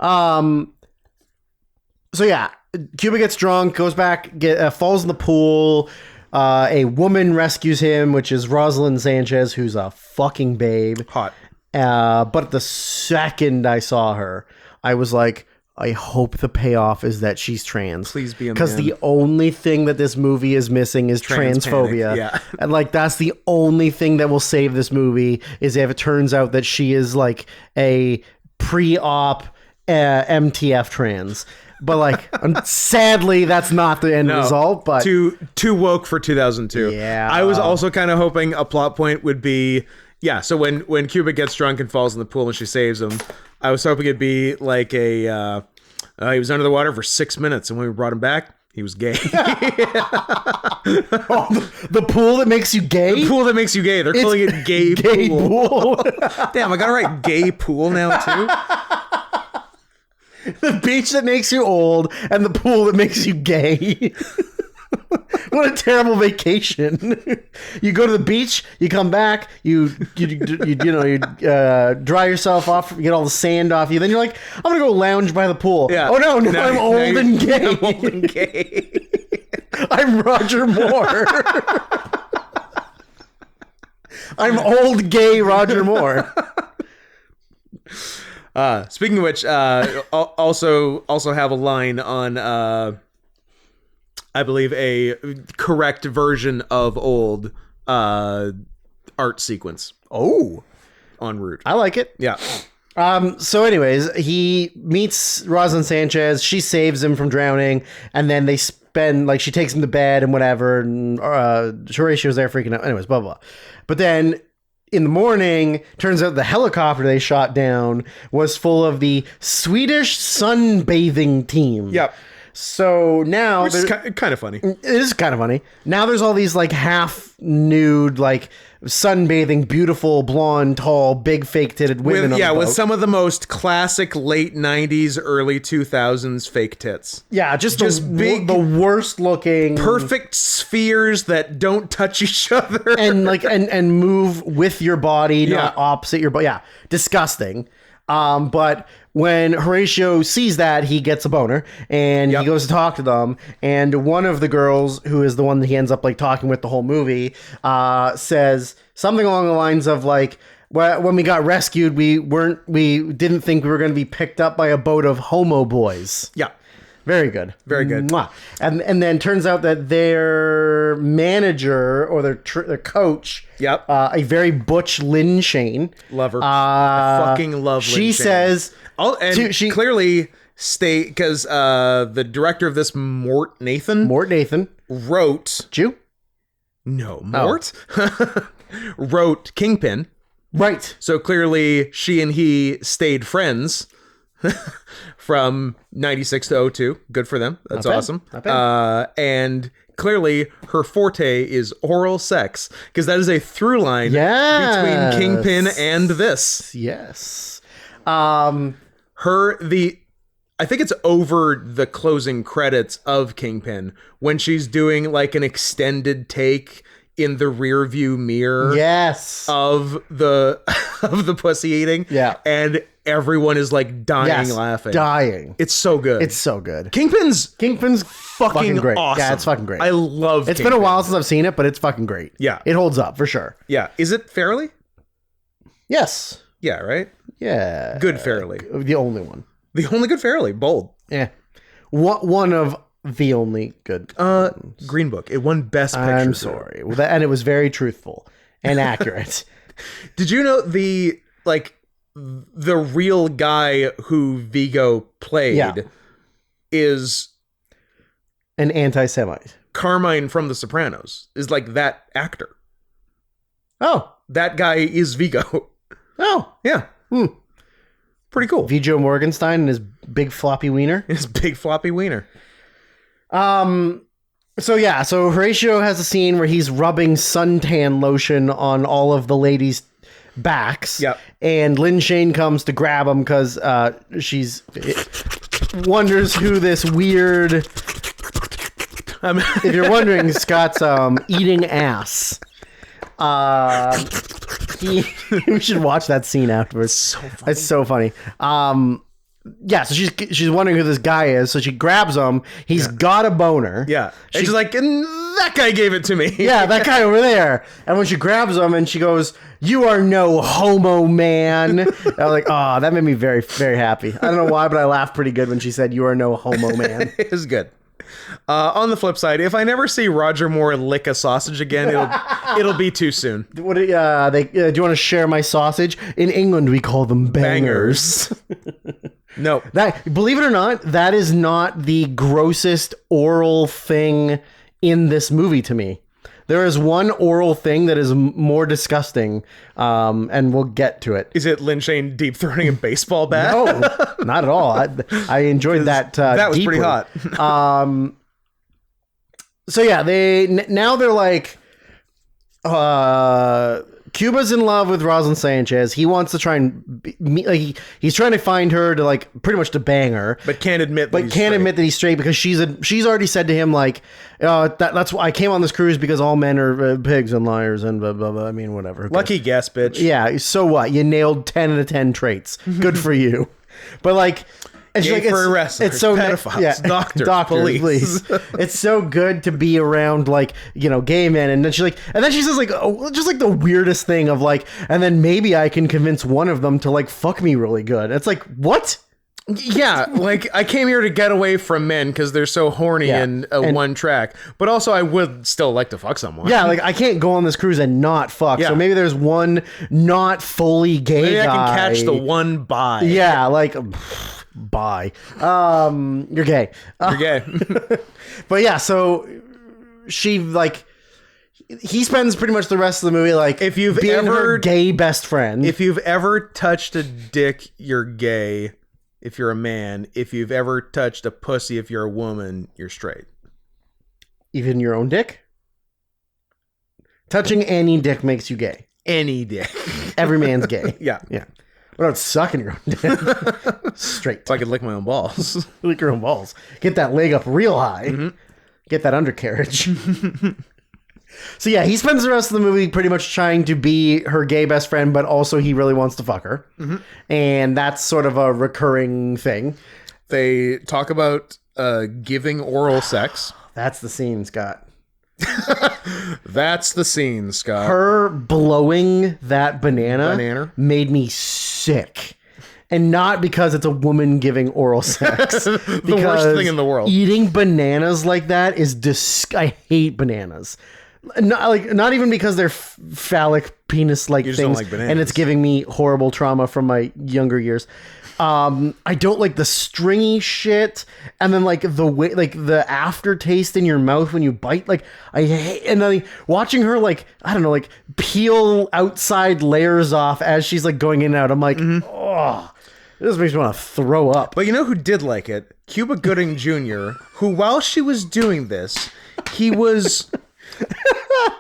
A: So yeah, Cuba gets drunk, goes back, falls in the pool. A woman rescues him, which is Rosalind Sanchez, who's a fucking babe.
B: Hot.
A: But the second I saw her, I was like, I hope the payoff is that she's trans.
B: Please be a man.
A: Because the only thing that this movie is missing is transphobia.
B: Yeah.
A: And like that's the only thing that will save this movie is if it turns out that she is like a pre-op MTF trans. But like sadly that's not the end result. But
B: too woke for 2002.
A: Yeah.
B: I was also kind of hoping a plot point would be so when Cuba gets drunk and falls in the pool and she saves him, I was hoping it'd be like he was under the water for 6 minutes, and when we brought him back, he was gay.
A: The pool that makes you gay?
B: The pool that makes you gay. They're calling it gay pool. Damn, I gotta write gay pool now too.
A: The beach that makes you old and the pool that makes you gay. What a terrible vacation. You go to the beach, you come back, you dry yourself off, you get all the sand off you, then you're like, I'm gonna go lounge by the pool.
B: Yeah.
A: Oh no, I'm old and gay.
B: I'm old and gay.
A: I'm Roger Moore. I'm old gay Roger Moore.
B: Speaking of which, also have a line on I believe a correct version of old art sequence.
A: Oh,
B: en route.
A: I like it.
B: Yeah.
A: So anyways, he meets Rosalind Sanchez. She saves him from drowning, and then they spend like she takes him to bed and whatever. And Horatio's there freaking out. Anyways, blah blah. But then in the morning, turns out the helicopter they shot down was full of the Swedish sunbathing team.
B: Yep.
A: So now
B: it's kind of funny.
A: It is kind of funny. Now there's all these like half nude, like sunbathing, beautiful, blonde, tall, big fake titted women.
B: With some of the most classic late 90s, early 2000s fake tits.
A: Yeah, just big, the worst looking,
B: perfect spheres that don't touch each other
A: and like and move with your body, not opposite your body. Yeah, disgusting. But when Horatio sees that, he gets a boner and he goes to talk to them. And one of the girls, who is the one that he ends up like talking with the whole movie, says something along the lines of like, well, when we got rescued, we didn't think we were going to be picked up by a boat of homo boys.
B: Yeah.
A: Very good.
B: Very good.
A: Mwah. And then turns out that their manager or their coach, a very butch Lynn Shane.
B: Love her. I fucking love Lynn Shane.
A: She says...
B: she clearly because the director of this, Mort Nathan, wrote...
A: Jew?
B: No, Mort wrote Kingpin.
A: Right.
B: So clearly she and he stayed friends from 96 to 02. Good for them. That's awesome.
A: Not bad.
B: And clearly her forte is oral sex, because that is a through line
A: Yes.
B: between Kingpin and this.
A: Yes.
B: I think it's over the closing credits of Kingpin when she's doing like an extended take in the rear view mirror
A: Yes.
B: of the pussy eating.
A: Yeah.
B: And everyone is like dying laughing.
A: Dying.
B: It's so good.
A: It's so good.
B: Kingpin's
A: fucking great.
B: awesome.
A: Yeah, it's fucking great.
B: I love
A: It's been a while since I've seen it, but it's fucking great.
B: Yeah.
A: It holds up for sure.
B: Yeah. Is it Fairly?
A: Yes.
B: Yeah, right?
A: Yeah.
B: Good Fairly.
A: The only one.
B: The only good Fairly. Bold.
A: Yeah. One of the only good.
B: Green Book. It won Best Picture.
A: I'm sorry. Well, and it was very truthful and accurate.
B: Did you know the real guy who Vigo played is
A: An anti-Semite.
B: Carmine from The Sopranos, is like that actor.
A: Oh.
B: That guy is Vigo.
A: Oh.
B: Yeah. Pretty cool.
A: Viggo Morgenstein and his big floppy wiener.
B: His big floppy wiener.
A: So Horatio has a scene where he's rubbing suntan lotion on all of the ladies' backs.
B: Yep.
A: And Lin Shane comes to grab him because she's wonders who this weird. If you're wondering, Scott's eating ass. We should watch that scene afterwards.
B: So funny.
A: It's so funny. So she's wondering who this guy is, so she grabs him. He's got a boner.
B: Yeah. She's like, and that guy gave it to me.
A: Yeah, that guy over there. And when she grabs him and she goes, "You are no homo, man." I was like, oh, that made me very, very happy. I don't know why, but I laughed pretty good when she said, "You are no homo, man."
B: It was good. On the flip side, if I never see Roger Moore lick a sausage again, it'll be too soon.
A: What do you want to share my sausage? In England, we call them bangers.
B: No.
A: That, believe it or not, that is not the grossest oral thing in this movie to me. There is one oral thing that is more disgusting, and we'll get to it.
B: Is it Lin Shane deep throating a baseball bat?
A: No, not at all. I enjoyed that.
B: That was
A: deeply.
B: pretty hot.
A: So yeah, they're like, Cuba's in love with Rosalind Sanchez. He wants to try and he's trying to find her to like pretty much to bang her,
B: but can't admit that
A: he's straight because she's already said to him like, that's why I came on this cruise because all men are pigs and liars and blah blah blah. I mean, whatever.
B: Lucky guess, bitch.
A: Yeah. So what? You nailed 10 out of 10 traits. Good for you. But like. And she's like,
B: it's so pedophiles, doctors, police.
A: It's so good to be around like, gay men. And then she says like, just like the weirdest thing of like, and then maybe I can convince one of them to like fuck me really good. It's like, what?
B: Yeah, like I came here to get away from men because they're so horny and one track. But also, I would still like to fuck someone.
A: Yeah, like I can't go on this cruise and not fuck.
B: Yeah.
A: So maybe there's one not fully gay
B: maybe
A: guy.
B: I can catch the one bi.
A: Yeah, like. Bye. You're gay.
B: You're gay.
A: But yeah, so he spends pretty much the rest of the movie like
B: if you've
A: being
B: ever
A: her gay best friend.
B: If you've ever touched a dick, you're gay. If you're a man, if you've ever touched a pussy, if you're a woman, you're straight.
A: Even your own dick? Touching any dick makes you gay.
B: Any dick.
A: Every man's gay.
B: Yeah.
A: What about sucking your own dick? Straight.
B: So I could lick my own balls.
A: Lick your own balls. Get that leg up real high. Mm-hmm. Get that undercarriage. So yeah, he spends the rest of the movie pretty much trying to be her gay best friend, but also he really wants to fuck her. Mm-hmm. And that's sort of a recurring thing.
B: They talk about giving oral sex.
A: That's the scene, Scott.
B: That's the scene, Scott.
A: Her blowing that banana made me sick. And not because it's a woman giving oral sex.
B: The worst thing in the world.
A: Eating bananas like that is I hate bananas. Not even because they're phallic penis-like things.
B: Don't like bananas.
A: And it's giving me horrible trauma from my younger years. I don't like the stringy shit, and then like the way, like the aftertaste in your mouth when you bite. Like I hate, and then watching her like I don't know, like peel outside layers off as she's like going in and out. I'm like, oh, this makes me want to throw up.
B: But you know who did like it? Cuba Gooding Jr., who while she was doing this, he was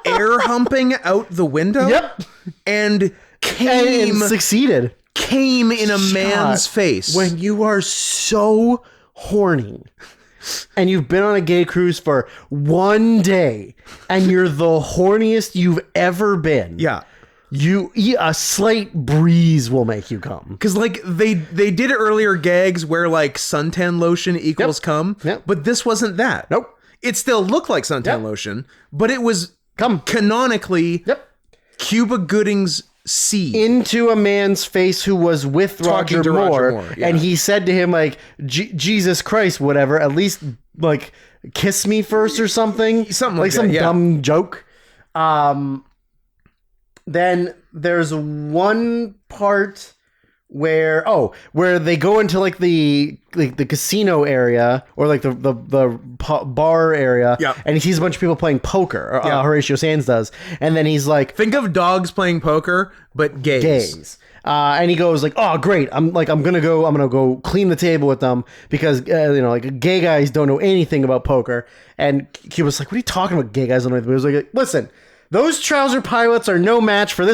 B: air humping out the window.
A: Yep,
B: and
A: and succeeded.
B: Came in a man's face.
A: When you are so horny and you've been on a gay cruise for one day and you're the horniest you've ever been.
B: Yeah.
A: A slight breeze will make you come.
B: Because like they did earlier gags where like suntan lotion equals cum.
A: Yep.
B: But this wasn't that.
A: Nope.
B: It still looked like suntan lotion, but it was
A: Cum.
B: Canonically Cuba Gooding's seed
A: into a man's face who was with Roger Moore,
B: yeah.
A: and he said to him like, Jesus Christ, whatever, at least like kiss me first or something like
B: that,
A: some
B: yeah.
A: dumb joke. Then there's one part where they go into like the casino area or like the bar area, and he sees a bunch of people playing poker. Horatio Sands does, and then he's like,
B: think of dogs playing poker, but gays.
A: And he goes like, oh great, I'm gonna go clean the table with them because like gay guys don't know anything about poker. And Cuba's like, what are you talking about, gay guys don't know anything? He was like, listen, those trouser pilots are no match for a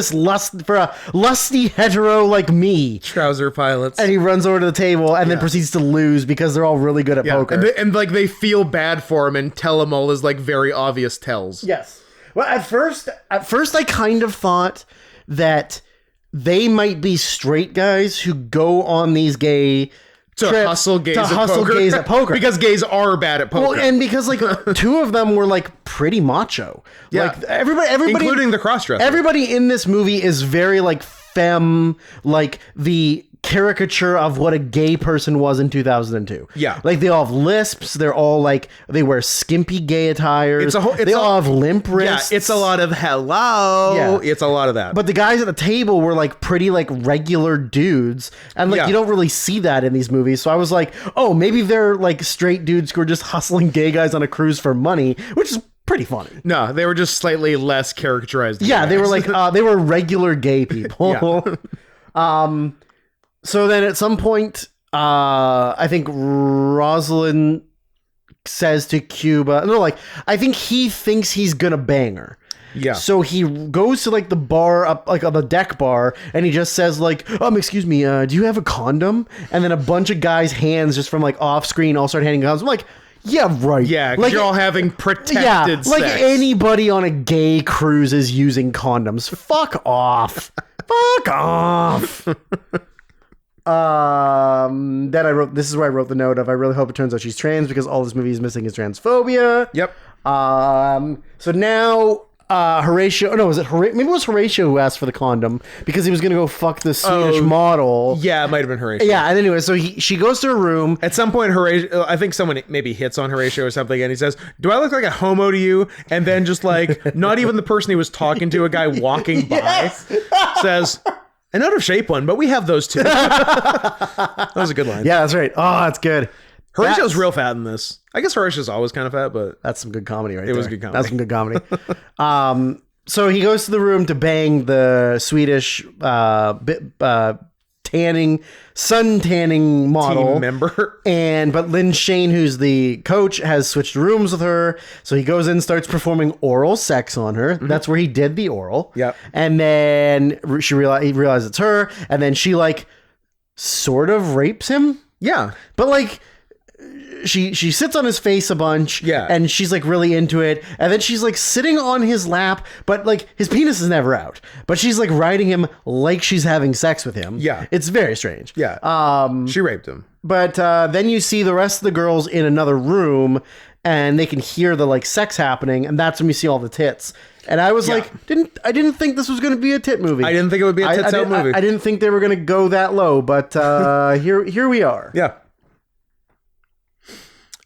A: lusty hetero like me.
B: Trouser pilots.
A: And he runs over to the table and then proceeds to lose because they're all really good at poker.
B: And like they feel bad for him and tell him all his like very obvious tells.
A: Yes. Well, at first I kind of thought that they might be straight guys who go on these gay
B: hustle gays
A: at poker
B: because gays are bad at poker.
A: Well, and because like two of them were like pretty macho.
B: Yeah.
A: Like everybody,
B: including the crossdresser.
A: Everybody in this movie is very like femme, like the caricature of what a gay person was in 2002.
B: Yeah.
A: Like they all have lisps. They're all like, they wear skimpy gay attires. They all have limp wrists.
B: Yeah, it's a lot of hello.
A: Yeah.
B: It's a lot of that.
A: But the guys at the table were like pretty like regular dudes. And like you don't really see that in these movies. So I was like, oh, maybe they're like straight dudes who are just hustling gay guys on a cruise for money, which is pretty funny.
B: No, they were just slightly less characterized.
A: Yeah, they were like they were regular gay people. So then at some point, I think Rosalind says to Cuba, I think he thinks he's gonna bang her.
B: Yeah.
A: So he goes to like the bar up, like on the deck bar, and he just says like, excuse me, do you have a condom? And then a bunch of guys' hands just from like off screen all start handing condoms. I'm like, yeah, right.
B: Yeah,
A: like
B: you're all having protected sex.
A: Like anybody on a gay cruise is using condoms. Fuck off. Fuck off. Then this is where I wrote the note of, I really hope it turns out she's trans because all this movie is missing is transphobia.
B: Yep.
A: So now Horatio, maybe it was Horatio who asked for the condom because he was going to go fuck the Swedish model.
B: Yeah, it might have been Horatio.
A: Yeah, and anyway, so she goes to her room.
B: At some point, Horatio, I think someone maybe hits on Horatio or something, and he says, do I look like a homo to you? And then just like, not even the person he was talking to, a guy walking by, says, an out of shape one, but we have those too. That was a good line.
A: Yeah, that's right. Oh, that's good.
B: Horatio's real fat in this. I guess Horatio's always kind of fat, but
A: that's some good comedy right there.
B: It was good comedy.
A: That's some good comedy. So he goes to the room to bang the Swedish sun tanning model
B: team member.
A: But Lynn Shane, who's the coach, has switched rooms with her. So he goes in, starts performing oral sex on her. Mm-hmm. That's where he did the oral.
B: Yep.
A: And then he realizes it's her, and then she like sort of rapes him.
B: Yeah.
A: But like, she sits on his face a bunch, and she's like really into it, and then she's like sitting on his lap, but like his penis is never out, but she's like riding him like she's having sex with him.
B: Yeah,
A: it's very strange.
B: Yeah. She raped him.
A: But then you see the rest of the girls in another room, and they can hear the like sex happening, and that's when you see all the tits. And I was like, I didn't think this was going to be a tit movie.
B: I didn't think it would be a tits out movie.
A: I didn't think they were going to go that low, but here we are.
B: Yeah.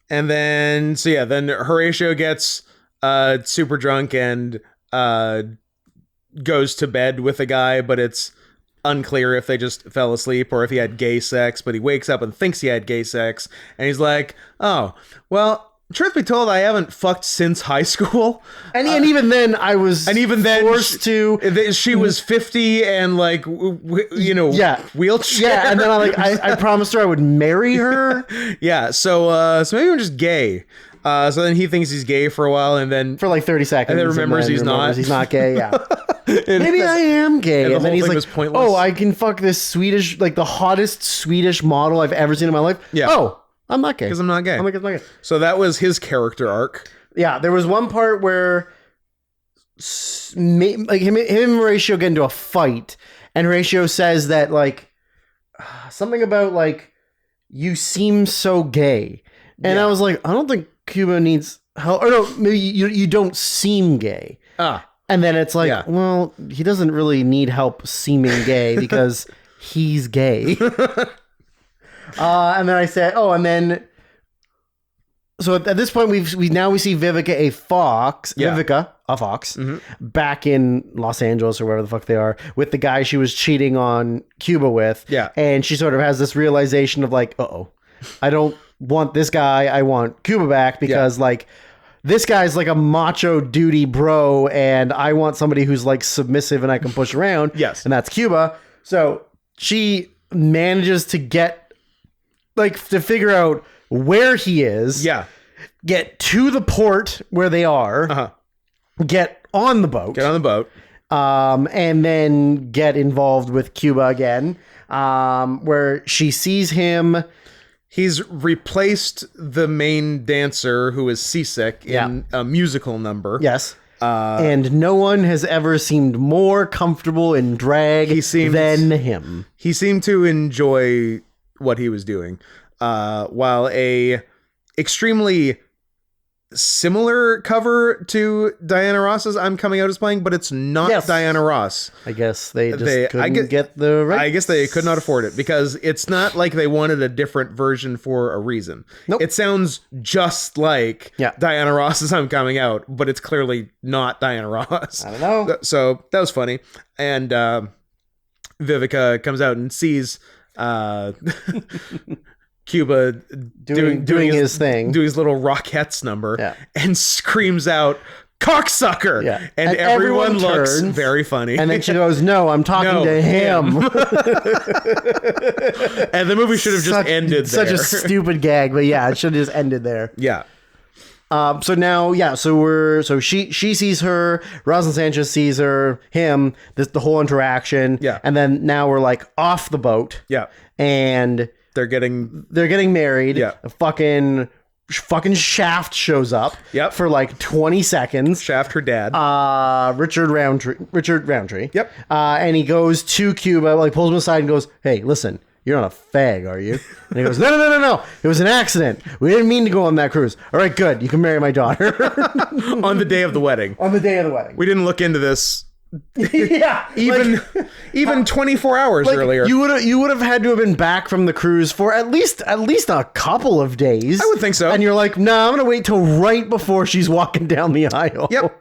B: And then, then Horatio gets super drunk and goes to bed with a guy, but it's unclear if they just fell asleep or if he had gay sex, but he wakes up and thinks he had gay sex, and he's like, oh, well, truth be told, I haven't fucked since high school.
A: And even then, I was forced to.
B: She was 50 and like, wheelchair.
A: Yeah, and then I promised her I would marry her.
B: Yeah, so maybe I'm just gay. So then he thinks he's gay for a while, and then
A: for like 30 seconds,
B: and then remembers he's not.
A: He's not gay. Yeah, maybe I am gay. And then he's like, "Oh, I can fuck this Swedish, like the hottest Swedish model I've ever seen in my life."
B: Yeah.
A: Oh, I'm not gay
B: because I'm not gay.
A: I'm not gay.
B: So that was his character arc.
A: Yeah, there was one part where like him and Horatio get into a fight, and Horatio says that like something about like you seem so gay, and I was like, I don't think Cuba needs help, or no, maybe you don't seem gay. And then it's like, well, he doesn't really need help seeming gay because he's gay. And then I said, so at this point we see Vivica a fox, back in Los Angeles or wherever the fuck they are with the guy she was cheating on Cuba with.
B: Yeah.
A: And she sort of has this realization of like, I don't want this guy. I want Cuba back because like this guy's like a macho duty bro and I want somebody who's like submissive and I can push around.
B: Yes.
A: And that's Cuba. So she manages to get like to figure out where he is.
B: Yeah.
A: Get to the port where they are. Get on the boat. And then get involved with Cuba again. Where she sees him.
B: He's replaced the main dancer who is seasick in a musical number.
A: Yes. And no one has ever seemed more comfortable in drag than him.
B: He seemed to enjoy what he was doing. While a extremely similar cover to Diana Ross's I'm Coming Out is playing, but it's not Diana Ross.
A: I guess they couldn't get the rights.
B: I guess they could not afford it because it's not like they wanted a different version for a reason.
A: Nope.
B: It sounds just like Diana Ross's I'm Coming Out, but it's clearly not Diana Ross.
A: I don't know.
B: So that was funny. And Vivica comes out and sees Cuba doing
A: his thing,
B: doing his little Rockettes number, and screams out "cocksucker!"
A: Yeah,
B: and everyone looks very funny.
A: And then she goes, "No, I'm talking to him."
B: And the movie should have just ended there.
A: Such a stupid gag, but yeah, it should have just ended there.
B: Yeah.
A: So now, so she sees her, Rosalind Sanchez sees him, the whole interaction, and then now we're like off the boat, and they're getting married. Yeah, a fucking Shaft shows up.
B: Yep.
A: For like 20 seconds.
B: Shaft, her dad.
A: Richard Roundtree.
B: Yep.
A: And he goes to Cuba, like pulls him aside and goes, "Hey, listen. You're not a fag, are you?" And he goes, No. It was an accident. We didn't mean to go on that cruise. All right, good. You can marry my daughter."
B: On the day of the wedding.
A: We
B: didn't look into this.
A: Even
B: 24 hours earlier.
A: You would have had to have been back from the cruise for at least a couple of days.
B: I would think so.
A: And you're like, no, I'm gonna wait till right before she's walking down the aisle.
B: Yep.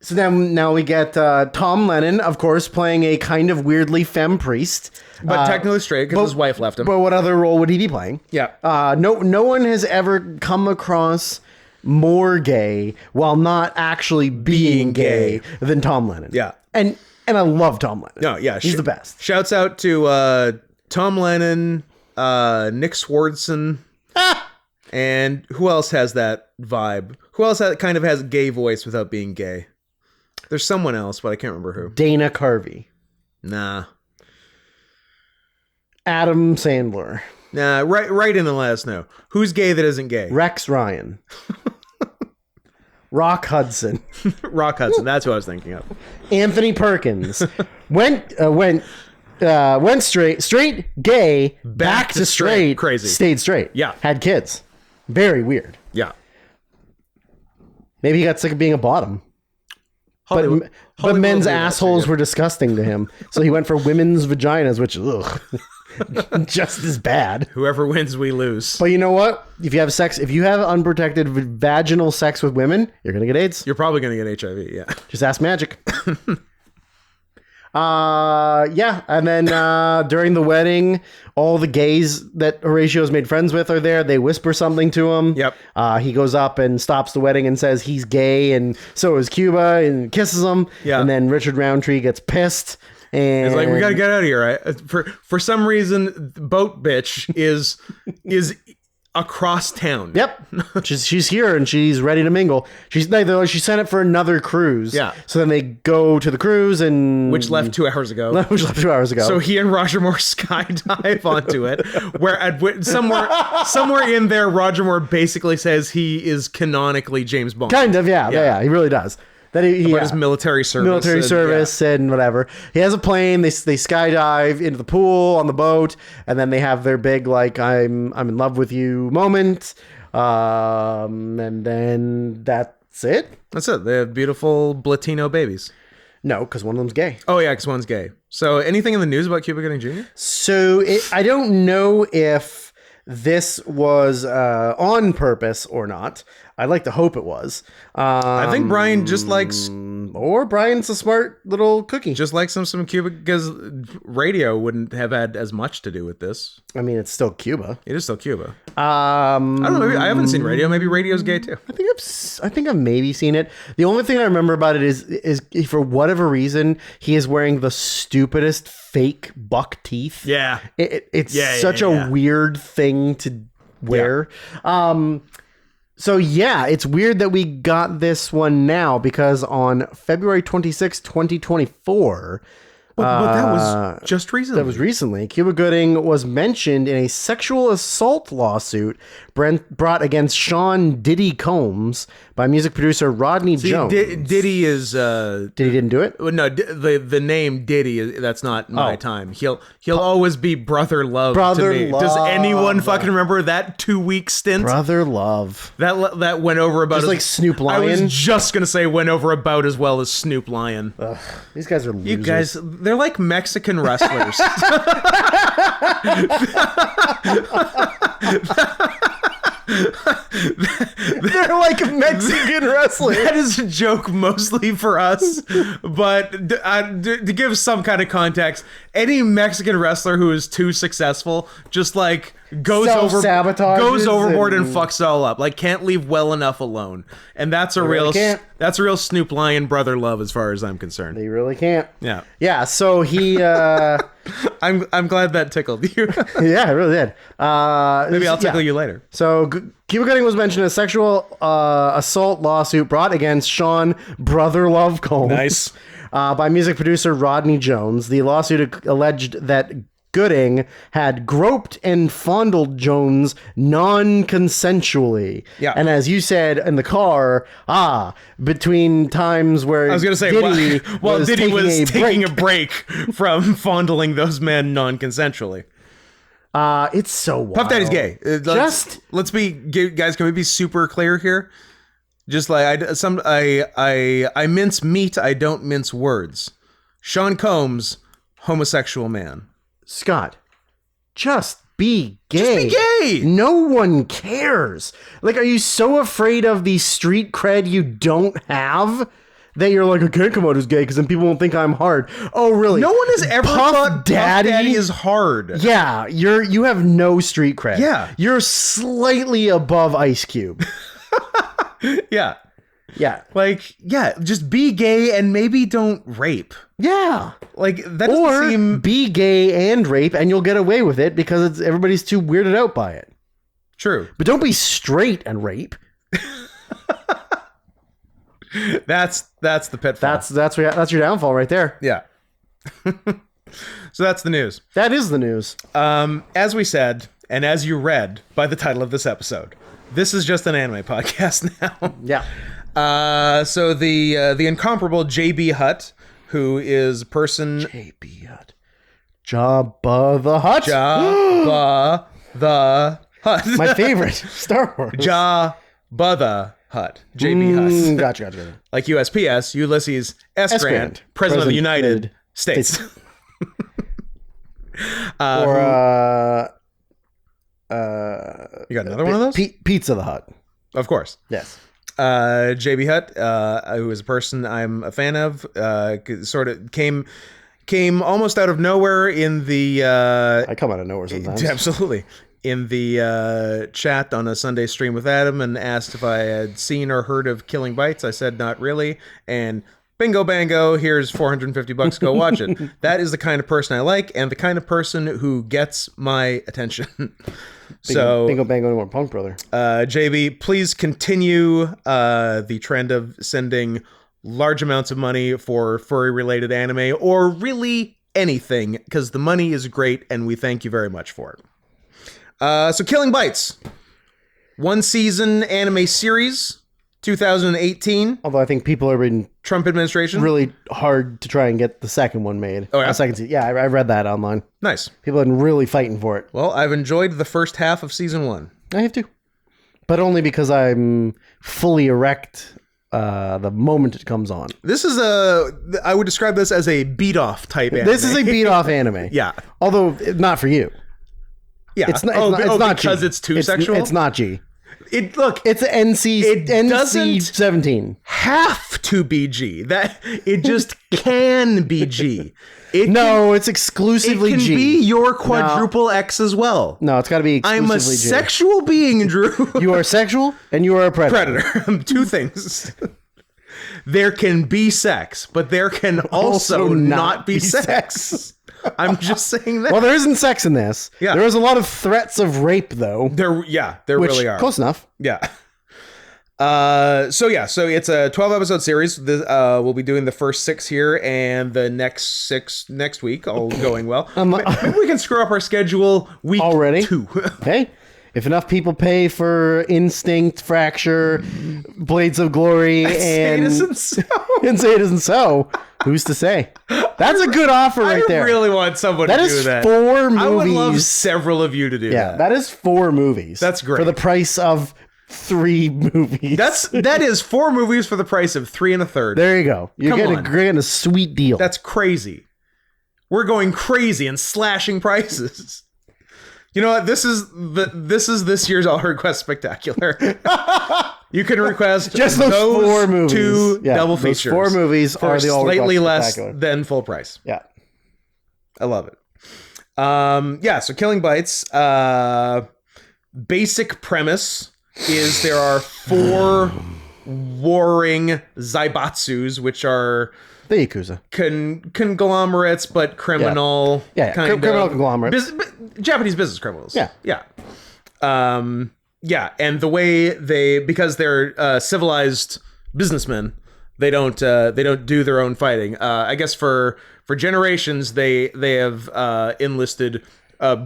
A: So then now we get Tom Lennon, of course, playing a kind of weirdly femme priest.
B: But technically straight because his wife left him.
A: But what other role would he be playing?
B: Yeah.
A: No one has ever come across more gay while not actually being gay than Tom Lennon.
B: Yeah.
A: And I love Tom Lennon.
B: No, yeah.
A: He's the best.
B: Shouts out to Tom Lennon, Nick Swardson. And who else has that vibe? Who else kind of has a gay voice without being gay? There's someone else, but I can't remember who.
A: Dana Carvey.
B: Nah.
A: Adam Sandler.
B: Nah, right in and let us know. Who's gay that isn't gay?
A: Rex Ryan. Rock Hudson.
B: Rock Hudson, that's who I was thinking of.
A: Anthony Perkins. went straight, gay, back to straight.
B: Crazy.
A: Stayed straight.
B: Yeah.
A: Had kids. Very weird.
B: Yeah.
A: Maybe he got sick of being a bottom. But men's assholes were disgusting to him. So he went for women's vaginas, which, just as bad.
B: Whoever wins, we lose.
A: But you know what? If you have unprotected vaginal sex with women, you're going to get AIDS.
B: You're probably going to get HIV, yeah.
A: Just ask Magic. Yeah, and then during the wedding, all the gays that Horatio's made friends with are there. They whisper something to him.
B: Yep.
A: He goes up and stops the wedding and says he's gay, and so is Cuba, and kisses him.
B: Yeah.
A: And then Richard Roundtree gets pissed. And
B: It's like, we gotta get out of here. Right? For some reason, boat bitch is across town.
A: Yep, she's here and she's ready to mingle. She sent it for another cruise.
B: Yeah.
A: So then they go to the cruise and
B: Which left 2 hours ago.
A: which left 2 hours ago.
B: So he and Roger Moore skydive onto it, where somewhere in there, Roger Moore basically says he is canonically James Bond.
A: kind of, yeah, he really does. That he
B: His military service.
A: And whatever. He has a plane. They skydive into the pool on the boat, and then they have their big like I'm in love with you moment. And then that's it.
B: That's it. They have beautiful Latino babies.
A: No, because one of them's gay.
B: Oh yeah, because one's gay. So anything in the news about Cuba Gooding Jr.?
A: So I don't know if this was on purpose or not. I'd like to hope it was.
B: I think Brian just likes,
A: or Brian's a smart little cookie.
B: just likes some Cuba, because radio wouldn't have had as much to do with this.
A: I mean, it's still Cuba.
B: It is still Cuba.
A: I
B: I don't know. Maybe I haven't seen radio. Maybe radio's gay too.
A: I think I've maybe seen it. The only thing I remember about it is for whatever reason he is wearing the stupidest fake buck teeth.
B: Yeah.
A: It's such a weird thing to wear. So yeah, it's weird that we got this one now, because on February 26, 2024,
B: But that was just recently.
A: that was recently, Cuba Gooding was mentioned in a sexual assault lawsuit brought against Sean Diddy Combs by music producer Rodney Jones.
B: Diddy is
A: Diddy didn't do it?
B: no, the name Diddy is, that's not my time. He'll always be Brother Love
A: Brother
B: to me.
A: Love.
B: Does anyone fucking remember that 2-week stint?
A: Brother Love.
B: That went over about
A: Just like Snoop Lion.
B: I was just gonna say went over about as well as Snoop Lion.
A: These guys are losers.
B: You guys, they're like Mexican wrestlers.
A: They're like Mexican wrestling.
B: That is a joke mostly for us, but to give some kind of context, any Mexican wrestler who is too successful just like goes overboard and fucks it all up. Like, can't leave well enough alone, and that's a real Snoop Lion Brother Love as far as I'm concerned.
A: They really can't.
B: Yeah.
A: So he.
B: I'm glad that tickled you.
A: Yeah, it really did.
B: Maybe I'll tickle you later.
A: So Cuba Gooding was mentioned in a sexual assault lawsuit brought against Sean Brother Love Combs.
B: Nice.
A: By music producer Rodney Jones. The lawsuit alleged that Gooding had groped and fondled Jones non-consensually.
B: Yeah.
A: And as you said in the car, between times where
B: I was going to say, Diddy was taking a break from fondling those men non-consensually.
A: It's so wild.
B: Puff Daddy's gay. Let's be, guys, can we be super clear here? Just like I mince meat, I don't mince words. Sean Combs, homosexual man.
A: Scott, just be gay.
B: Just be gay.
A: No one cares. Like, are you so afraid of the street cred you don't have that you're like, I can't come out as gay because then people won't think I'm hard? Oh, really?
B: No one has ever thought Puff Daddy is hard.
A: Yeah, you have no street cred.
B: Yeah.
A: You're slightly above Ice Cube.
B: Yeah.
A: Yeah.
B: Like, yeah, just be gay and maybe don't rape.
A: Yeah.
B: Like, that doesn't seem...
A: be gay and rape and you'll get away with it because everybody's too weirded out by it.
B: True.
A: But don't be straight and rape.
B: That's the pitfall.
A: That's your downfall right there.
B: Yeah. So that's the news.
A: That is the news.
B: As we said, and as you read by the title of this episode, this is just an anime podcast now.
A: Yeah.
B: So the incomparable JB Hutt, who is a person...
A: JB Hutt. Jabba the Hutt.
B: Jabba the Hutt.
A: My favorite. Star Wars.
B: Jabba the Hutt. JB Hutt.
A: Gotcha.
B: Like USPS, Ulysses S. Grant, President of the United States.
A: Or
B: you got another one of those?
A: Pizza the Hutt.
B: Of course.
A: Yes.
B: JB Hutt, who is a person I'm a fan of, sort of came came almost out of nowhere in the
A: I come out of nowhere sometimes.
B: absolutely in the chat on a Sunday stream with Adam and asked if I had seen or heard of Killing Bites. I said not really, and bingo bango, here's $450, go watch it. That is the kind of person I like and the kind of person who gets my attention.
A: Bingo bango, no more punk, brother.
B: JB, please continue the trend of sending large amounts of money for furry related anime or really anything, because the money is great and we thank you very much for it. So Killing Bites, 1 season anime series, 2018.
A: Although I think people are being
B: Trump administration.
A: really hard to try and get the second one made.
B: Oh, yeah?
A: The second season. Yeah, I read that online.
B: Nice.
A: People have been really fighting for it.
B: Well, I've enjoyed the first half of season 1.
A: I have to. But only because I'm fully erect the moment it comes on.
B: This is I would describe this as a beat-off type anime.
A: This is a beat-off anime.
B: Yeah.
A: Although, not for you.
B: Yeah.
A: It's not
B: because
A: G.
B: it's too sexual?
A: It's not G. It's an NC 17.
B: Have to be G. That it just can be G.
A: It's exclusively
B: G. It can
A: G.
B: be your quadruple X as well.
A: No, it's got to be exclusively
B: I'm a
A: G.
B: sexual being, Drew.
A: You are sexual and you are a predator.
B: Two things. There can be sex, but there can also not be sex. I'm just saying that.
A: Well, there isn't sex in this.
B: Yeah.
A: There is a lot of threats of rape, though.
B: There really are.
A: Close enough.
B: Yeah. So it's a 12-episode series. We'll be doing the first 6 here and the next 6 next week, all going well. Maybe we can screw up our schedule week
A: already.
B: 2.
A: Hey, if enough people pay for Instinct, Fracture, Blades of Glory, and
B: say it isn't
A: so, who's to say? That's a good offer right there.
B: I really want someone to do that.
A: That is 4 movies.
B: I would love several of you to do that.
A: Yeah, that is 4 movies.
B: That's great.
A: For the price of 3 movies.
B: That is 4 movies for the price of 3 1/3.
A: There you go. You're getting a sweet deal.
B: That's crazy. We're going crazy and slashing prices. You know what? This is this year's All Request Spectacular. You can request
A: just those 4 movies.
B: 2 double features.
A: Those 4 movies
B: for
A: are the All
B: slightly
A: Request
B: less than full price.
A: Yeah,
B: I love it. So Killing Bites. Basic premise is there are 4 warring zaibatsus, which are
A: the Yakuza
B: conglomerates, but criminal.
A: Yeah. Criminal conglomerates.
B: Japanese business criminals.
A: Yeah.
B: And the way because they're civilized businessmen, they don't do their own fighting. I guess for generations they have enlisted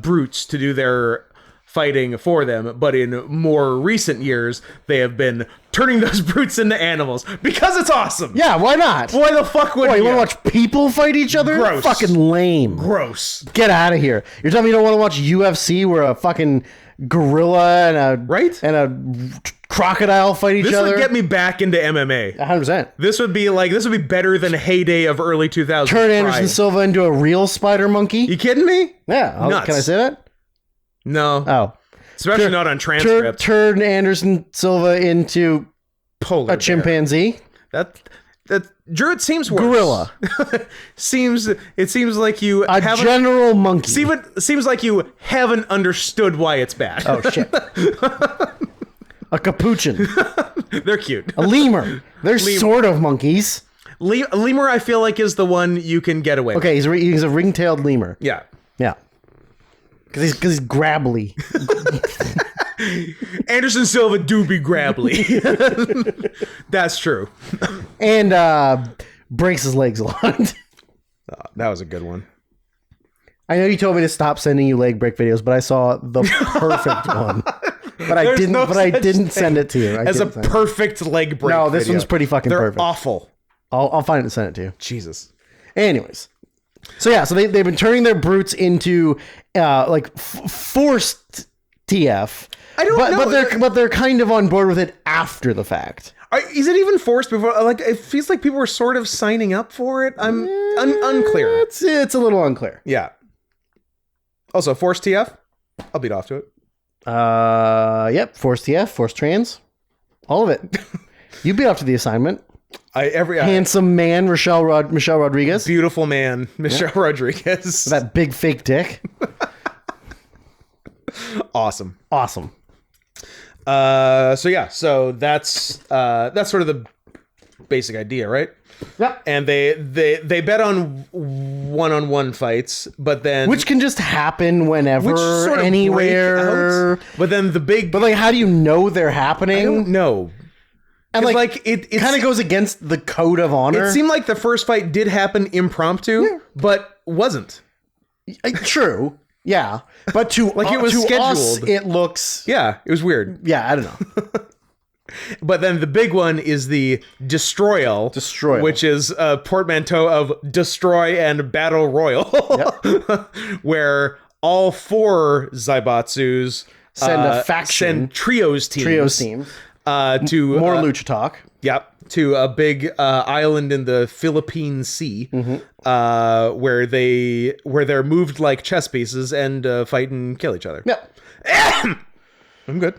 B: brutes to do their fighting for them, but in more recent years they have been turning those brutes into animals because it's awesome.
A: Yeah, why not?
B: Why the fuck would
A: you want to watch people fight each other?
B: Gross.
A: Fucking lame.
B: Gross.
A: Get out of here. You're telling me you don't want to watch UFC where a fucking gorilla and a crocodile fight each other?
B: This would get me back into MMA.
A: 100%.
B: This would be better than heyday of early 2000s.
A: Turn Anderson Silva into a real spider monkey?
B: You kidding me?
A: Yeah.
B: Nuts.
A: Can I say that?
B: No.
A: Oh.
B: Especially not on transcript.
A: Turn Anderson Silva into
B: polar
A: a chimpanzee?
B: That Drew, it seems worse.
A: Gorilla.
B: It seems like you
A: general monkey.
B: Seems like you haven't understood why it's bad.
A: Oh shit. A capuchin.
B: They're cute.
A: A lemur. They're sort of monkeys.
B: Lemur, I feel like, is the one you can get away with.
A: Okay, he's a ring-tailed lemur.
B: Yeah.
A: Yeah. Because he's grabbly.
B: Anderson Silva do be grabbly. That's true.
A: And breaks his legs a lot.
B: That was a good one.
A: I know you told me to stop sending you leg break videos, but I saw the perfect one. But I didn't send it to you.
B: As a perfect leg break.
A: No, this one's pretty fucking perfect.
B: They're awful.
A: I'll find it and send it to you.
B: Jesus.
A: Anyways. So they've been turning their brutes into forced TF. I don't know. But they're kind of on board with it after the fact.
B: Is it even forced before? Like, it feels like people were sort of signing up for it. I'm unclear.
A: It's a little unclear.
B: Yeah. Also, forced TF. I'll beat off to it.
A: Yep. Forced TF, forced trans, all of it. You beat off to the assignment. Handsome man, Michelle Rodriguez.
B: Beautiful man, Michelle Rodriguez.
A: That big fake dick.
B: Awesome. So that's sort of the basic idea, right?
A: Yep.
B: And they bet on one-on-one fights, but then
A: Which can just happen whenever,
B: sort of
A: anywhere.
B: break out. But then
A: But like, how do you know they're happening?
B: I don't know.
A: And
B: like it
A: kind of goes against the code of honor.
B: It seemed like the first fight did happen impromptu, but wasn't.
A: True. Yeah. But to
B: Like, it was
A: to
B: scheduled.
A: us, it looks.
B: Yeah, it was weird.
A: Yeah, I don't know.
B: But then the big one is the Destroyal. Which is a portmanteau of Destroy and Battle Royal. Yep. Where all 4 Zaibatsus
A: Send a faction.
B: Send trios teams. To
A: More lucha talk.
B: Yep. To a big island in the Philippine Sea, where they're moved like chess pieces and fight and kill each other.
A: Yep.
B: I'm good.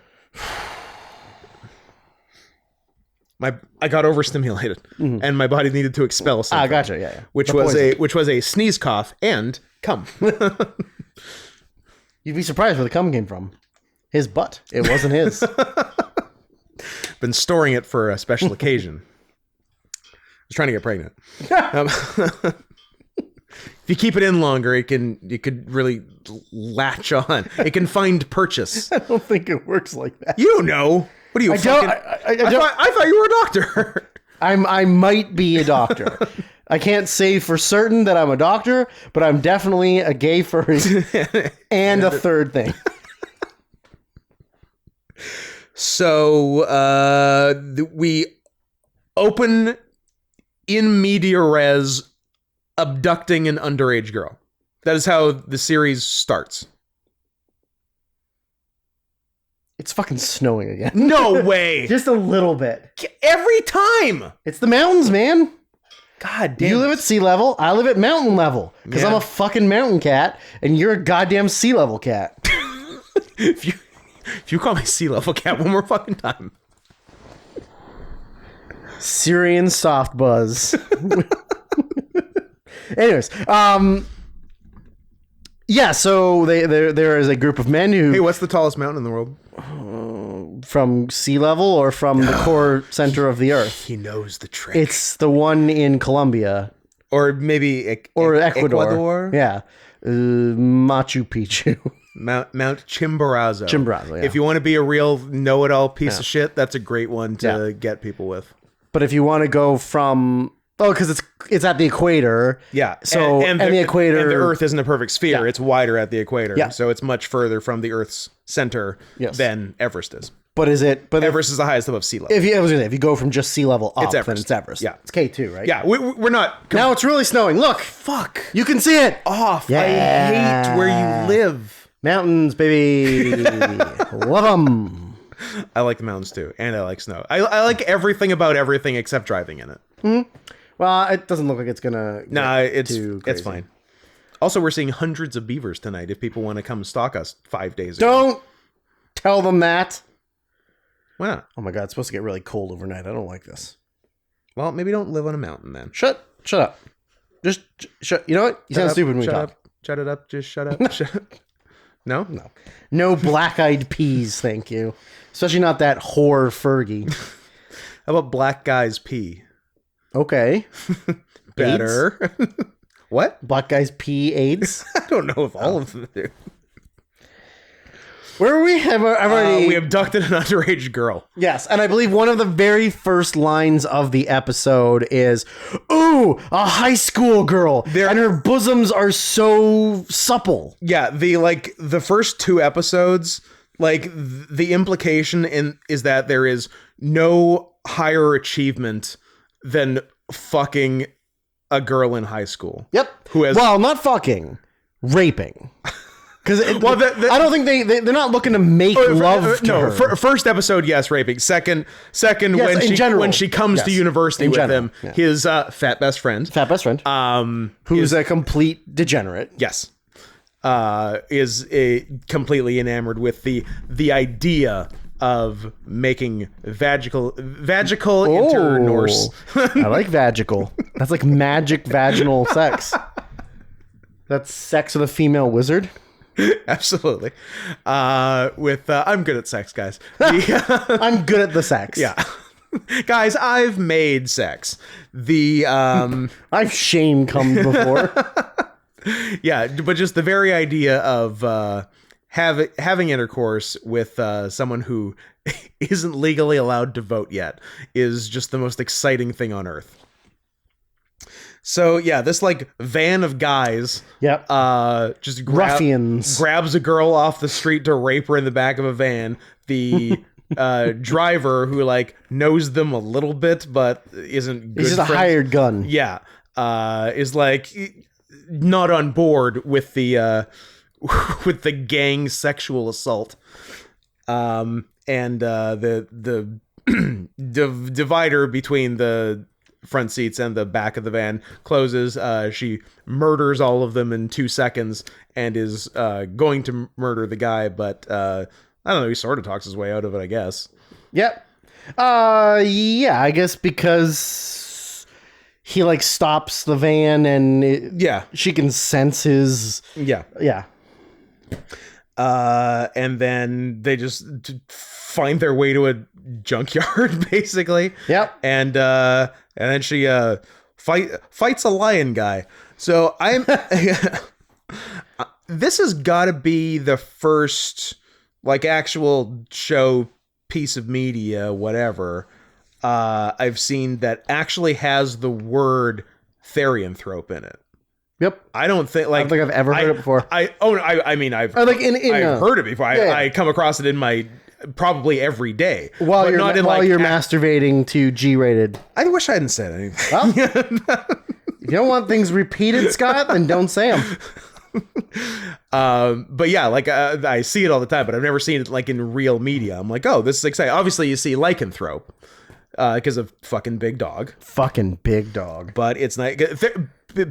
B: I got overstimulated, and my body needed to expel something.
A: Gotcha. Yeah.
B: Which was a sneeze, cough, and cum.
A: You'd be surprised where the cum came from. His butt. It wasn't his.
B: Been storing it for a special occasion. I was trying to get pregnant. If you keep it in longer, it could really latch on. It can find purchase.
A: I don't think it works like that.
B: You don't know. What are you? I thought you were a doctor.
A: I might be a doctor. I can't say for certain that I'm a doctor, but I'm definitely a gay furry and a third thing.
B: So we open in media res abducting an underage girl. That is how the series starts.
A: It's fucking snowing again.
B: No way.
A: Just a little bit.
B: Every time.
A: It's the mountains, man.
B: God damn.
A: You live at sea level. I live at mountain level. Because I'm a fucking mountain cat, and you're a goddamn sea level cat.
B: If you call me sea level cat one more fucking time.
A: Syrian soft buzz. Anyways, yeah, so there is a group of men who...
B: Hey, what's the tallest mountain in the world?
A: From sea level or from the core center of the earth?
B: He knows the trick.
A: It's the one in Colombia.
B: Or maybe...
A: Ecuador. Yeah. Machu Picchu.
B: Mount Chimborazo.
A: Chimborazo, yeah.
B: If you want to be a real know-it-all piece of shit, that's a great one to get people with.
A: But if you want to go from... Oh, because it's at the equator.
B: Yeah.
A: So and the equator...
B: And the Earth isn't a perfect sphere.
A: Yeah.
B: It's wider at the equator.
A: Yeah.
B: So it's much further from the Earth's center than Everest is.
A: But is it... But
B: Everest is the highest above sea level.
A: If you go from just sea level up, then it's Everest.
B: Yeah.
A: It's K2, right?
B: Yeah. We're not...
A: Now it's really snowing. Look.
B: Fuck.
A: You can see it.
B: Off.
A: Yeah.
B: I hate where you live.
A: Mountains, baby. Love them.
B: I like the mountains too. And I like snow. I like everything about everything except driving in it.
A: Mm-hmm. Well, it doesn't look like it's gonna.
B: It's fine. Also, we're seeing hundreds of beavers tonight. If people want to come stalk us 5 days ago,
A: don't tell them that.
B: Why not?
A: Oh my god, it's supposed to get really cold overnight. I don't like this.
B: Well, maybe don't live on a mountain then.
A: Shut up. Just shut. You know what? You sound stupid when you talk.
B: Shut it up. Just shut up. Shut up. No?
A: No black-eyed peas, thank you. Especially not that whore Fergie.
B: How about black guys pee?
A: Okay.
B: Better. What?
A: Black guys pee AIDS?
B: I don't know if all of them do.
A: Where were we?
B: We abducted an underage girl.
A: Yes, and I believe one of the very first lines of the episode is, "Ooh, a high school girl, and her bosoms are so supple."
B: Yeah, the first 2 episodes, the implication is that there is no higher achievement than fucking a girl in high school.
A: Yep.
B: Who has
A: not fucking, raping. Because I don't think they're not looking to make love to her.
B: First episode, yes, raping. Second, when she comes to university with him, his fat best friend,
A: who's a complete degenerate.
B: Yes, is completely enamored with the idea of making vagical internorse.
A: I like vagical. That's like magic vaginal sex. That's sex with a female wizard.
B: Absolutely. I'm good at sex, guys.
A: I'm good at the sex.
B: Yeah. Guys, I've made sex.
A: I've shame come before.
B: Yeah, but just the very idea of having intercourse with someone who isn't legally allowed to vote yet is just the most exciting thing on earth. So yeah, this like van of guys,
A: Yep.
B: just
A: Ruffians.
B: grabs a girl off the street to rape her in the back of a van. The driver, who like knows them a little bit but isn't good.
A: He's just a hired gun.
B: Yeah, is like not on board with the with the gang sexual assault. And the divider between the front seats and the back of the van closes. She murders all of them in 2 seconds and is going to murder the guy, but I don't know, he sort of talks his way out of it, I guess.
A: Yep. Yeah, I guess because he like stops the van and she can sense his
B: Yeah. And then they just find their way to a junkyard, basically.
A: Yep.
B: And then she fights a lion guy. So I'm this has got to be the first like actual show piece of media, whatever, I've seen that actually has the word therianthrope in it.
A: Yep.
B: I don't think
A: I've ever heard it before.
B: I mean, I've
A: Or like
B: I've heard it before.
A: Yeah.
B: I come across it in my probably every day.
A: While
B: but
A: you're
B: not in,
A: while
B: like,
A: you're masturbating to G-rated.
B: I wish I hadn't said anything.
A: Well, if you don't want things repeated, Scott, then don't say them.
B: But yeah, like I see it all the time, but I've never seen it like in real media. I'm like, oh, this is exciting. Obviously, you see lycanthrope because of fucking big dog.
A: Fucking big dog.
B: But it's not.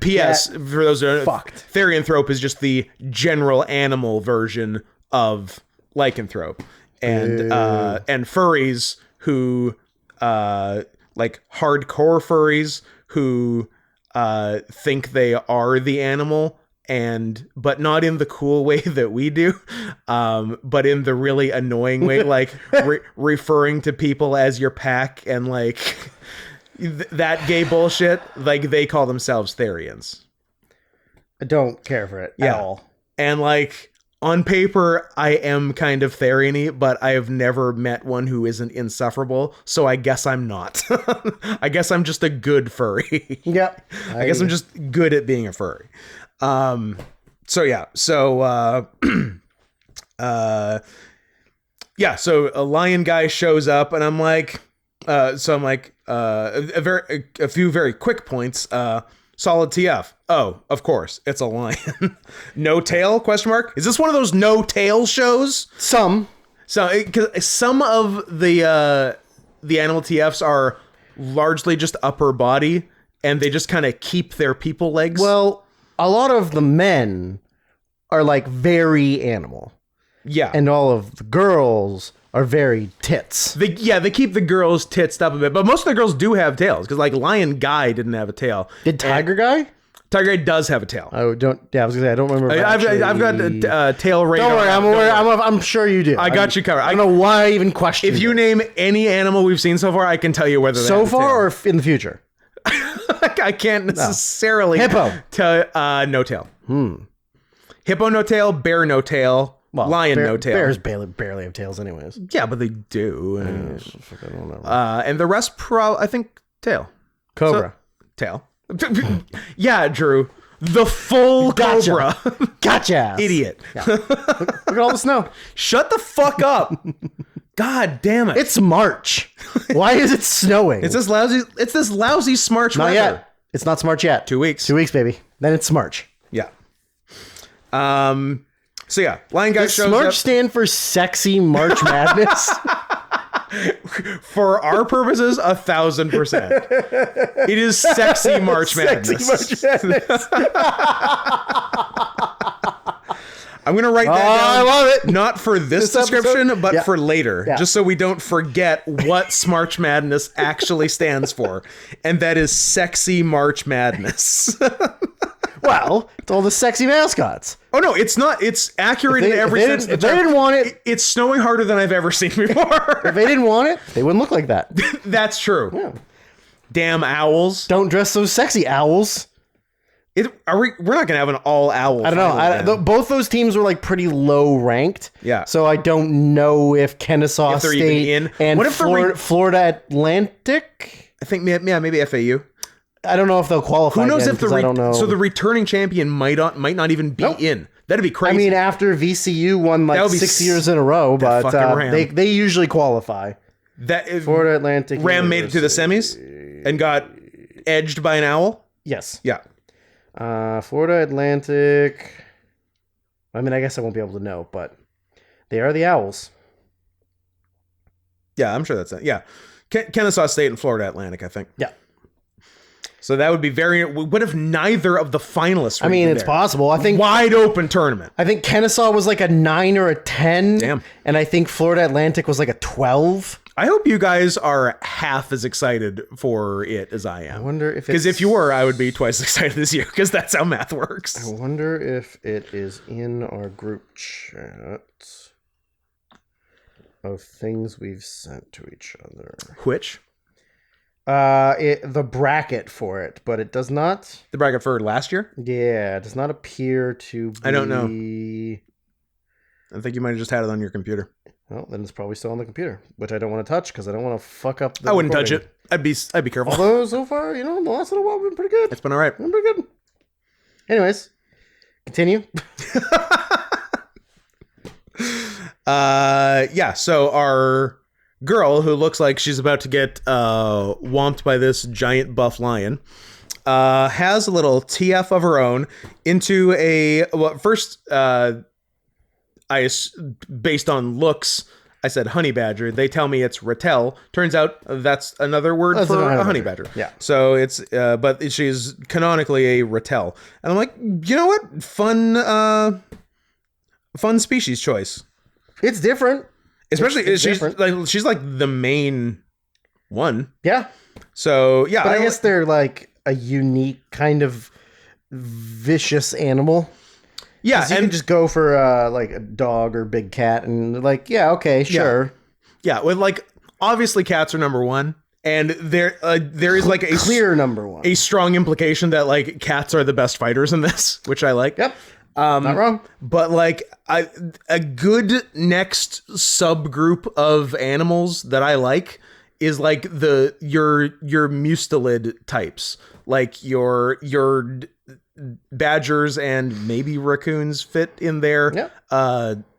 B: P.S. For those who don't know,
A: Fucked.
B: Therianthrope is just the general animal version of lycanthrope, and furries who like hardcore furries who think they are the animal, but not in the cool way that we do, but in the really annoying way, like referring to people as your pack and like that gay bullshit. Like they call themselves Therians.
A: I don't care for it at all.
B: And like on paper, I am kind of Therian-y, but I have never met one who isn't insufferable. So I guess I'm not. I guess I'm just a good furry.
A: Yep.
B: I guess I'm just good at being a furry. So yeah. So so a lion guy shows up, and I'm like, a few very quick points. Solid TF. Oh, of course, it's a lion. No tail? Question mark. Is this one of those no tail shows?
A: Some.
B: So, because some of the animal TFs are largely just upper body, and they just kind of keep their people legs.
A: Well, a lot of the men are like very animal.
B: Yeah.
A: And all of the girls are very tits.
B: They keep the girls titsed up a bit, but most of the girls do have tails, because like Lion Guy didn't have a tail.
A: Did Tiger Guy?
B: Tiger Guy does have a tail.
A: I don't. Yeah, I was gonna say I don't remember.
B: I've got tail radar.
A: Don't worry, I'm aware. I'm sure you do.
B: I got you covered.
A: I don't know why I even question.
B: If you name any animal we've seen so far, I can tell you whether they
A: so
B: have a
A: far
B: tail.
A: or in the future.
B: I can't necessarily.
A: Hippo.
B: No tail. Hippo no tail. Bear no tail.
A: Well,
B: lion no tail.
A: Bears barely have tails, anyways.
B: Yeah, but they do.
A: I don't know.
B: And the rest, I think, tail.
A: Cobra.
B: Tail. Yeah, Drew. The full
A: Gotcha.
B: cobra.
A: Gotcha.
B: Idiot.
A: Yeah. Look at all the snow.
B: Shut the fuck up. God damn it.
A: It's March. Why is it snowing?
B: It's this lousy Smarch
A: not
B: weather.
A: yet. It's not Smarch yet.
B: 2 weeks.
A: 2 weeks, baby. Then it's Smarch.
B: Yeah. So yeah, Lion Guy
A: Does
B: shows
A: Smarch
B: up.
A: stand for Sexy March Madness?
B: For our purposes, 1,000%. It is sexy March Madness.
A: Sexy March Madness.
B: I'm going to write that
A: I
B: down.
A: love it.
B: Not for this
A: episode?
B: description, but
A: Yeah.
B: for later.
A: Yeah.
B: Just so we don't forget what March Madness actually stands for. And that is sexy March Madness.
A: Well, it's all the sexy mascots.
B: Oh, no, it's not. It's accurate in every sense.
A: If they didn't want it,
B: It's snowing harder than I've ever seen before.
A: if they didn't want it, they wouldn't look like that.
B: That's true.
A: Yeah.
B: Damn owls.
A: Don't dress so sexy, owls.
B: We're not gonna have an all owl.
A: I don't know. Both those teams were like pretty low ranked.
B: Yeah.
A: So I don't know if Kennesaw
B: If they're
A: State
B: even in.
A: and
B: What if the
A: Florida Atlantic.
B: I think maybe FAU.
A: I don't know if they'll qualify.
B: Who knows
A: again,
B: if the
A: 'cause I don't know.
B: so the returning champion might not even be in. That'd be crazy.
A: I mean, after VCU won
B: That
A: like
B: would be
A: 6 years in a row, but
B: fucking Ram.
A: they usually qualify.
B: that if
A: Florida Atlantic.
B: Ram made it to the semis and got edged by an owl.
A: Yes.
B: Yeah.
A: Florida Atlantic. I mean, I guess I won't be able to know, but they are the Owls.
B: Yeah, I'm sure that's it. Yeah. Kennesaw State and Florida Atlantic, I think.
A: Yeah.
B: So that would be very. What if neither of the finalists? Were
A: I mean,
B: even
A: it's
B: there?
A: possible. I think
B: Wide open tournament.
A: Kennesaw was like a 9 or a 10.
B: Damn.
A: And I think Florida Atlantic was like a 12.
B: I hope you guys are half as excited for it as I
A: I
B: am.
A: wonder if
B: Because if you were, I would be twice as excited as you. Because that's how math works.
A: I wonder if it is in our group chat of things we've sent to each other.
B: Which?
A: The bracket for it, but it does not.
B: The bracket for last year?
A: Yeah, it does not appear to be.
B: I don't know. I think you might have just had it on your computer.
A: Well, then it's probably still on the computer, which I don't want to touch because I don't want to fuck up the
B: I wouldn't touch
A: recording.
B: it. I'd be careful.
A: Although so far, the last little while we've been pretty good.
B: It's been all right.
A: Been pretty good. Anyways, continue.
B: Yeah. So our girl, who looks like she's about to get whomped by this giant buff lion, has a little TF of her own into a first. Based on looks, I said honey badger. They tell me it's Rattel. Turns out that's another word for a honey badger.
A: Yeah.
B: So it's, but she's canonically a Rattel. And I'm like, you know what? Fun species choice.
A: It's different.
B: Especially
A: It's
B: she's like the main one.
A: Yeah.
B: So yeah,
A: But I guess they're like a unique kind of vicious animal.
B: yeah,
A: You can just go for like a dog or big cat and like, yeah, okay, sure.
B: yeah, with like obviously cats are number one, and there is like a
A: Clear number one.
B: a strong implication that like cats are the best fighters in this, which I like.
A: Yep. Not wrong.
B: But like a good next subgroup of animals that I like is like your mustelid types, like your badgers and maybe raccoons fit in there.
A: Yep.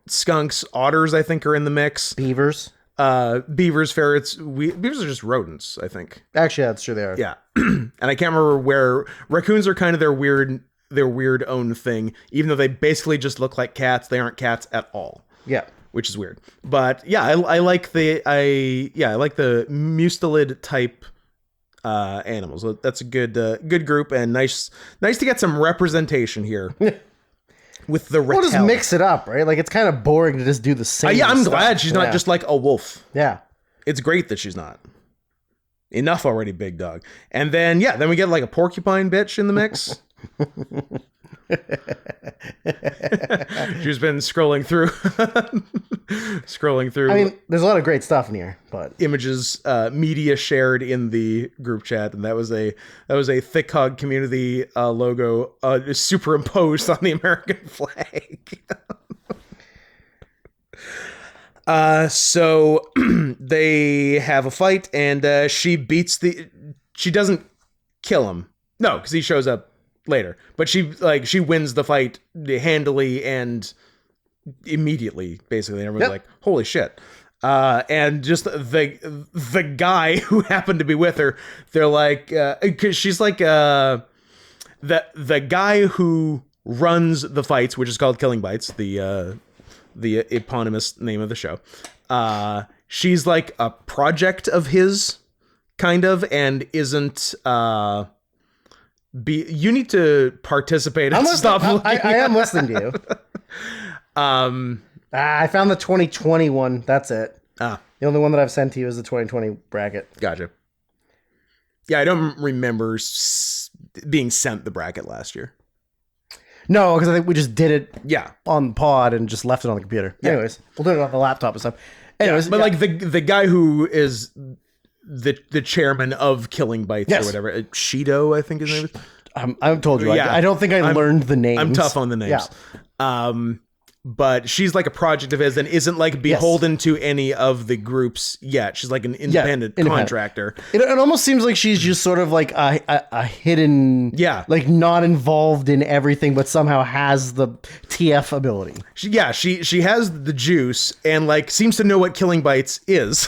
B: Skunks, otters, I think are in the mix.
A: Beavers.
B: Beavers, ferrets. Beavers are just rodents, I think.
A: Actually, that's true. They are.
B: Yeah, and I can't remember where raccoons are kind of their weird own thing. Even though they basically just look like cats, they aren't cats at all.
A: Yeah.
B: Which is weird. But yeah, I like the mustelid type animals. That's a good group, and nice to get some representation here with the
A: We'll just
B: Rattel.
A: mix it up, right? Like it's kind of boring to just do the same.
B: Yeah, I'm
A: stuff.
B: glad she's not
A: Yeah.
B: just like a wolf.
A: Yeah.
B: It's great that she's not. Enough already, big dog. And then we get like a porcupine bitch in the mix. She's been scrolling through
A: I mean, there's a lot of great stuff in here, but
B: images media shared in the group chat, and that was a Thick Hog community logo superimposed on the American flag. So they have a fight, and she doesn't kill him. No, because he shows up later. But she wins the fight handily and immediately, basically. Everyone's like, holy shit. And just the guy who happened to be with her, they're like, because she's like, the guy who runs the fights, which is called Killing Bites, the eponymous name of the show. She's like a project of his, kind of, and isn't, you need to participate and stop looking.
A: I am listening to you. I found the 2020 one. That's it. The only one that I've sent to you is the 2020 bracket.
B: Gotcha. Yeah, I don't remember being sent the bracket last year.
A: No, because I think we just did it
B: Yeah.
A: on the pod and just left it on the computer.
B: Yeah.
A: Anyways, we'll do it on the laptop and stuff. Anyways,
B: but like the guy who is the chairman of Killing Bites or whatever, Shido, I think his name is.
A: I've told you.
B: Yeah.
A: I don't think I learned the names.
B: I'm tough on the names.
A: Yeah.
B: But she's like a project of his and isn't like beholden to any of the groups yet. She's like an independent contractor.
A: It almost seems like she's just sort of like a hidden, like not involved in everything, but somehow has the TF ability.
B: She has the juice and like seems to know what Killing Bites is,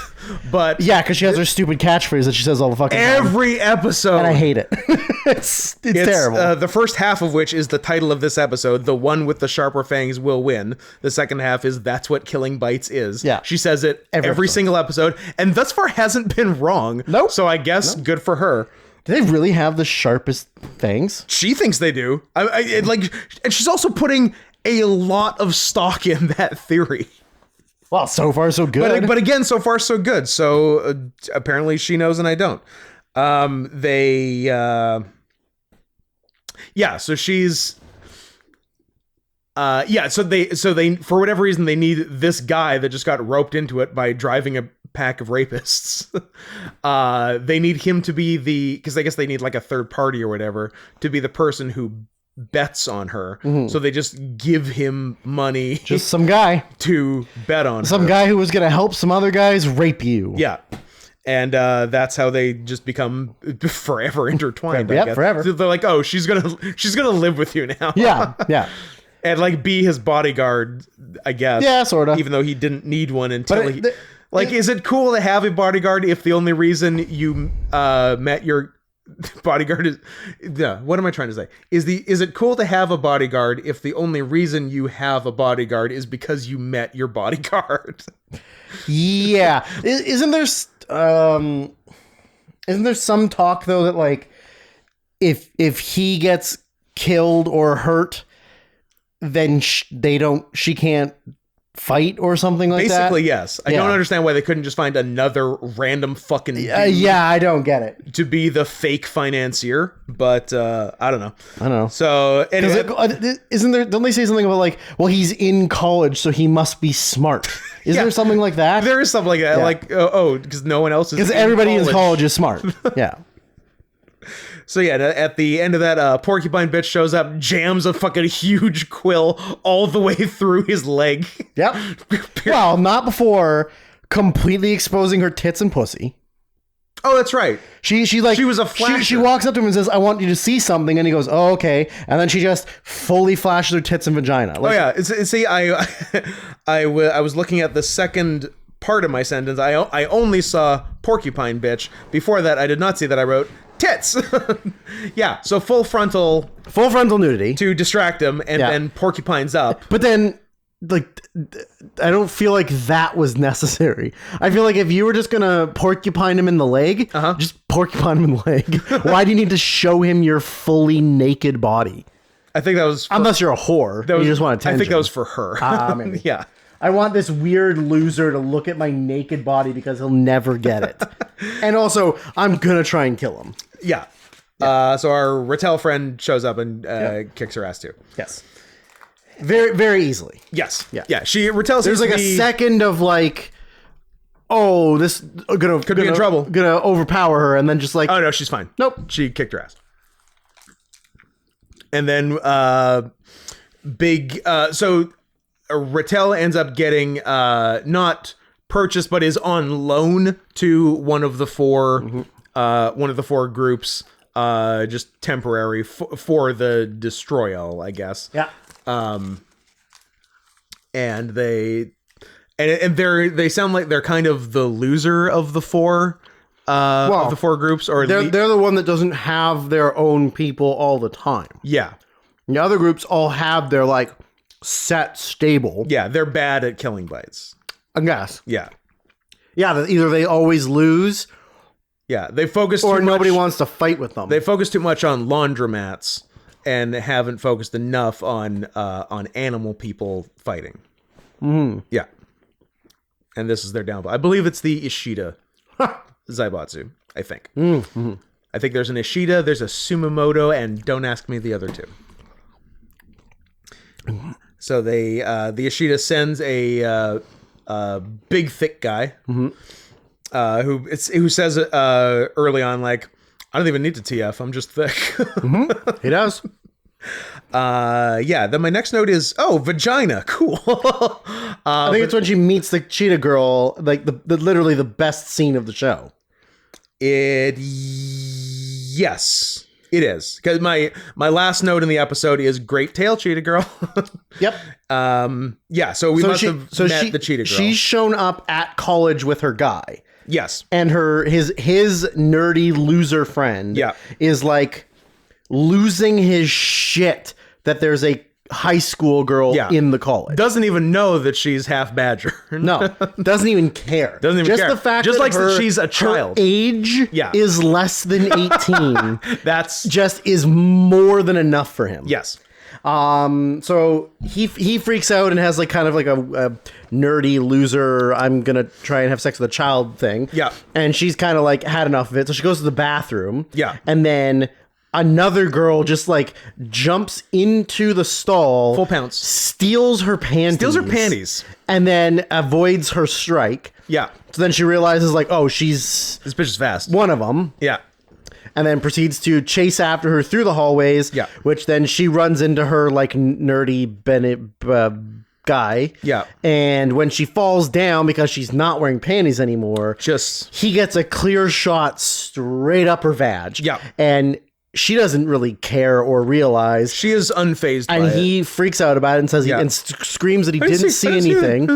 B: but
A: because she has her stupid catchphrase that she says all the fucking time.
B: Every episode,
A: and I hate it. it's terrible.
B: The first half of which is the title of this episode: "The one with the sharper fangs will win." The second half is "That's what Killing Bites is."
A: Yeah,
B: she says it every single episode, and thus far hasn't been wrong.
A: Nope.
B: So I guess good for her.
A: Do they really have the sharpest fangs?
B: She thinks they do. And she's also putting a lot of stock in that theory.
A: Well, so far so good.
B: But again, so far so good. So apparently she knows and I don't. So she's. So they for whatever reason they need this guy that just got roped into it by driving a pack of rapists. They need him to be because I guess they need like a third party or whatever to be the person who bets on her. Mm-hmm. So they just give him money,
A: just some guy
B: to bet on
A: some
B: her.
A: Guy who was gonna help some other guys rape you.
B: Yeah. And that's how they just become forever intertwined. I guess.
A: Forever.
B: They're like, oh, she's gonna live with you now.
A: Yeah.
B: And like be his bodyguard, I guess.
A: Yeah, sort of.
B: Even though he didn't need one until is it cool to have a bodyguard if the only reason you met your bodyguard is? Yeah. What am I trying to say? Is it cool to have a bodyguard if the only reason you have a bodyguard is because you met your bodyguard?
A: Yeah. Isn't there some talk though that like if he gets killed or hurt, then she can't fight or something like that?
B: Basically, yes. I don't understand why they couldn't just find another random fucking dude
A: I don't get it.
B: to be the fake financier, but I don't know. So anyway,
A: don't they say something about like, well, he's in college, so he must be smart? Is there something like that?
B: There is something like that. Like, because no one else is.
A: Because everybody in college is smart. Yeah.
B: So yeah, at the end of that, porcupine bitch shows up, jams a fucking huge quill all the way through his leg.
A: Yep. Well, not before completely exposing her tits and pussy.
B: Oh, that's right.
A: She was a flasher. She walks up to him and says, "I want you to see something," and he goes, "Oh, okay." And then she just fully flashes her tits and vagina. Like,
B: See, I was looking at the second part of my sentence. I only saw porcupine bitch. Before that, I did not see that. I wrote tits. Yeah, so full frontal
A: nudity
B: to distract him, and then porcupines up.
A: But then, like, I don't feel like that was necessary. I feel like if you were just gonna porcupine him in the leg, just porcupine him in the leg. Why do you need to show him your fully naked body?
B: I think that was
A: unless you're a whore. You just want attention.
B: I think that was for her.
A: Maybe.
B: Yeah.
A: I want this weird loser to look at my naked body because he'll never get it. And also, I'm gonna try and kill him.
B: Yeah. So our Rattel friend shows up and kicks her ass too.
A: Yes. Very, very easily.
B: Yes.
A: Yeah.
B: Rattel.
A: There's like a second of like, oh, this could
B: be in trouble.
A: Gonna overpower her, and then just like,
B: oh no, she's fine.
A: Nope.
B: She kicked her ass. And then so Rattel ends up getting not purchased, but is on loan to one of the four groups, just temporary for the Destroyal, I guess.
A: Yeah.
B: And they sound like they're kind of the loser of the four. Of the four groups, or
A: they're the one that doesn't have their own people all the time.
B: Yeah.
A: The other groups all have their like set stable.
B: Yeah, they're bad at killing bites.
A: I guess.
B: Yeah.
A: Yeah, either they always lose.
B: Yeah, they focus
A: or
B: too
A: nobody
B: much,
A: wants to fight with them.
B: They focus too much on laundromats and haven't focused enough on animal people fighting. Yeah, and this is their downfall. I believe it's the Ishida Zaibatsu. I think. I think there's an Ishida, there's a Sumamoto, and don't ask me the other two. So the Ishida sends a big thick guy who says early on, like, I don't even need to TF, I'm just thick.
A: He does.
B: Then my next note is, vagina, cool.
A: I think it's when she meets the cheetah girl, like the literally the best scene of the show.
B: Yes, it is. Because my last note in the episode is great tail cheetah girl.
A: Yep.
B: So we must have met the cheetah girl.
A: She's shown up at college with her guy.
B: Yes.
A: And his nerdy loser friend is like losing his shit that there's a high school girl in the college.
B: Doesn't even know that she's half badger.
A: No, doesn't even care.
B: Doesn't even care.
A: The fact
B: just
A: that
B: likes that she's a child.
A: Her age is less than 18.
B: That's
A: just is more than enough for him.
B: Yes.
A: So he freaks out and has like kind of like a nerdy loser, I'm gonna try and have sex with a child thing.
B: Yeah.
A: And she's kind of like had enough of it, so she goes to the bathroom.
B: Yeah.
A: And then another girl just like jumps into the stall,
B: full pounce,
A: steals her panties, and then avoids her strike.
B: Yeah.
A: So then she realizes like, oh, this
B: bitch is fast.
A: One of them.
B: Yeah.
A: And then proceeds to chase after her through the hallways. Yeah. Which then she runs into her like nerdy Bennett guy.
B: Yeah.
A: And when she falls down because she's not wearing panties anymore, he gets a clear shot straight up her vag.
B: Yeah.
A: And she doesn't really care or realize.
B: She is unfazed by it.
A: And he freaks out about it and says and screams that he didn't see anything.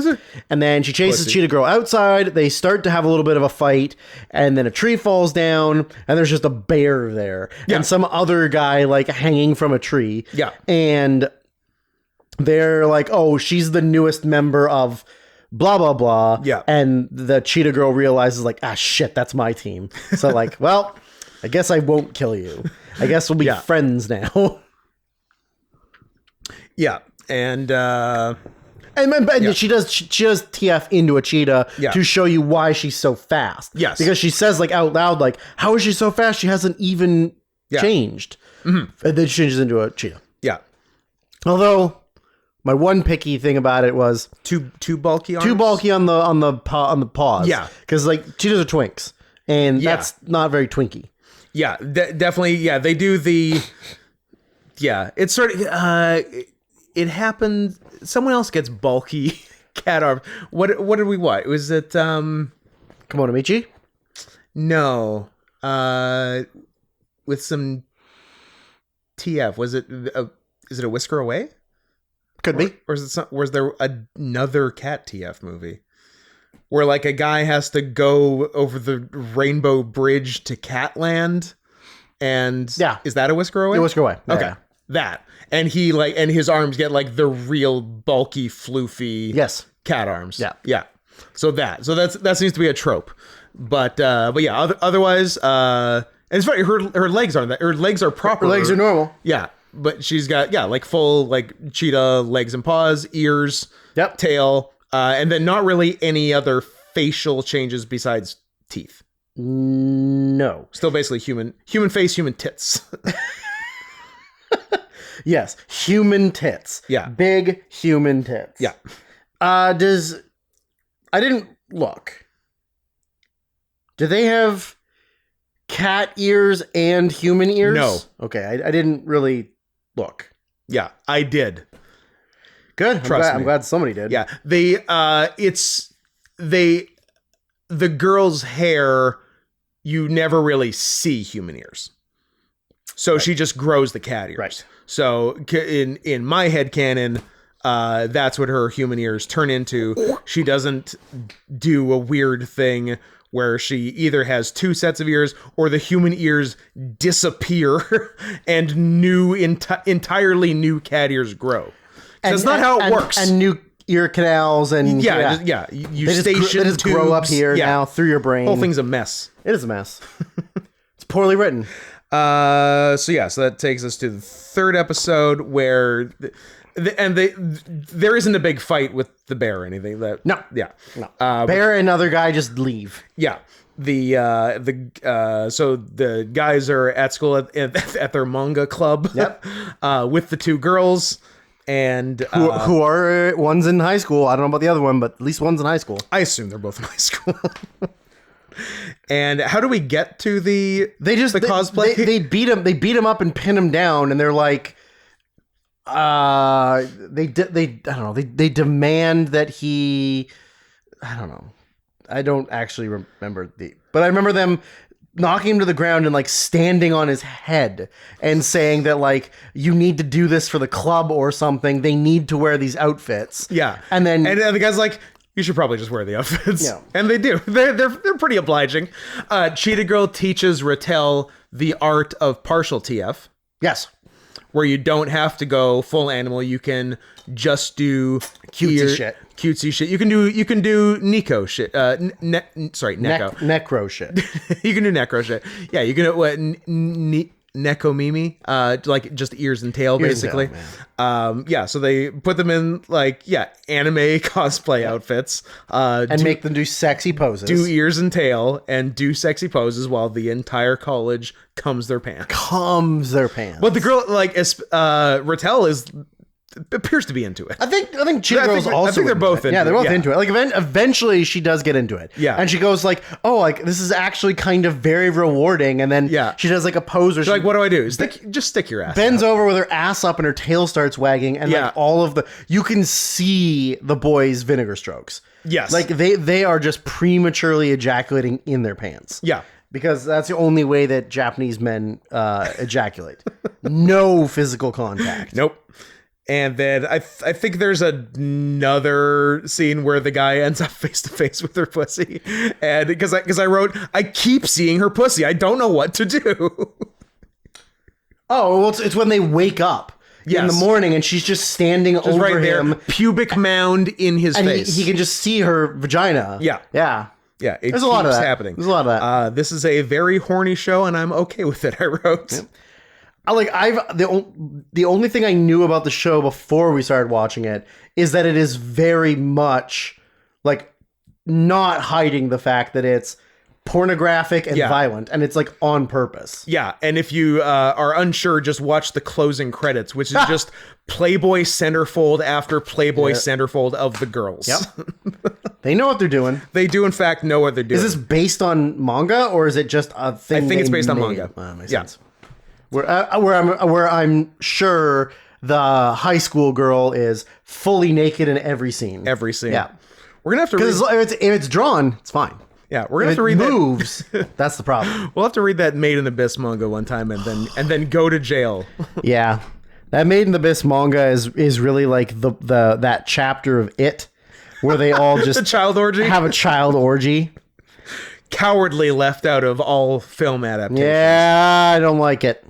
A: And then she chases Cheetah Girl outside. They start to have a little bit of a fight. And then a tree falls down. And there's just a bear there. Yeah. And some other guy like hanging from a tree.
B: Yeah.
A: And they're like, oh, she's the newest member of blah, blah, blah.
B: Yeah.
A: And the Cheetah Girl realizes like, shit, that's my team. So like, well, I guess I won't kill you. I guess we'll be friends now.
B: Yeah. And
A: she does TF into a cheetah to show you why she's so fast.
B: Yes.
A: Because she says like out loud, like, how is she so fast? She hasn't even changed. Mm-hmm. And then she changes into a cheetah.
B: Yeah.
A: Although my one picky thing about it was
B: too bulky arms?
A: Too bulky on the paws.
B: Yeah.
A: Because like cheetahs are twinks. And that's not very twinky.
B: Yeah, definitely. Yeah, they do the. Yeah, it's sort of. It happened. Someone else gets bulky cat arms. What did we watch? Was it
A: Kimono Michi?
B: No. With some TF. Was it? Is it a Whisker Away?
A: Could be.
B: Or is it? Was there another cat TF movie? Where like a guy has to go over the Rainbow Bridge to Catland, and is that a Whisker Away?
A: A Whisker Away.
B: Okay, that, and he like, and his arms get like the real bulky, floofy, cat arms. Yeah. So that seems to be a trope, but yeah. Otherwise, and it's funny. Her legs aren't that. Her legs are proper.
A: Her legs are normal.
B: Yeah, but she's got like full like cheetah legs and paws, ears, tail. And then not really any other facial changes besides teeth.
A: No.
B: Still basically human face, human tits.
A: Yes. Human tits.
B: Yeah.
A: Big human tits.
B: Yeah.
A: I didn't look. Do they have cat ears and human ears?
B: No.
A: Okay. I didn't really look.
B: Yeah, I did.
A: Good. I'm glad somebody did.
B: Yeah. The girl's hair, you never really see human ears. So she just grows the cat ears.
A: Right.
B: So in my headcanon, that's what her human ears turn into. She doesn't do a weird thing where she either has two sets of ears or the human ears disappear and entirely new cat ears grow. That's not how it works.
A: And new ear canals and
B: You station
A: they just grow up here now through your brain.
B: Whole thing's a mess.
A: It is a mess. It's poorly written.
B: So that takes us to the third episode where there isn't a big fight with the bear or anything.
A: No.
B: Yeah.
A: No. Bear and other guy just leave.
B: Yeah. So the guys are at school at their manga club.
A: Yep.
B: With the two girls. And
A: who are one's in high school. I don't know about the other one, but at least one's in high school.
B: I assume they're both in high school. And how do we get to the cosplay?
A: They beat him up and pin him down, and they're like, they don't know. They demand that he, I don't know. I don't actually remember but I remember them knocking him to the ground and like standing on his head and saying that like, you need to do this for the club or something. They need to wear these outfits.
B: Yeah.
A: And then
B: the guy's like, you should probably just wear the outfits.
A: Yeah.
B: And they do. They're pretty obliging. Cheetah Girl teaches Rattel the art of partial TF.
A: Yes.
B: Where you don't have to go full animal. You can just do
A: cutesy shit.
B: You can do Nico shit. Neko.
A: Necro shit.
B: You can do necro shit. Yeah, you can do Neko Mimi, like just ears and tail, basically. So they put them in anime cosplay outfits,
A: and make them do sexy poses.
B: Do ears and tail and do sexy poses while the entire college combs their pants. But the girl, Rattel appears to be into it.
A: I think Cheetah Girl's also.
B: I think they're both into it.
A: Yeah, they're both into it. Like eventually she does get into it.
B: Yeah.
A: And she goes like, oh, like this is actually kind of very rewarding. And then she does like a pose where
B: she's like, what do I do? Just stick your ass
A: bends
B: out.
A: over with her ass up and her tail starts wagging. And like all of you can see the boys' vinegar strokes.
B: Yes.
A: Like they are just prematurely ejaculating in their pants.
B: Yeah.
A: Because that's the only way that Japanese men ejaculate. No physical contact.
B: Nope. And then I think there's another scene where the guy ends up face to face with her pussy, and because I wrote, I keep seeing her pussy. I don't know what to do.
A: Oh, well, it's when they wake up in the morning, and she's just standing over
B: right
A: him,
B: there, pubic mound in his face.
A: He can just see her vagina.
B: Yeah.
A: There's a lot of that
B: happening.
A: There's a lot of that.
B: This is a very horny show, and I'm okay with it. I wrote.
A: Yep. The only thing I knew about the show before we started watching it is that it is very much like not hiding the fact that it's pornographic and violent, and it's like on purpose.
B: Yeah, and if you are unsure, just watch the closing credits, which is just Playboy centerfold after Playboy centerfold of the girls.
A: Yep. They know what they're doing.
B: They do, in fact, know what they're doing.
A: Is this based on manga, or is it just a thing?
B: I think it's based on manga.
A: Makes sense. Where I'm sure the high school girl is fully naked in every scene.
B: Yeah, we're gonna have to
A: because if it's drawn, it's fine.
B: Yeah, we're gonna have to read
A: moves. That's the problem.
B: We'll have to read that Made in Abyss manga one time and then go to jail.
A: Yeah, that Made in Abyss manga is really like that chapter of It where they all just
B: the child orgy
A: have a child orgy.
B: Cowardly left out of all film adaptations.
A: Yeah, I don't like it.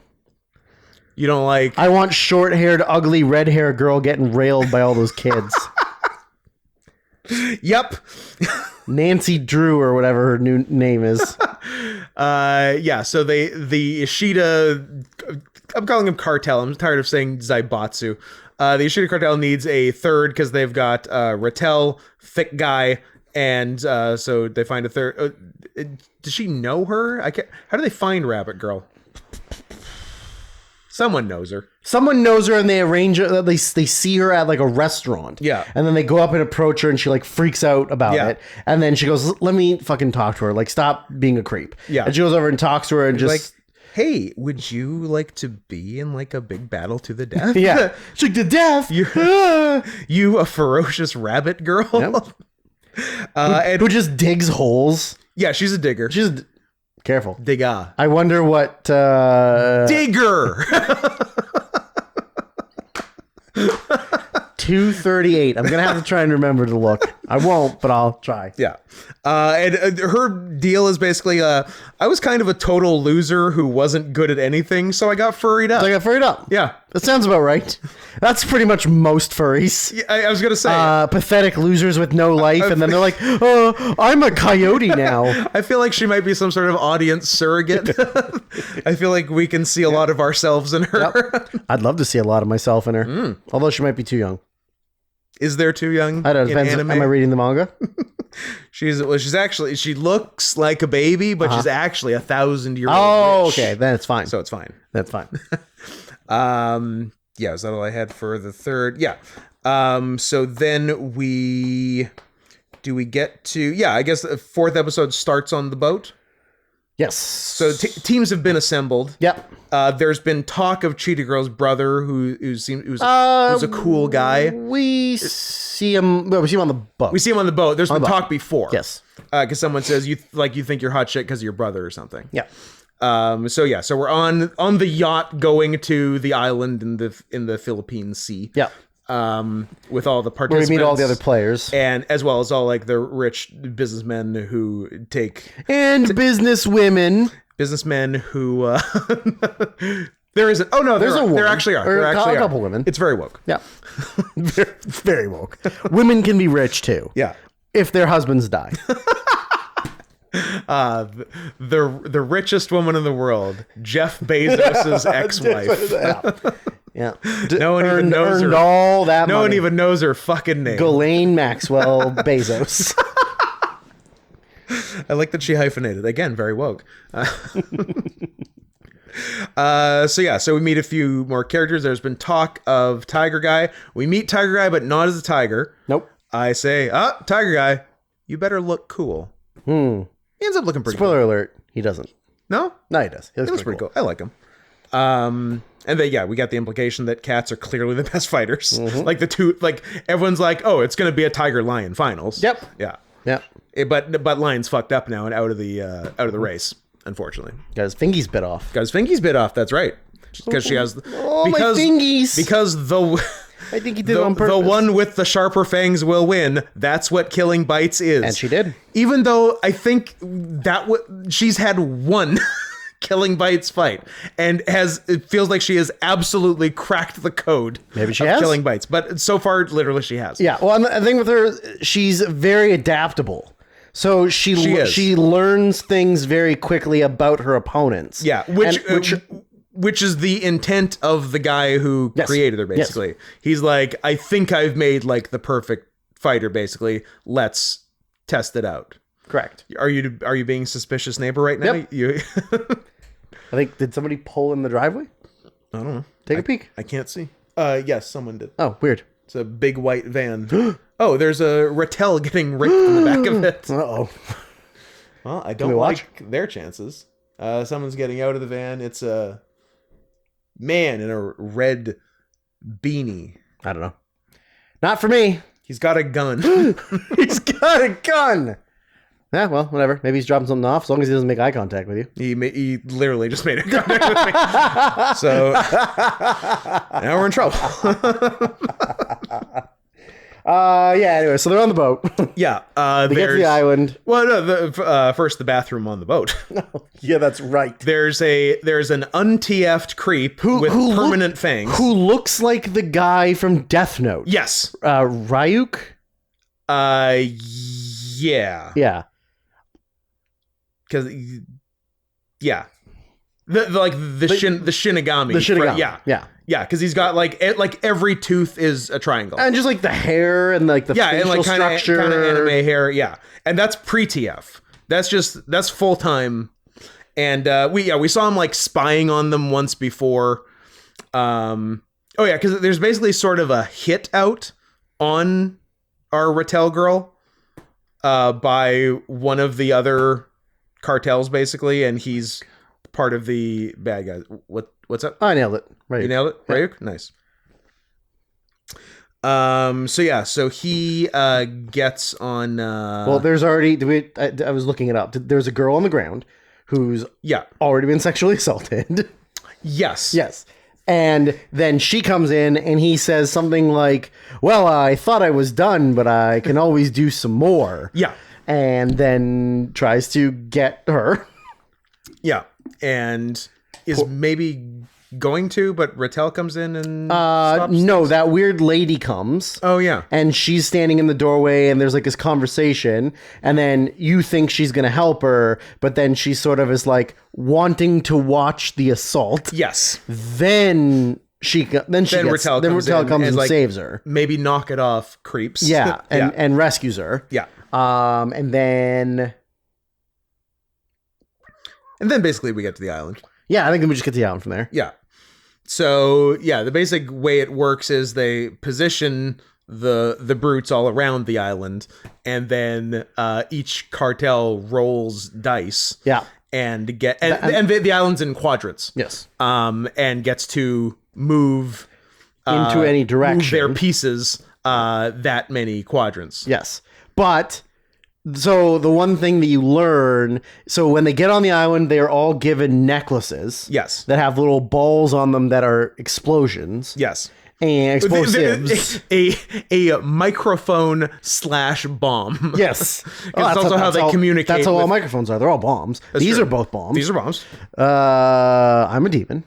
B: You don't like...
A: I want short-haired, ugly, red-haired girl getting railed by all those kids.
B: Yep.
A: Nancy Drew or whatever her new name is.
B: So the Ishida... I'm calling him cartel. I'm tired of saying Zaibatsu. The Ishida cartel needs a third because they've got Rattel, thick guy, and so they find a third... does she know her? How do they find Rabbit Girl? Someone knows her.
A: Someone knows her, and they arrange it. They see her at like a restaurant.
B: Yeah.
A: And then they go up and approach her, and she like freaks out about it. And then she goes, "Let me fucking talk to her. Like, stop being a creep."
B: Yeah.
A: And she goes over and talks to her, and just
B: like, "Hey, would you like to be in like a big battle to the death?"
A: Yeah. She's like, "The death.
B: You a ferocious rabbit girl."
A: Yep. Who just digs holes.
B: Yeah, she's a digger.
A: She's careful.
B: Digger.
A: I wonder what...
B: Digger!
A: 238. I'm going to have to try and remember to look. I won't, but I'll try.
B: Yeah. And her deal is basically, I was kind of a total loser who wasn't good at anything, so I got furried up.
A: So I got furried up.
B: Yeah.
A: that sounds about right. That's pretty much most furries.
B: Yeah, I was gonna say
A: pathetic losers with no life, and then they're like, "Oh, I'm a coyote now."
B: I feel like she might be some sort of audience surrogate. I feel like we can see a lot of ourselves in her.
A: Yep. I'd love to see a lot of myself in her, although she might be too young.
B: Is there too young?
A: I don't know. Depends. Am I reading the manga?
B: She's actually, she looks like a baby, but she's actually 1,000-year-old.
A: Oh,
B: witch.
A: okay, then it's fine.
B: So it's fine.
A: That's fine.
B: Yeah, is that all I had for the third? Yeah. So then we get to, yeah, I guess the fourth episode starts on the boat.
A: Yes.
B: So teams have been assembled.
A: Yep.
B: There's been talk of Cheetah Girl's brother, who's a cool guy.
A: We see him. Well, we see him on the boat.
B: We see him on the boat. There's been talk before.
A: Yes.
B: Because someone says you think you're hot shit because of your brother or something.
A: Yeah.
B: So we're on the yacht going to the island in the Philippine Sea.
A: Yeah.
B: With all the participants.
A: Where we meet all the other players.
B: And as well as all like the rich businessmen who take...
A: And businesswomen.
B: Businessmen who... there isn't... Oh, no, there actually are. There actually
A: a couple women.
B: It's very woke.
A: Yeah. Very woke. Women can be rich, too.
B: Yeah.
A: If their husbands die.
B: The richest woman in the world, Jeff Bezos's ex-wife.
A: Yeah.
B: No one even knows her.
A: All that
B: no
A: money.
B: one even knows her fucking name.
A: Ghislaine Maxwell Bezos.
B: I like that she hyphenated. Again, very woke. So we meet a few more characters. There's been talk of Tiger Guy. We meet Tiger Guy, but not as a tiger.
A: Nope.
B: I say, Tiger Guy, you better look cool. He ends up looking pretty
A: Spoiler alert, he doesn't.
B: No?
A: No, he does. He looks
B: pretty cool. I like him. And then, we got the implication that cats are clearly the best fighters. Like everyone's like, oh, it's going to be a tiger lion finals.
A: Yep.
B: Yeah.
A: Yep.
B: But lion's fucked up now and out of the race, unfortunately.
A: Got his fingies bit off.
B: Got his fingies bit off. That's right. Because she has
A: my fingies.
B: Because
A: I think he did it on purpose.
B: The one with the sharper fangs will win. That's what killing bites is.
A: And she did.
B: Even though I think she's had one killing bites fight and it feels like she has absolutely cracked the code.
A: Maybe she has
B: killing bites, but so far literally she has.
A: Yeah. Well, and the thing with her, she's very adaptable. So she learns things very quickly about her opponents.
B: Yeah, which is the intent of the guy who created her, basically. Yes. He's like, I think I've made like the perfect fighter, basically. Let's test it out.
A: Correct.
B: Are you being suspicious neighbor right now?
A: Yep. I think, did somebody pull in the driveway?
B: I don't know.
A: Take a peek.
B: I can't see. Yes, someone did.
A: Oh, weird.
B: It's a big white van. Oh, there's a Rattel getting raped in the back of it.
A: Uh-oh.
B: Well, I don't like their chances. Someone's getting out of the van. It's a man in a red beanie.
A: I don't know. Not for me.
B: He's got a gun.
A: He's got a gun. Yeah, well, whatever. Maybe he's dropping something off as long as he doesn't make eye contact with you.
B: He literally just made a contact with me. So now we're in trouble.
A: Anyway, so they're on the boat.
B: Yeah.
A: They get to the island.
B: Well, no, first the bathroom on the boat.
A: Yeah, that's right.
B: There's an untf'd creep with permanent fangs.
A: Who looks like the guy from Death Note.
B: Yes.
A: Ryuk?
B: Yeah.
A: Yeah.
B: Because, yeah. The Shinigami.
A: The Shinigami.
B: Yeah. Yeah, because he's got like every tooth is a triangle,
A: and just like the hair and like the facial structure,
B: kind of anime hair. Yeah, and that's pre-TF. That's full time. And we saw him like spying on them once before. Because there's basically sort of a hit out on our Rattel girl by one of the other cartels, basically, and he's part of the bad guys. What's up?
A: I nailed it. Right.
B: You nailed it? Ryuk? Nice. So he gets on
A: well, there's already I was looking it up. There's a girl on the ground who's already been sexually assaulted.
B: Yes.
A: And then she comes in and he says something like, well, I thought I was done, but I can always do some more.
B: Yeah.
A: And then tries to get her.
B: Yeah. And is maybe going to, but Rattel comes in and stops
A: no,
B: things?
A: that weird lady comes.
B: Oh, yeah.
A: And she's standing in the doorway, and there's like this conversation, and then you think she's gonna help her, but then she sort of is like wanting to watch the assault.
B: Yes.
A: Then Rattel comes and
B: like,
A: saves her.
B: Maybe knock it off, creeps.
A: Yeah, and rescues her.
B: Yeah.
A: And then
B: basically we get to the island.
A: yeah, I think we just get the island from there.
B: Yeah. So yeah, the basic way it works is they position the brutes all around the island, and then each cartel rolls dice.
A: Yeah.
B: And the island's in quadrants.
A: Yes.
B: And gets to move
A: Into any direction.
B: move their pieces that many quadrants.
A: Yes. But so the one thing that you learn, so when they get on the island, they are all given necklaces.
B: Yes.
A: That have little balls on them that are explosions.
B: Yes.
A: And explosives.
B: A microphone / bomb.
A: Yes.
B: That's also how they communicate.
A: That's how all microphones are. They're all bombs. These
B: true.
A: are both bombs.
B: These are bombs.
A: I'm a demon.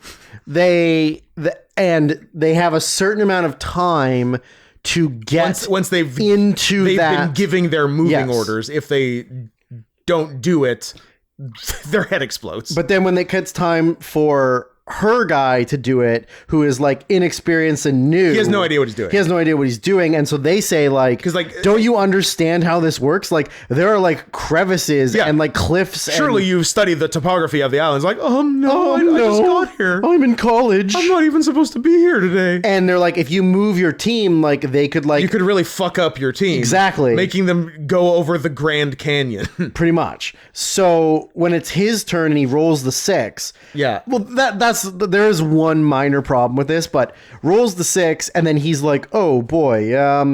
A: And they have a certain amount of time to get
B: once they've
A: been
B: giving their moving
A: Yes.
B: orders. If they don't do it, their head explodes.
A: But then when it gets time for her guy to do it, who is like inexperienced and new,
B: he has no idea what he's doing.
A: He has no idea what he's doing, and so they say like,
B: 'Cause, like,
A: don't you understand how this works? Like there are like crevices
B: Yeah.
A: and like cliffs.
B: Surely you've studied the topography of the islands. Like, no, I just got here.
A: I'm in college.
B: I'm not even supposed to be here today.
A: And they're like, if you move your team, like they could like
B: You could really fuck up your team.
A: Exactly.
B: Making them go over the Grand Canyon.
A: pretty much. So when it's his turn and he rolls the 6,
B: Yeah.
A: Well, there is one minor problem with this, but rolls the 6 and then he's like, oh boy, I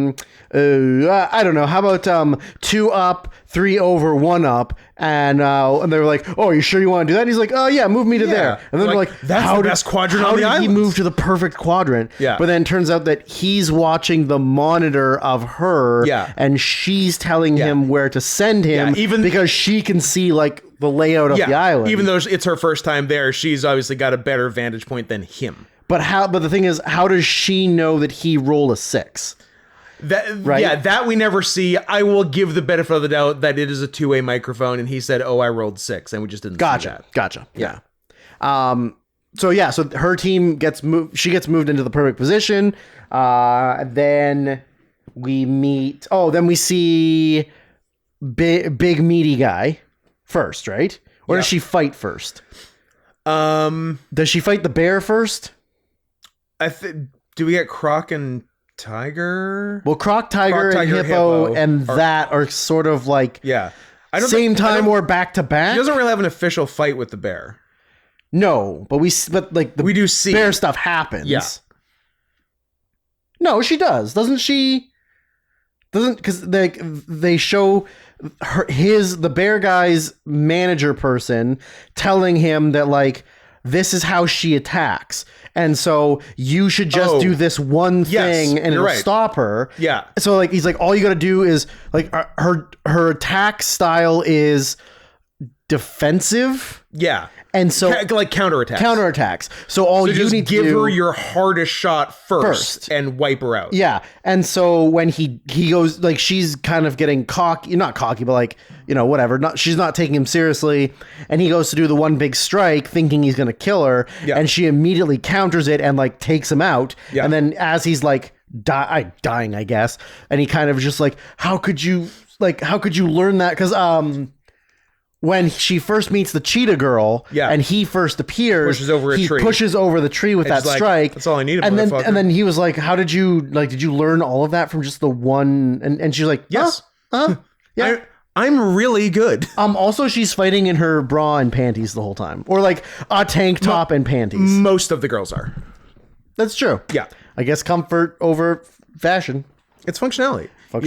A: don't know. How about 2 up, 3 over, 1 up, and they were like, oh, are you sure you want to do that? And he's like, oh yeah, move me to there. And then they're like,
B: that's the best quadrant on the
A: How did he
B: island.
A: move to the perfect quadrant?
B: Yeah.
A: But then it turns out that he's watching the monitor of her,
B: Yeah.
A: and she's telling him where to send him,
B: Yeah, even-
A: because she can see like the layout of the island.
B: Even though it's her first time there, she's obviously got a better vantage point than him.
A: But the thing is, how does she know that he rolled a 6? Right?
B: Yeah, that we never see. I will give the benefit of the doubt that it is a two-way microphone, and he said, "Oh, I rolled 6," and we just didn't see that.
A: Gotcha. Yeah. So her team gets moved. She gets moved into the perfect position. Then we meet. Oh, then we see big meaty guy first, right? Or does she fight first? Does she fight the bear first?
B: Do we get Croc and Tiger?
A: Well, Croc, Tiger, and Hippo, and that are sort of like
B: Yeah.
A: same time or back to back.
B: She doesn't really have an official fight with the bear.
A: No, but we
B: do see
A: bear stuff happens.
B: Yeah.
A: No, she does, doesn't she? Doesn't, because they show the bear guy's manager person telling him that like this is how she attacks, and so you should just do this one thing and it'll stop her.
B: Yeah.
A: So like he's like, all you got to do is like her attack style is defensive.
B: Yeah.
A: And so
B: like counterattacks.
A: Counterattacks. So all you
B: just
A: need to
B: give
A: do,
B: her your hardest shot first and wipe her out.
A: Yeah. And so when he goes, like, she's kind of getting cocky, not cocky, but like, whatever. She's not taking him seriously. And he goes to do the one big strike thinking he's going to kill her. Yeah. And she immediately counters it and like takes him out. Yeah. And then as he's like dying, I guess. And he kind of just like, how could you learn that? Because, when she first meets the cheetah girl, and he first appears, he pushes over the tree with that strike.
B: That's all I needed.
A: And then he was like, "How did you did you learn all of that from just the one?" And she's like, "Yes,
B: yeah, I'm really good."
A: Also, she's fighting in her bra and panties the whole time, or like a tank top and panties.
B: Most of the girls are.
A: That's true.
B: Yeah,
A: I guess comfort over fashion.
B: It's functionality.
A: It's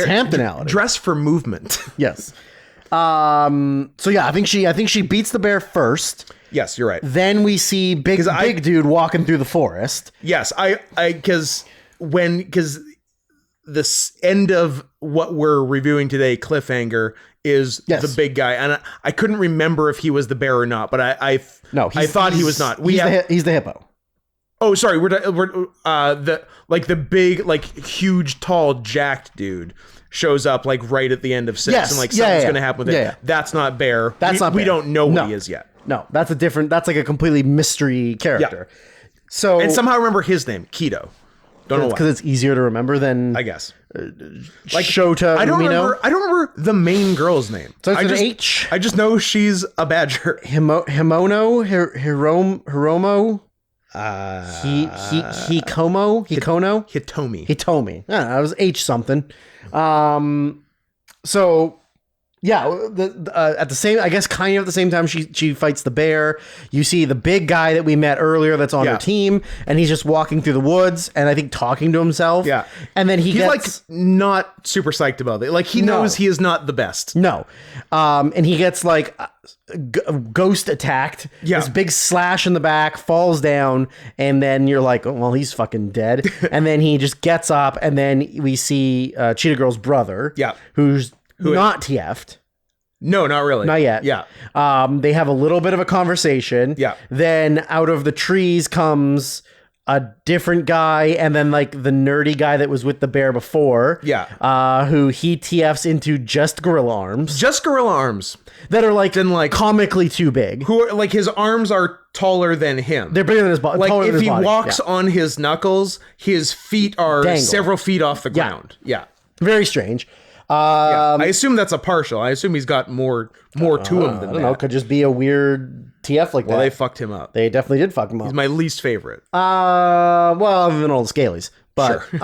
A: Hamptonality.
B: Dress for movement.
A: Yes. So yeah, I think she beats the bear first.
B: Yes, you're right.
A: Then we see big dude walking through the forest.
B: Yes, because this end of what we're reviewing today, cliffhanger, is the big guy, and I couldn't remember if he was the bear or not, but I thought he was not.
A: He's the hippo.
B: Oh, sorry. We're the big, like, huge, tall, jacked dude shows up like right at the end of 6, and like something's gonna happen with it. Yeah. That's not Bear. We don't know what he is yet.
A: No, that's like a completely mystery character. Yeah. So
B: and somehow I remember his name, Keto. Don't know why.
A: Because it's easier to remember than
B: I guess.
A: Like Shota.
B: I don't remember the main girl's name.
A: So it's an H.
B: I just know she's a badger.
A: Hiromo. Hitomi. Yeah, that was H something. So yeah, at the same, I guess, kind of at the same time, she fights the bear. You see the big guy that we met earlier that's on her team, and he's just walking through the woods, and I think talking to himself. Yeah, and then he's like
B: not super psyched about it. Like he knows he is not the best.
A: No, and he gets like ghost attacked. Yeah, this big slash in the back, falls down, and then you're like, oh, well, he's fucking dead. And then he just gets up, and then we see Cheetah Girl's brother. Yeah, who's not TF'd.
B: No, not really.
A: Not yet.
B: Yeah.
A: They have a little bit of a conversation. Yeah. Then out of the trees comes a different guy, and then like the nerdy guy that was with the bear before. Yeah. Who he TFs into just gorilla arms.
B: Just gorilla arms.
A: That are like comically too big.
B: Who are like his arms are taller than him.
A: They're bigger than his body.
B: Like if he walks on his knuckles, his feet are several feet off the ground. Yeah.
A: Very strange.
B: I assume that's a partial. I assume he's got more to him than that. I don't know.
A: Could just be a weird TF like that.
B: Well, they fucked him up.
A: They definitely did fuck him up.
B: He's my least favorite.
A: Well, other than all the scalies. But, sure.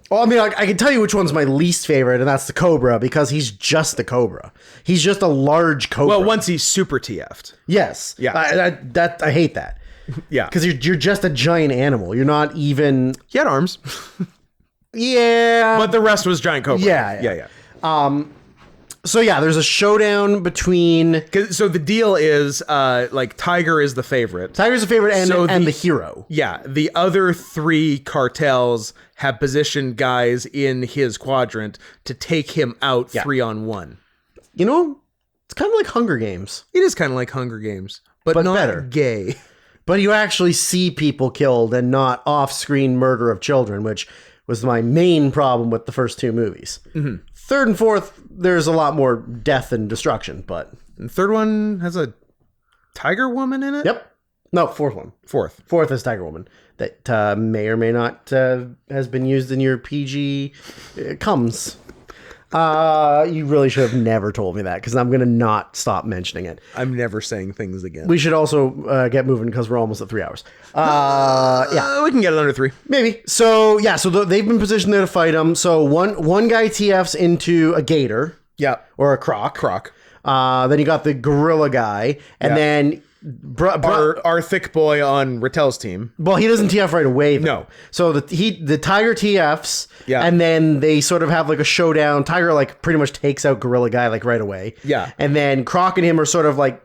A: Well, I mean, I can tell you which one's my least favorite, and that's the Cobra, because he's just the Cobra. He's just a large Cobra.
B: Well, once he's super TF'd.
A: Yes. Yeah. I hate that. Yeah. Because you're just a giant animal. You're not even...
B: He had arms.
A: Yeah.
B: But the rest was giant Cobra.
A: Yeah. So yeah, there's a showdown between...
B: So the deal is, like, Tiger is the favorite.
A: Tiger's the favorite and the hero.
B: Yeah. The other 3 cartels have positioned guys in his quadrant to take him out 3-on-1.
A: You know, it's kind of like Hunger Games.
B: It is kind of like Hunger Games, but not better. Gay.
A: But you actually see people killed and not off-screen murder of children, which... was my main problem with the first 2 movies. Mm-hmm. 3rd and 4th, there's a lot more death and destruction, but...
B: And the 3rd one has a tiger woman in it?
A: Yep. No, 4th one. 4th is Tiger Woman. That may or may not has been used in your PG comes. You really should have never told me that, because I'm going to not stop mentioning it.
B: I'm never saying things again.
A: We should also get moving, because we're almost at 3 hours. Yeah,
B: we can get it under 3.
A: Maybe. So, yeah, so they've been positioned there to fight them. So one guy TFs into a gator.
B: Yeah.
A: Or a croc. Then you got the gorilla guy. And then...
B: our thick boy on Rattel's team.
A: Well, he doesn't TF right away, though.
B: No.
A: So the Tiger TFs, and then they sort of have like a showdown. Tiger like pretty much takes out Gorilla Guy like right away. Yeah. And then Croc and him are sort of like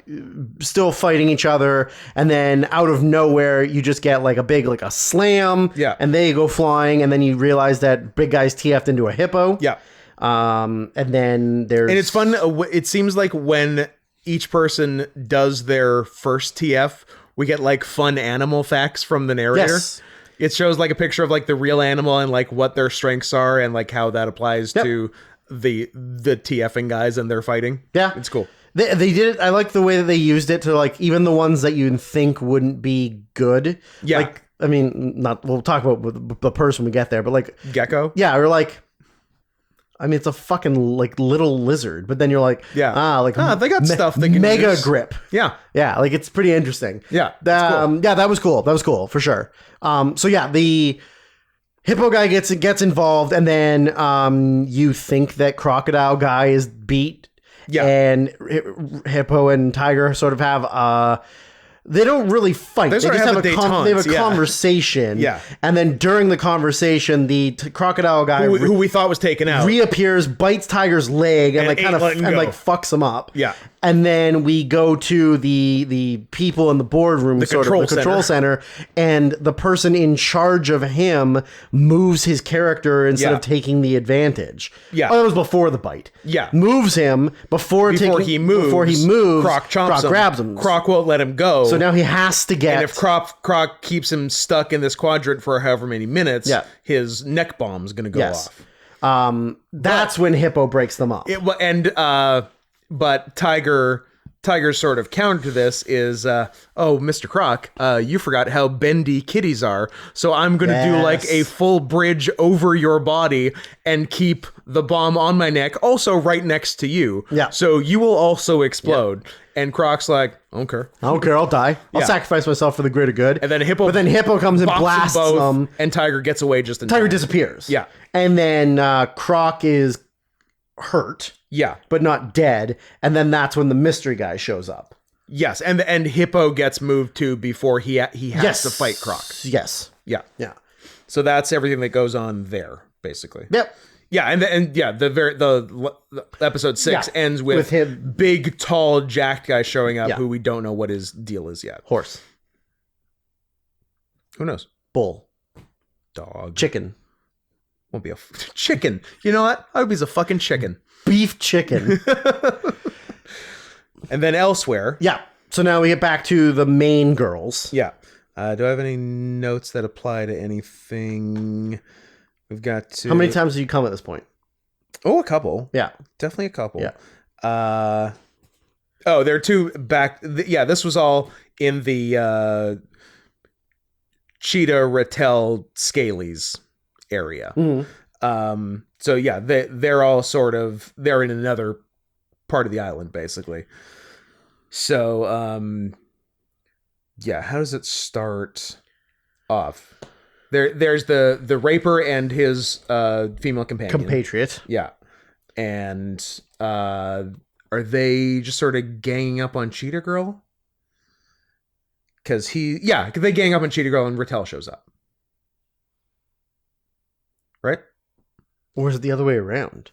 A: still fighting each other, and then out of nowhere you just get like a big like a slam. Yeah. And they go flying, and then you realize that big guy's TF'd into a hippo. Yeah. And then there's...
B: And it's fun. It seems like when each person does their first TF, we get like fun animal facts from the narrator. Yes. It shows like a picture of like the real animal and like what their strengths are and like how that applies to the TFing guys and their fighting. Yeah. It's cool.
A: They did it. I like the way that they used it to like even the ones that you'd think wouldn't be good. Yeah. Like, I mean, we'll talk about the person we get there, but like
B: Gecko.
A: Yeah. Or like, I mean, it's a fucking like little lizard, but then you're like,
B: they got stuff they can
A: mega
B: use.
A: Grip.
B: Yeah.
A: Yeah. Like it's pretty interesting.
B: Yeah.
A: Cool. Yeah. That was cool. That was cool for sure. So yeah, the hippo guy gets involved, and then, you think that crocodile guy is beat. Yeah. And hippo and tiger sort of have, they don't really fight. They just have a conversation. Yeah. And then during the conversation, the crocodile guy
B: who we thought was taken out
A: reappears, bites Tiger's leg, and like kind of like fucks him up.
B: Yeah.
A: And then we go to the people in the boardroom, the control center, and the person in charge of him moves his character instead of taking the advantage.
B: Yeah.
A: Oh, that was before the bite.
B: Yeah.
A: Moves him before he moves.
B: Croc chomps him.
A: Grabs him.
B: Croc won't let him go.
A: So now he has to get...
B: And if Croc keeps him stuck in this quadrant for however many minutes, his neck bomb's going to go off.
A: That's when Hippo breaks them up.
B: But Tiger's sort of counter to this is, oh, Mr. Croc, you forgot how bendy kitties are, so I'm going to do like a full bridge over your body and keep the bomb on my neck, also right next to you.
A: Yeah.
B: So you will also explode. Yeah. And Croc's like, I don't care.
A: I'll die. I'll sacrifice myself for the greater good.
B: And then Hippo
A: comes and blasts them.
B: And Tiger gets away just in time.
A: Tiger disappears.
B: Yeah.
A: And then Croc is hurt.
B: Yeah.
A: But not dead. And then that's when the mystery guy shows up.
B: Yes. And Hippo gets moved too before he has to fight Croc.
A: Yes.
B: Yeah.
A: Yeah.
B: So that's everything that goes on there, basically.
A: Yep.
B: Yeah, the episode 6 ends with
A: him,
B: big, tall, jacked guy showing up who we don't know what his deal is yet.
A: Horse.
B: Who knows?
A: Bull.
B: Dog.
A: Chicken.
B: Won't be a chicken. You know what? I hope he's a fucking chicken.
A: Beef chicken.
B: And then elsewhere.
A: Yeah. So now we get back to the main girls.
B: Yeah. Do I have any notes that apply to anything? We've got to...
A: How many times have you come at this point?
B: Oh, a couple.
A: Yeah.
B: Definitely a couple.
A: Yeah.
B: There are two back... this was all in the Cheetah, Rattel, Scalies area.
A: Mm-hmm.
B: So yeah, they're all sort of... They're in another part of the island, basically. So, how does it start off? There's the raper and his female companion.
A: Compatriot.
B: Yeah. And are they just sort of ganging up on Cheetah Girl? Because they gang up on Cheetah Girl and Rattel shows up. Right?
A: Or is it the other way around?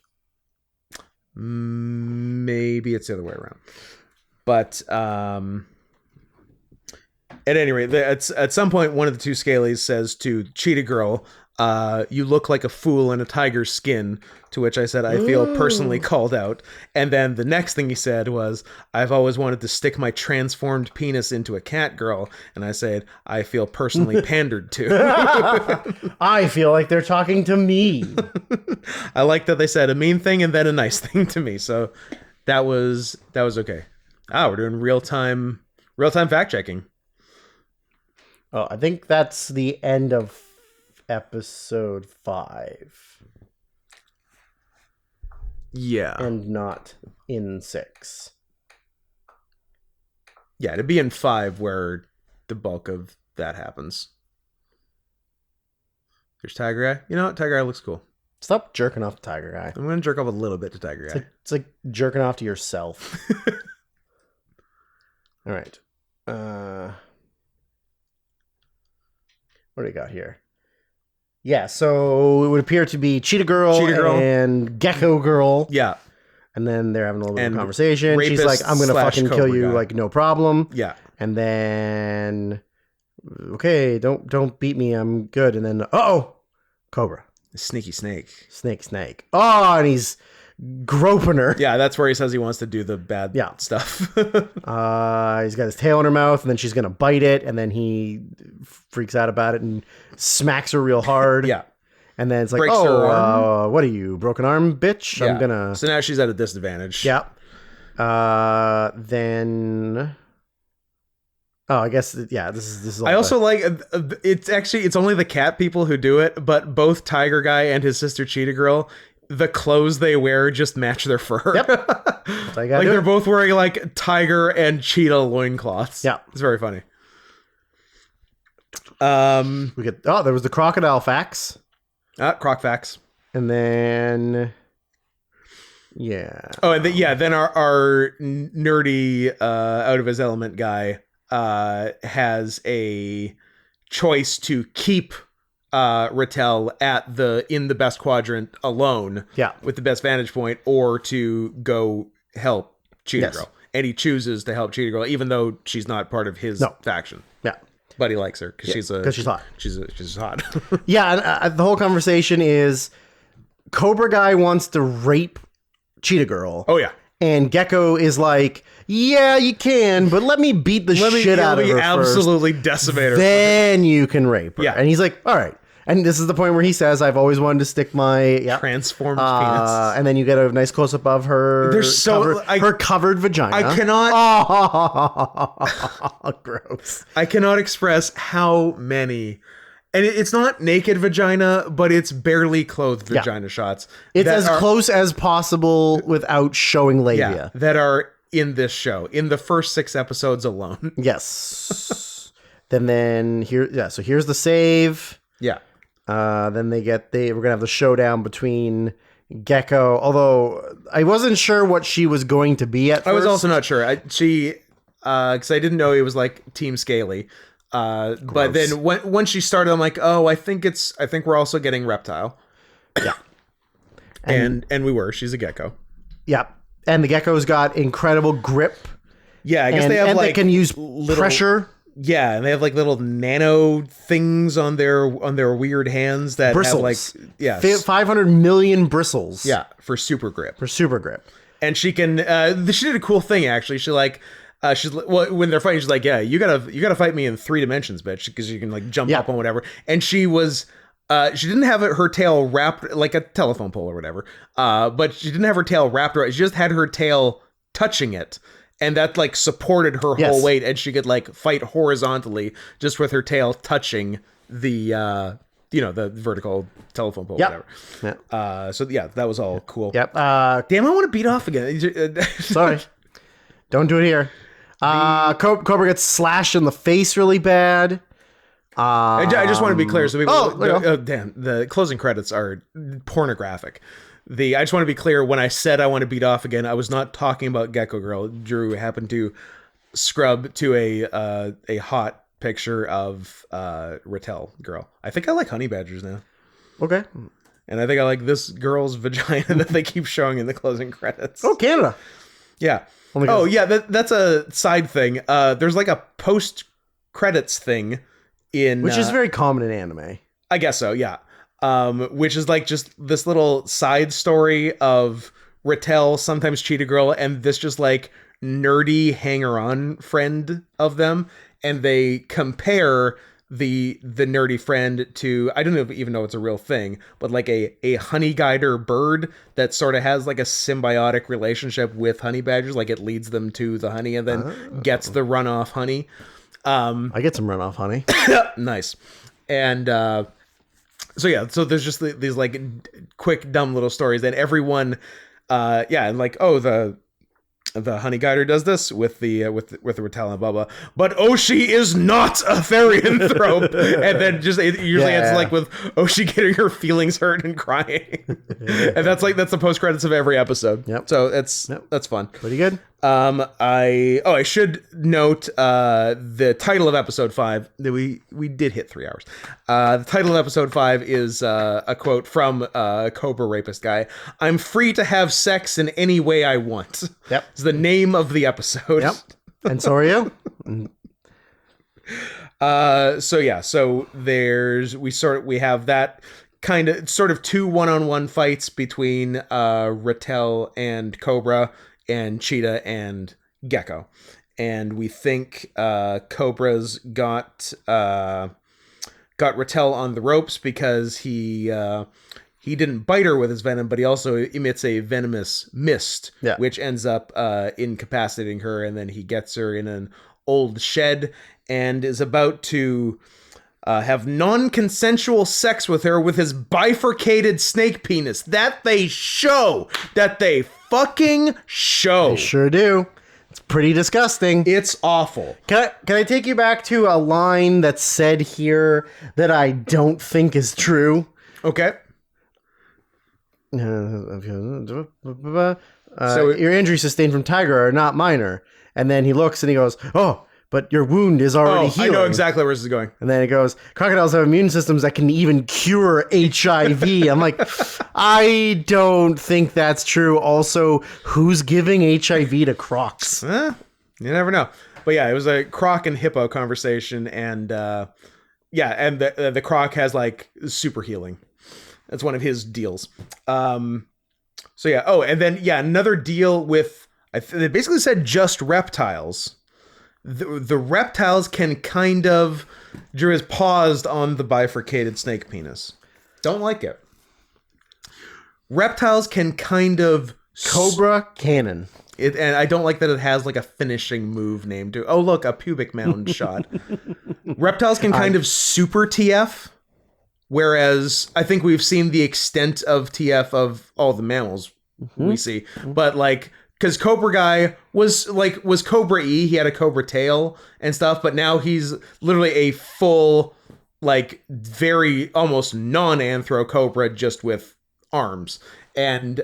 B: Maybe it's the other way around. But at any rate, at some point, one of the two Scalies says to Cheetah Girl, you look like a fool in a tiger's skin, to which I said, I feel personally called out. And then the next thing he said was, I've always wanted to stick my transformed penis into a cat girl. And I said, I feel personally pandered to.
A: I feel like they're talking to me.
B: I like that they said a mean thing and then a nice thing to me. So that was okay. We're doing real-time fact-checking.
A: Oh, I think that's the end of episode 5.
B: Yeah.
A: And not in 6.
B: Yeah, to be in 5 where the bulk of that happens. There's Tiger Eye. You know what? Tiger Eye looks cool.
A: Stop jerking off to Tiger Eye.
B: I'm going to jerk off a little bit to Tiger Eye.
A: It's like jerking off to yourself. All right. What do we got here? Yeah, so it would appear to be Cheetah Girl and Gecko Girl.
B: Yeah.
A: And then they're having a little bit of conversation. She's like, I'm going to fucking kill you, like, no problem.
B: Yeah.
A: And then, okay, don't beat me, I'm good. And then, Cobra.
B: Sneaky snake.
A: Snake. Oh, and he's groping her.
B: Yeah, that's where he says he wants to do the bad stuff.
A: He's got his tail in her mouth, and then she's gonna bite it, and then he freaks out about it and smacks her real hard.
B: Yeah.
A: And then it's like,
B: breaks her arm.
A: What are you, broken arm, bitch?
B: Yeah.
A: I'm gonna...
B: So now she's at a disadvantage.
A: Yeah. Then... Oh, I guess, yeah, this is all
B: I also like, it's only the cat people who do it, but both Tiger Guy and his sister Cheetah Girl, the clothes they wear just match their fur.
A: Yep. Like
B: they're both wearing like tiger and cheetah loincloths.
A: Yeah.
B: It's very funny.
A: There was the crocodile facts.
B: Croc facts.
A: And then... Yeah.
B: Oh, and then our nerdy, out of his element guy, has a choice to keep Rattel in the best quadrant alone,
A: yeah,
B: with the best vantage point, or to go help Cheetah Girl. and he chooses to help Cheetah Girl, even though she's not part of his faction.
A: Yeah.
B: But he likes her because she's
A: hot.
B: She's hot.
A: Yeah, and the whole conversation is Cobra Guy wants to rape Cheetah Girl.
B: Oh yeah.
A: And Gecko is like, yeah, you can, but let me beat the shit out of her
B: absolutely
A: first.
B: decimate her.
A: Then you can rape her.
B: Yeah.
A: And he's like, all right. And this is the point where he says, I've always wanted to stick my
B: transformed penis.
A: And then you get a nice close up of her her covered vagina.
B: I cannot
A: gross.
B: I cannot express how many, and it's not naked vagina, but it's barely clothed vagina shots.
A: It's as close as possible without showing labia.
B: Yeah, that are in this show in the first 6 episodes alone.
A: Yes. then here, so here's the save.
B: Yeah.
A: Then we're gonna have the showdown between Gecko. Although I wasn't sure what she was going to be at first.
B: I was also not sure. Because I didn't know it was like Team Scaly. But then when she started, I'm like, oh, I think we're also getting Reptile.
A: Yeah.
B: And we were. She's a gecko.
A: Yeah. And the gecko's got incredible grip.
B: Yeah, I guess they have
A: they can use pressure.
B: Yeah, and they have like little nano things on their weird hands that
A: bristles.
B: Have like
A: 500 million bristles.
B: Yeah, for super grip. And she can she did a cool thing actually. When they're fighting, she's like, yeah, you gotta fight me in 3 dimensions, bitch, because you can like jump up on whatever. And she was she didn't have her tail wrapped like a telephone pole or whatever. But she didn't have her tail wrapped around. She just had her tail touching it. And that like supported her whole weight, and she could like fight horizontally just with her tail touching the the vertical telephone pole, whatever. Yeah. So yeah, that was all cool.
A: Yep.
B: Damn, I want to beat off again.
A: Sorry, don't do it here. Cobra gets slashed in the face really bad.
B: I just want to be clear, so people. Damn, the closing credits are pornographic. I just want to be clear, when I said I want to beat off again, I was not talking about Gecko Girl. Drew happened to scrub to a hot picture of Rattel Girl. I think I like honey badgers now.
A: Okay.
B: And I think I like this girl's vagina that they keep showing in the closing credits.
A: Oh, Canada.
B: Yeah. Oh, yeah, that's a side thing. There's like a post-credits thing in...
A: Which is very common in anime.
B: I guess so, yeah. Which is like just this little side story of Rattel, sometimes Cheetah Girl, and this just like nerdy hanger-on friend of them, and they compare the nerdy friend to, I don't even know it's a real thing, but like a honey guider bird that sort of has like a symbiotic relationship with honey badgers, like it leads them to the honey and then gets the runoff honey.
A: I get some runoff honey.
B: Nice. And so there's just these like quick dumb little stories, and everyone and like, oh, the honey guider does this with the Rattel and blah blah, but Oshi is not a therianthrope. And then just it's like with Oshi getting her feelings hurt and crying. And that's the post credits of every episode.
A: Yep.
B: So that's fun.
A: Pretty good.
B: I should note the title of episode 5 that we did hit 3 hours. The title of episode 5 is a quote from Cobra Rapist Guy. "I'm free to have sex in any way I want."
A: Yep.
B: It's the name of the episode.
A: Yep. And so are you.
B: So we have that kind of sort of 2 one-on-one fights between Rattel and Cobra and Cheetah and Gecko, and we think Cobra's got Rattel on the ropes because he didn't bite her with his venom, but he also emits a venomous mist, which ends up incapacitating her, and then he gets her in an old shed and is about to have non-consensual sex with her with his bifurcated snake penis. That they fucking show.
A: They sure do. It's pretty disgusting.
B: It's awful.
A: Can I take you back to a line that's said here that I don't think is true?
B: Okay.
A: So your injuries sustained from Tiger are not minor. And then he looks and he goes, "Oh, but your wound is already healing.
B: I know exactly where this is going.
A: And then it goes, crocodiles have immune systems that can even cure HIV. I'm like, I don't think that's true. Also, who's giving HIV to crocs?
B: You never know. But yeah, it was a croc and hippo conversation, and and the croc has like super healing. That's one of his deals. So yeah. Oh, and then another deal with they basically said just reptiles. The reptiles can kind of. Drew has paused on the bifurcated snake penis. Don't like it. Reptiles can kind of
A: Cobra cannon.
B: And I don't like that it has like a finishing move name to. Oh look, a pubic mound shot. Reptiles can kind of super TF. Whereas I think we've seen the extent of TF of all the mammals we see. But like, because Cobra Guy was Cobra E, he had a cobra tail and stuff, but now he's literally a full, like, very almost non-anthro cobra just with arms. And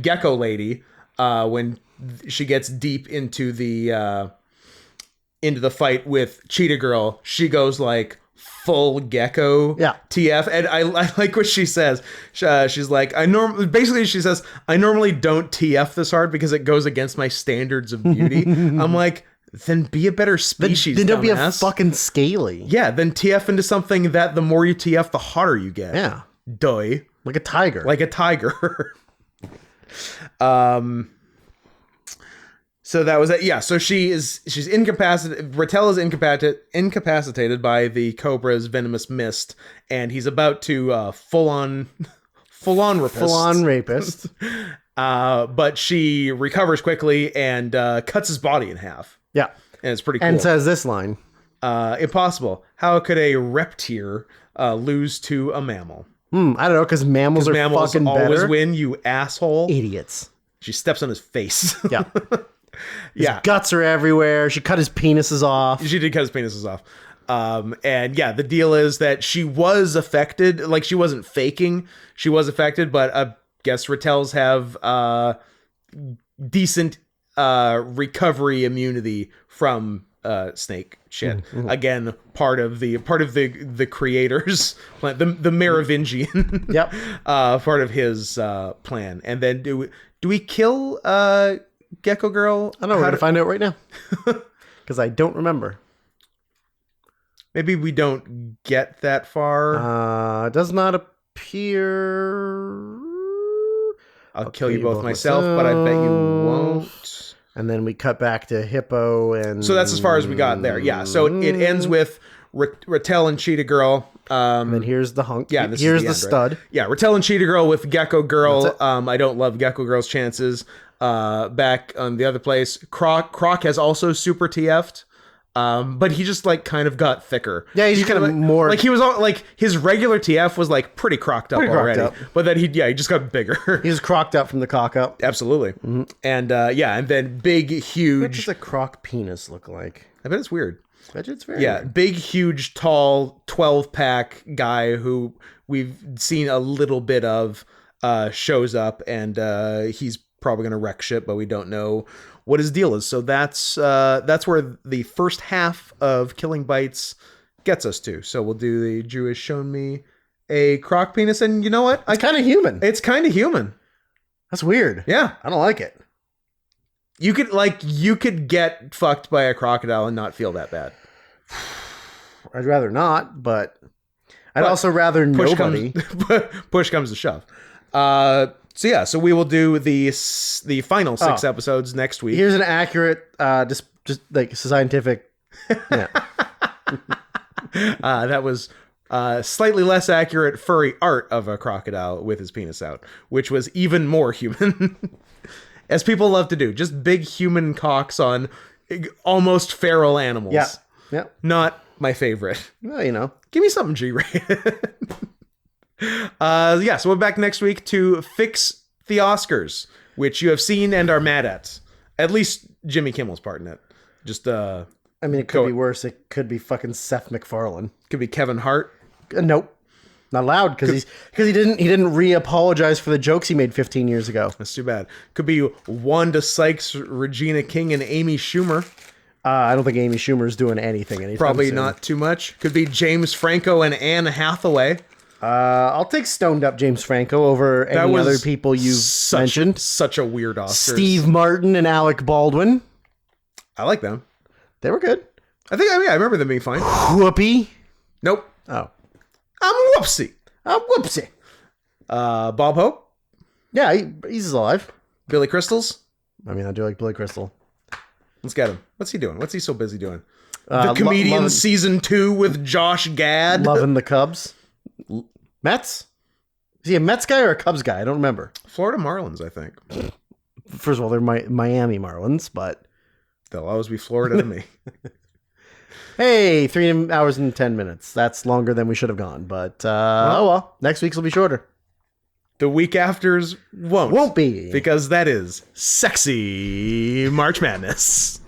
B: Gecko Lady, when she gets deep into the fight with Cheetah Girl, she goes like full gecko TF. And I like what she says. She's like, she says, I normally don't TF this hard because it goes against my standards of beauty. I'm like, then be a better species.
A: Then don't be a
B: dumbass.
A: fucking scaly.
B: Yeah, then TF into something that the more you TF, the hotter you get.
A: Yeah.
B: Doy.
A: Like a tiger.
B: Like a tiger. So that was it. Yeah. So she's incapacitated. Rattel is incapacitated by the cobra's venomous mist, and he's about to full on rapist. But she recovers quickly and cuts his body in half.
A: Yeah.
B: And it's pretty cool.
A: And says this line:
B: impossible. How could a reptile lose to a mammal?
A: I don't know, because mammals are fucking
B: always
A: better.
B: win, you asshole.
A: Idiots.
B: She steps on his face.
A: Yeah. His guts are everywhere. She cut his penises off.
B: She did cut his penises off. And the deal is that she was affected. Like, she wasn't faking. She was affected, but I guess Rattels have decent recovery immunity from snake shit. Mm-hmm. Again, part of the creators plan, the Merovingian.
A: Yep.
B: Part of his plan. And then do we kill Gecko Girl?
A: I don't know. We're gonna find out right now because I don't remember.
B: Maybe we don't get that far.
A: Does not appear.
B: I'll kill you both myself, but I bet you won't.
A: And then we cut back to Hippo, and
B: so that's as far as we got there. Yeah. So it ends with Rattel and Cheetah Girl.
A: And then here's the hunk.
B: Yeah.
A: Here's the stud.
B: Right? Yeah. Rattel and Cheetah Girl with Gecko Girl. I don't love Gecko Girl's chances. Back on the other place, Croc has also super TF'd. But he just like kind of got thicker.
A: Yeah, he's kind of more
B: like he was all like his regular TF was like pretty crocked up already. But then he just got bigger.
A: He's crocked up from the cock up.
B: Absolutely. Mm-hmm. And and then big, huge. What
A: does a croc penis look like?
B: I bet it's weird.
A: I bet it's very weird.
B: Big, huge, tall, 12-pack guy who we've seen a little bit of shows up, and he's probably gonna wreck shit, but we don't know what his deal is. So that's where the first half of Killing Bites gets us to. So we'll do the Drew has shown me a croc penis, and you know what?
A: It's kind of human.
B: It's kind of human.
A: That's weird.
B: Yeah.
A: I don't like it.
B: You could get fucked by a crocodile and not feel that bad.
A: I'd rather not, but I'd also rather nobody.
B: Push comes to shove. So we will do the final 6 episodes next week.
A: Here's an accurate, just like scientific. Yeah.
B: That was slightly less accurate furry art of a crocodile with his penis out, which was even more human, as people love to do. Just big human cocks on almost feral animals.
A: Yeah. Yeah.
B: Not my favorite.
A: Well, you know,
B: give me something G-rated. So we're back next week to fix the Oscars, which you have seen and are mad at. At least Jimmy Kimmel's part in it. Just
A: I mean, it could be worse. It could be fucking Seth MacFarlane.
B: Could be Kevin Hart.
A: Nope, not allowed because he didn't re-apologize for the jokes he made 15 years ago.
B: That's too bad. Could be Wanda Sykes, Regina King, and Amy Schumer.
A: I don't think Amy Schumer's doing anything anytime
B: Probably
A: soon.
B: not too much. Could be James Franco and Anne Hathaway.
A: I'll take stoned up James Franco over any other people you've mentioned.
B: Such a weird Oscars.
A: Steve Martin and Alec Baldwin.
B: I like them.
A: They were good.
B: I remember them being fine.
A: Whoopi.
B: Nope.
A: Oh.
B: I'm Whoopsie.
A: Whoopsie.
B: Bob Hope.
A: Yeah, he's alive.
B: Billy Crystals.
A: I mean, I do like Billy Crystal.
B: Let's get him. What's he doing? What's he so busy doing? The Comedian Season 2 with Josh Gad.
A: Loving the Cubs. Mets? Is he a Mets guy or a Cubs guy? I don't remember.
B: Florida Marlins, I think.
A: First of all, they're Miami Marlins, but...
B: They'll always be Florida to me.
A: Hey, 3 hours and 10 minutes. That's longer than we should have gone, but oh well. Next week's will be shorter.
B: The week after's won't.
A: Won't be.
B: Because that is sexy March Madness.